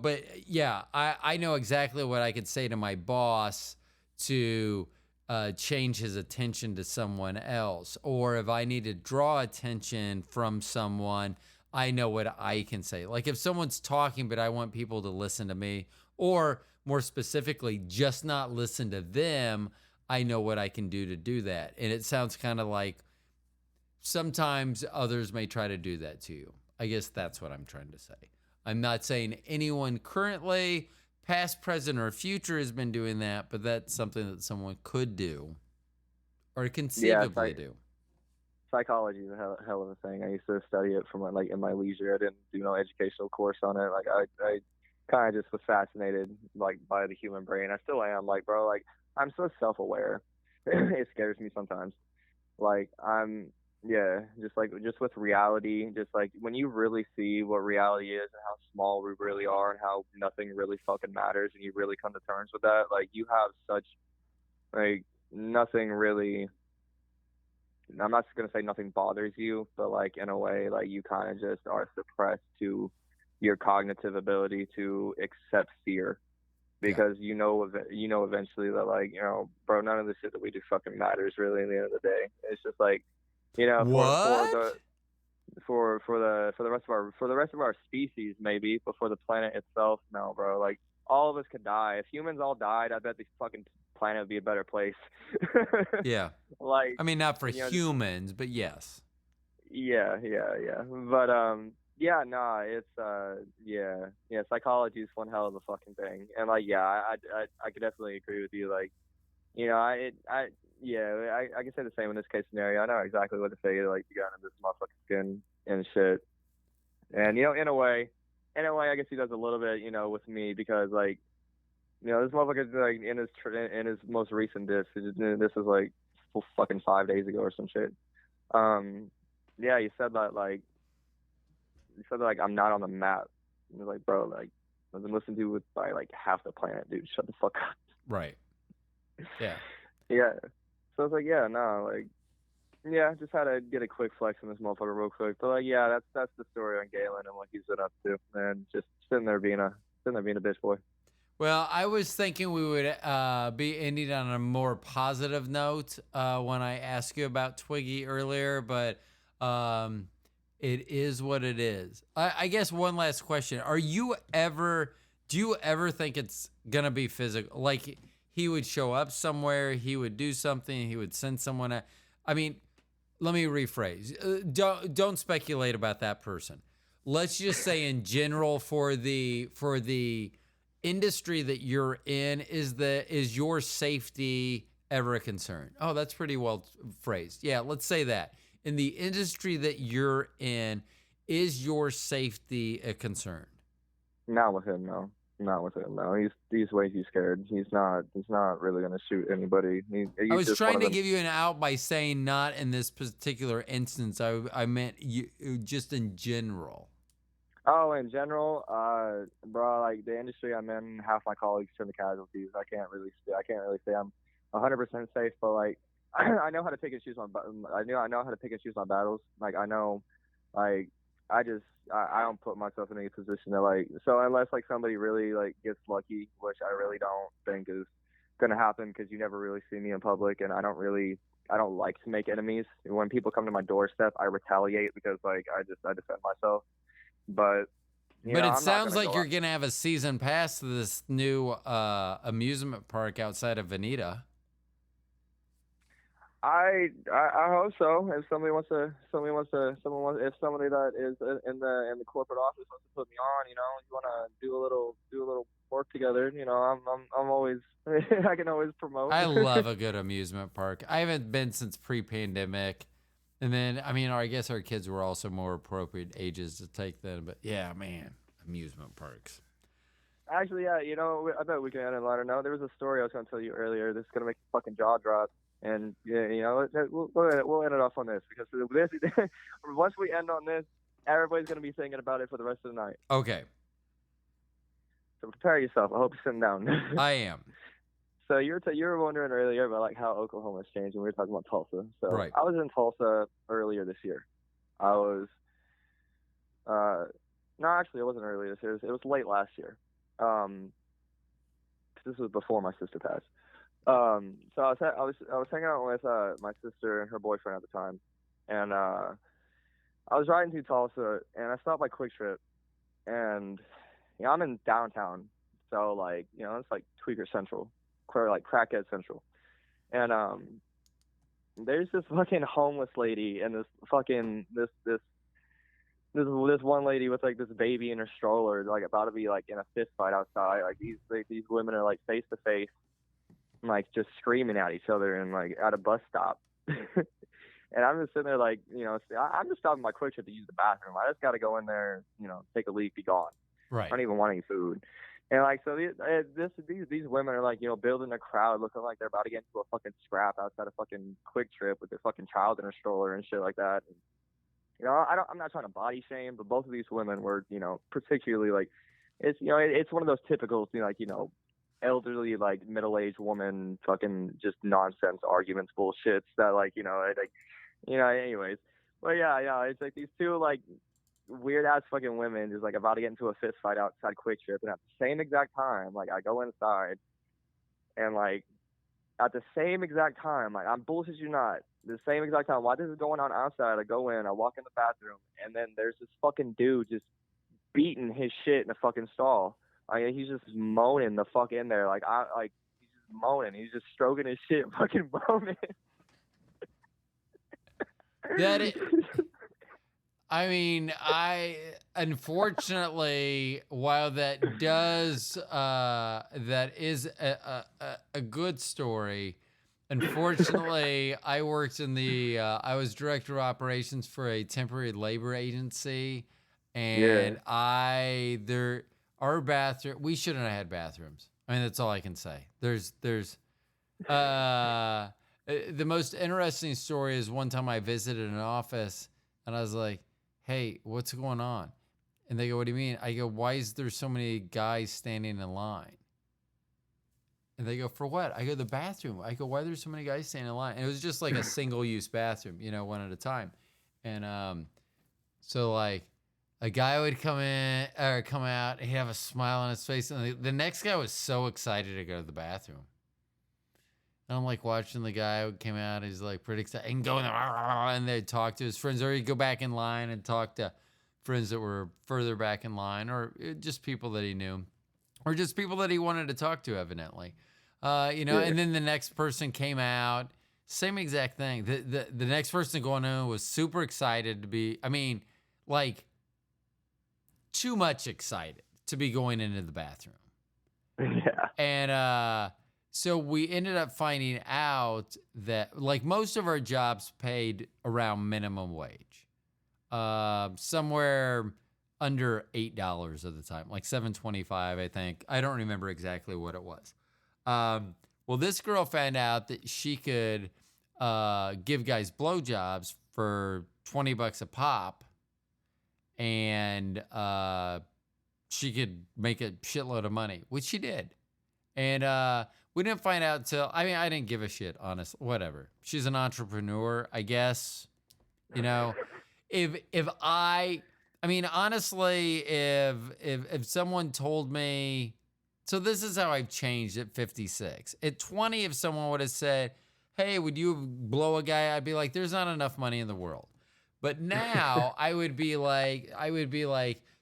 But yeah, I know exactly what I could say to my boss to change his attention to someone else. Or if I need to draw attention from someone, I know what I can say. Like if someone's talking, but I want people to listen to me, or more specifically, just not listen to them, I know what I can do to do that. And it sounds kind of like sometimes others may try to do that to you. I guess that's what I'm trying to say. I'm not saying anyone currently, past, present, or future has been doing that, but that's something that someone could do or conceivably do. Psychology is a hell of a thing. I used to study it from like in my leisure. I didn't do no educational course on it. Like I kind of just was fascinated like by the human brain. I still am. Like, bro, like I'm so self-aware. It scares me sometimes. Like just with reality, just like when you really see what reality is and how small we really are and how nothing really fucking matters, and you really come to terms with that, like you have such like nothing really. I'm not going to say nothing bothers you, but like in a way, like you kind of just are suppressed to your cognitive ability to accept fear, because eventually that like, bro, none of the shit that we do fucking matters really in the end of the day. It's just like, for the rest of our species maybe, but for the planet itself, no, bro. Like all of us could die. If humans all died, I bet the fucking planet would be a better place. Yeah. Like, I mean, not for humans, but yes. Yeah. But it's psychology is one hell of a fucking thing. And like, I could definitely agree with you. Like, I can say the same in this case scenario. I know exactly what to say. Like, you got into this motherfucking skin and shit. And in a way, I guess he does a little bit, with me, because like, this motherfucker's like in his most recent diss. This is like fucking 5 days ago or some shit. He said that like I'm not on the map. And I was like, bro, like I've been listened to by like half the planet, dude. Shut the fuck up. Right. Yeah. Yeah. So I was like, just had to get a quick flex on this motherfucker real quick. But like, that's the story on Galen and what he's been up to, and just sitting there being a bitch boy. Well, I was thinking we would be ending on a more positive note when I asked you about Twiggy earlier, but It is what it is. I guess one last question. Do you ever think it's going to be physical? Like he would show up somewhere, he would do something, he would send someone. I mean, let me rephrase. Don't speculate about that person. Let's just say in general for the industry that you're in, is your safety ever a concern? Oh, that's pretty well phrased. Yeah, let's say that. In the industry that you're in, is your safety a concern? Not with him, no. Not with him, no. He's way too scared. He's not really gonna shoot anybody. He's I was just trying one to of them. give you an out by saying not in this particular instance. I meant you just in general. Oh, in general, bro, like the industry I'm in, half my colleagues turn to casualties. I can't really say I'm 100% safe, but like I know how to pick and choose I know how to pick and choose my battles. Like I know, like I don't put myself in any position to like. So unless like somebody really like gets lucky, which I really don't think is gonna happen, because you never really see me in public, and I don't like to make enemies. When people come to my doorstep, I retaliate because like I defend myself. But But it I'm not sounds gonna like go you're going to have a season pass to this new amusement park outside of Veneta. I hope so. If somebody wants if somebody that is in the corporate office wants to put me on, you want to do a little work together, I'm always I can always promote. I love a good amusement park. I haven't been since pre-pandemic. And then, I mean, I guess our kids were also more appropriate ages to take them. But yeah, man, amusement parks. Actually, yeah, I bet we can end on a lighter note. There was a story I was going to tell you earlier that's going to make your fucking jaw drop. And yeah, we'll end it off on this, because this once we end on this, everybody's gonna be thinking about it for the rest of the night. Okay. So prepare yourself. I hope you're sitting down. I am. So you were wondering earlier about like how Oklahoma's changed, and we were talking about Tulsa. So Right. I was in Tulsa earlier this year. I was no, actually it wasn't earlier this year. It was late last year. This was before my sister passed. So I was hanging out with my sister and her boyfriend at the time, and I was riding through Tulsa, and I stopped by Quick Trip, and I'm in downtown, so like it's like Tweaker Central, or like Crackhead Central, and there's this fucking homeless lady and this fucking this one lady with like this baby in her stroller, like about to be like in a fist fight outside. Like these women are like face to face, like just screaming at each other and like at a bus stop. And I'm just sitting there like, I'm just stopping my Quick Trip to use the bathroom. I just got to go in there, take a leak, be gone. Right. I don't even want any food. And like, so these women are like, building a crowd, looking like they're about to get into a fucking scrap outside a fucking Quick Trip with their fucking child in a stroller and shit like that. And, I'm not trying to body shame, but both of these women were, particularly like, it's one of those typical, elderly, like middle-aged woman, fucking just nonsense arguments, bullshits that like, anyways. But yeah, it's like these two like weird ass fucking women just like about to get into a fist fight outside Quick Trip, and at the same exact time, like I go inside, and like at the same exact time, like I'm bullshit you not, the same exact time while this is going on outside, I go in, I walk in the bathroom, and then there's this fucking dude just beating his shit in a fucking stall. He's just moaning the fuck in there, he's just moaning, he's just stroking his shit, fucking moaning. I unfortunately, while that is a good story. Unfortunately, I worked I was director of operations for a temporary labor agency, and our bathroom, we shouldn't have had bathrooms. I mean, that's all I can say. The most interesting story is one time I visited an office, and I was like, hey, what's going on? And they go, what do you mean? I go, why is there so many guys standing in line? And they go, for what? I go, the bathroom. I go, why are there so many guys standing in line? And it was just like a single-use bathroom, one at a time. And so like a guy would come out, and he'd have a smile on his face, and the next guy was so excited to go to the bathroom. And I'm like watching the guy who came out. He's like pretty excited and going there, and they talk to his friends, or he'd go back in line and talk to friends that were further back in line, or just people that he knew, or just people that he wanted to talk to, evidently. And then the next person came out, same exact thing. The next person going in was super excited to be, like too much excited to be going into the bathroom. Yeah. And so we ended up finding out that like most of our jobs paid around minimum wage, somewhere under $8 at the time, like $7.25, I think. I don't remember exactly what it was. Well, this girl found out that she could give guys blowjobs for $20 a pop, and she could make a shitload of money, which she did. And we didn't find out till, I didn't give a shit, honestly. Whatever. She's an entrepreneur, I guess. Honestly, if someone told me, so this is how I've changed at 56. At 20, if someone would have said, hey, would you blow a guy? I'd be like, there's not enough money in the world. But now I would be like,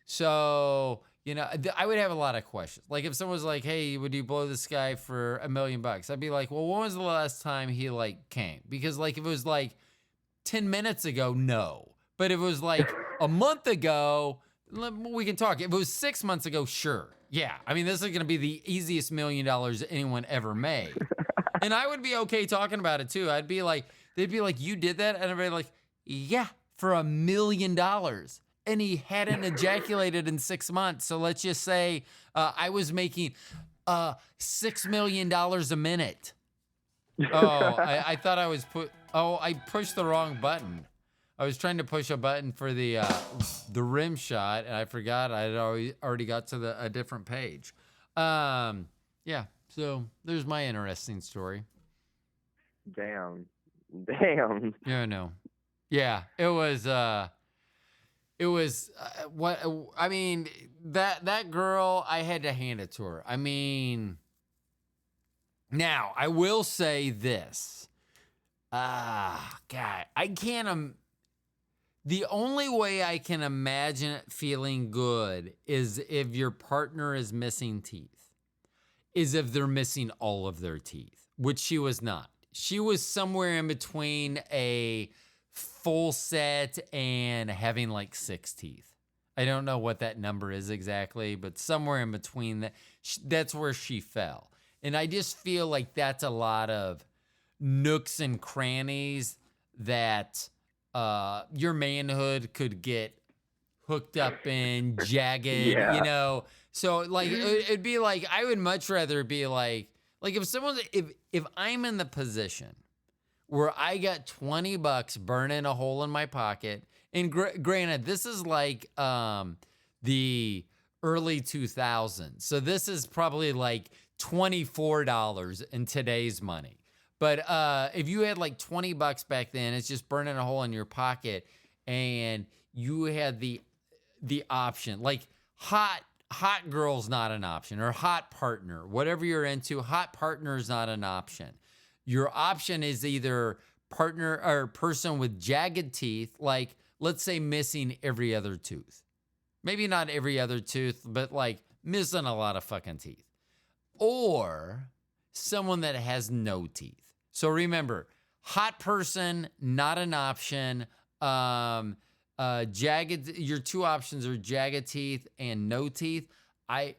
so, I would have a lot of questions. Like if someone was like, hey, would you blow this guy for $1 million? I'd be like, well, when was the last time he came? Because if it was 10 minutes ago, no. But if it was a month ago, we can talk. If it was 6 months ago, sure. Yeah. This is going to be the easiest $1 million anyone ever made. And I would be okay talking about it too. I'd be like, they'd be like, you did that? And I'd be like, yeah, for $1 million. And he hadn't ejaculated in 6 months. So let's just say I was making $6 million a minute. Oh, I thought I was I pushed the wrong button. I was trying to push a button for the rim shot, and I forgot I had already got to a different page. Yeah, so there's my interesting story. Damn. Yeah, no. Yeah, it was that girl, I had to hand it to her. Now I will say this. God, I can't. The only way I can imagine it feeling good is if your partner is missing teeth, is if they're missing all of their teeth, which she was not. She was somewhere in between a full set and having 6 teeth. I don't know what that number is exactly, but somewhere in between that, that's where she fell. And I just feel like that's a lot of nooks and crannies that your manhood could get hooked up in, jagged, So it'd be I would much rather be if I'm in the position where I got $20 burning a hole in my pocket, and granted, this is the early 2000s, so this is probably $24 in today's money. But if you had $20 back then, it's just burning a hole in your pocket, and you had the option, hot girl's not an option, or hot partner, whatever you're into, hot partner is not an option. Your option is either partner or person with jagged teeth, let's say missing every other tooth. Maybe not every other tooth, but missing a lot of fucking teeth. Or someone that has no teeth. So remember, hot person, not an option. Jagged, your two options are jagged teeth and no teeth. I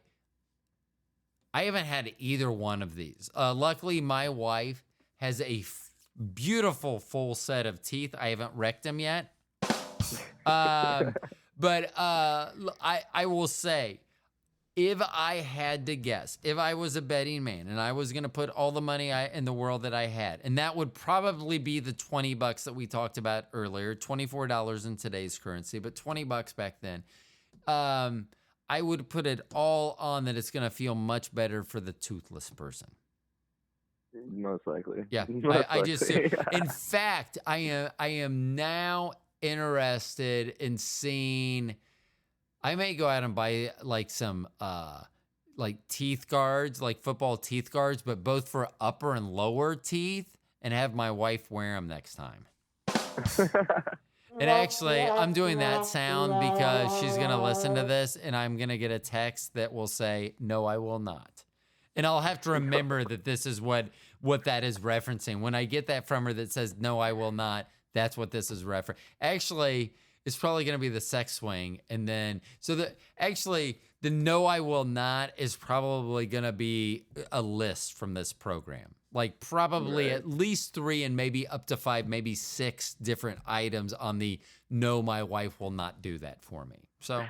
haven't had either one of these. Luckily, my wife has a beautiful full set of teeth. I haven't wrecked them yet. But I will say, if I had to guess, if I was a betting man and I was going to put all the money in the world that I had, and that would probably be the $20 that we talked about earlier, $24 in today's currency, but $20 back then, I would put it all on that it's going to feel much better for the toothless person. Most likely. Yeah. I just, in fact, I am now interested in seeing, I may go out and buy some like teeth guards, like football teeth guards, but both for upper and lower teeth, and have my wife wear them next time. And actually, I'm doing that sound because she's going to listen to this and I'm going to get a text that will say, no, I will not. And I'll have to remember that this is what that is referencing. When I get that from her that says, no, I will not, that's what this is referencing. Actually, it's probably going to be the sex swing. And then, the no, I will not is probably going to be a list from this program. Like probably at least 3 and maybe up to 5, maybe 6 different items on the no, my wife will not do that for me. So,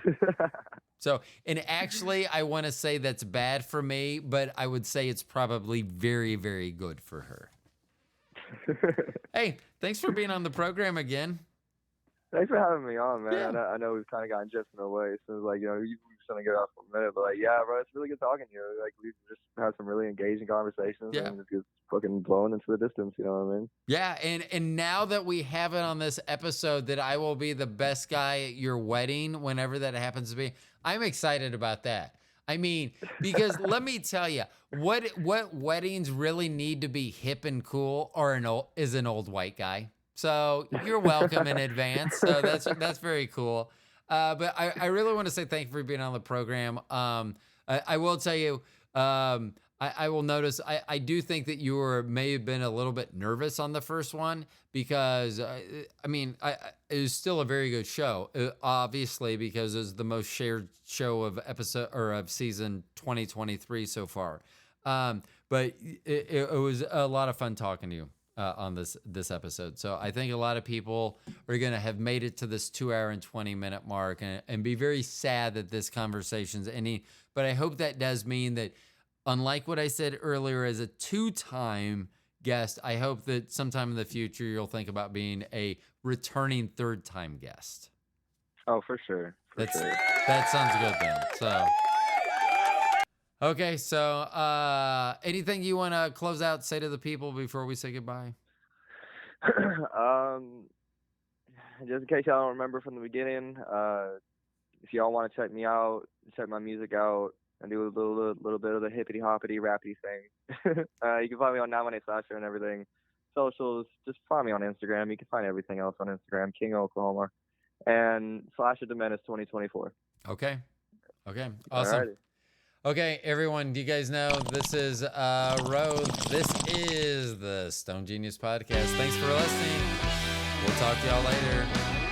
and actually I want to say that's bad for me, but I would say it's probably very, very good for her. Hey, thanks for being on the program again. Thanks for having me on, man. Yeah. I know we've kind of gotten just in the way, so it's like, you know, we're just gonna get off for a minute, but like, yeah, bro, it's really good talking to you. Like, we've just had some really engaging conversations, Yeah. and it's just fucking blowing into the distance. You know what I mean? Yeah, and now that we have it on this episode that I will be the best guy at your wedding, whenever that happens to be, I'm excited about that. I mean, because let me tell you, what weddings really need to be hip and cool is an old white guy. So you're welcome in advance. So that's very cool. But I really want to say thank you for being on the program. I will tell you, I will notice, I do think that you may have been a little bit nervous on the first one because, it was still a very good show, obviously, because it was the most shared show of season 2023 so far. But it was a lot of fun talking to you on this episode. So I think a lot of people are going to have made it to this 2 hour and 20 minute mark and be very sad that this conversation's ending. But I hope that does mean that, unlike what I said earlier, as a 2-time guest, I hope that sometime in the future you'll think about being a returning 3rd-time guest. Oh, for sure. That sounds good then. So, okay. So, anything you want to close out, say to the people before we say goodbye? Just in case y'all don't remember from the beginning, if y'all want to check me out, check my music out, and do a little bit of the hippity hoppity rappity thing. You can find me on 918 and everything. Socials, just find me on Instagram. You can find everything else on Instagram, King Oklahoma, and /Demenace 2024. Okay. Awesome. Alrighty. Okay, everyone, do you guys know this is Road? This is the Stone Genius Podcast. Thanks for listening. We'll talk to y'all later.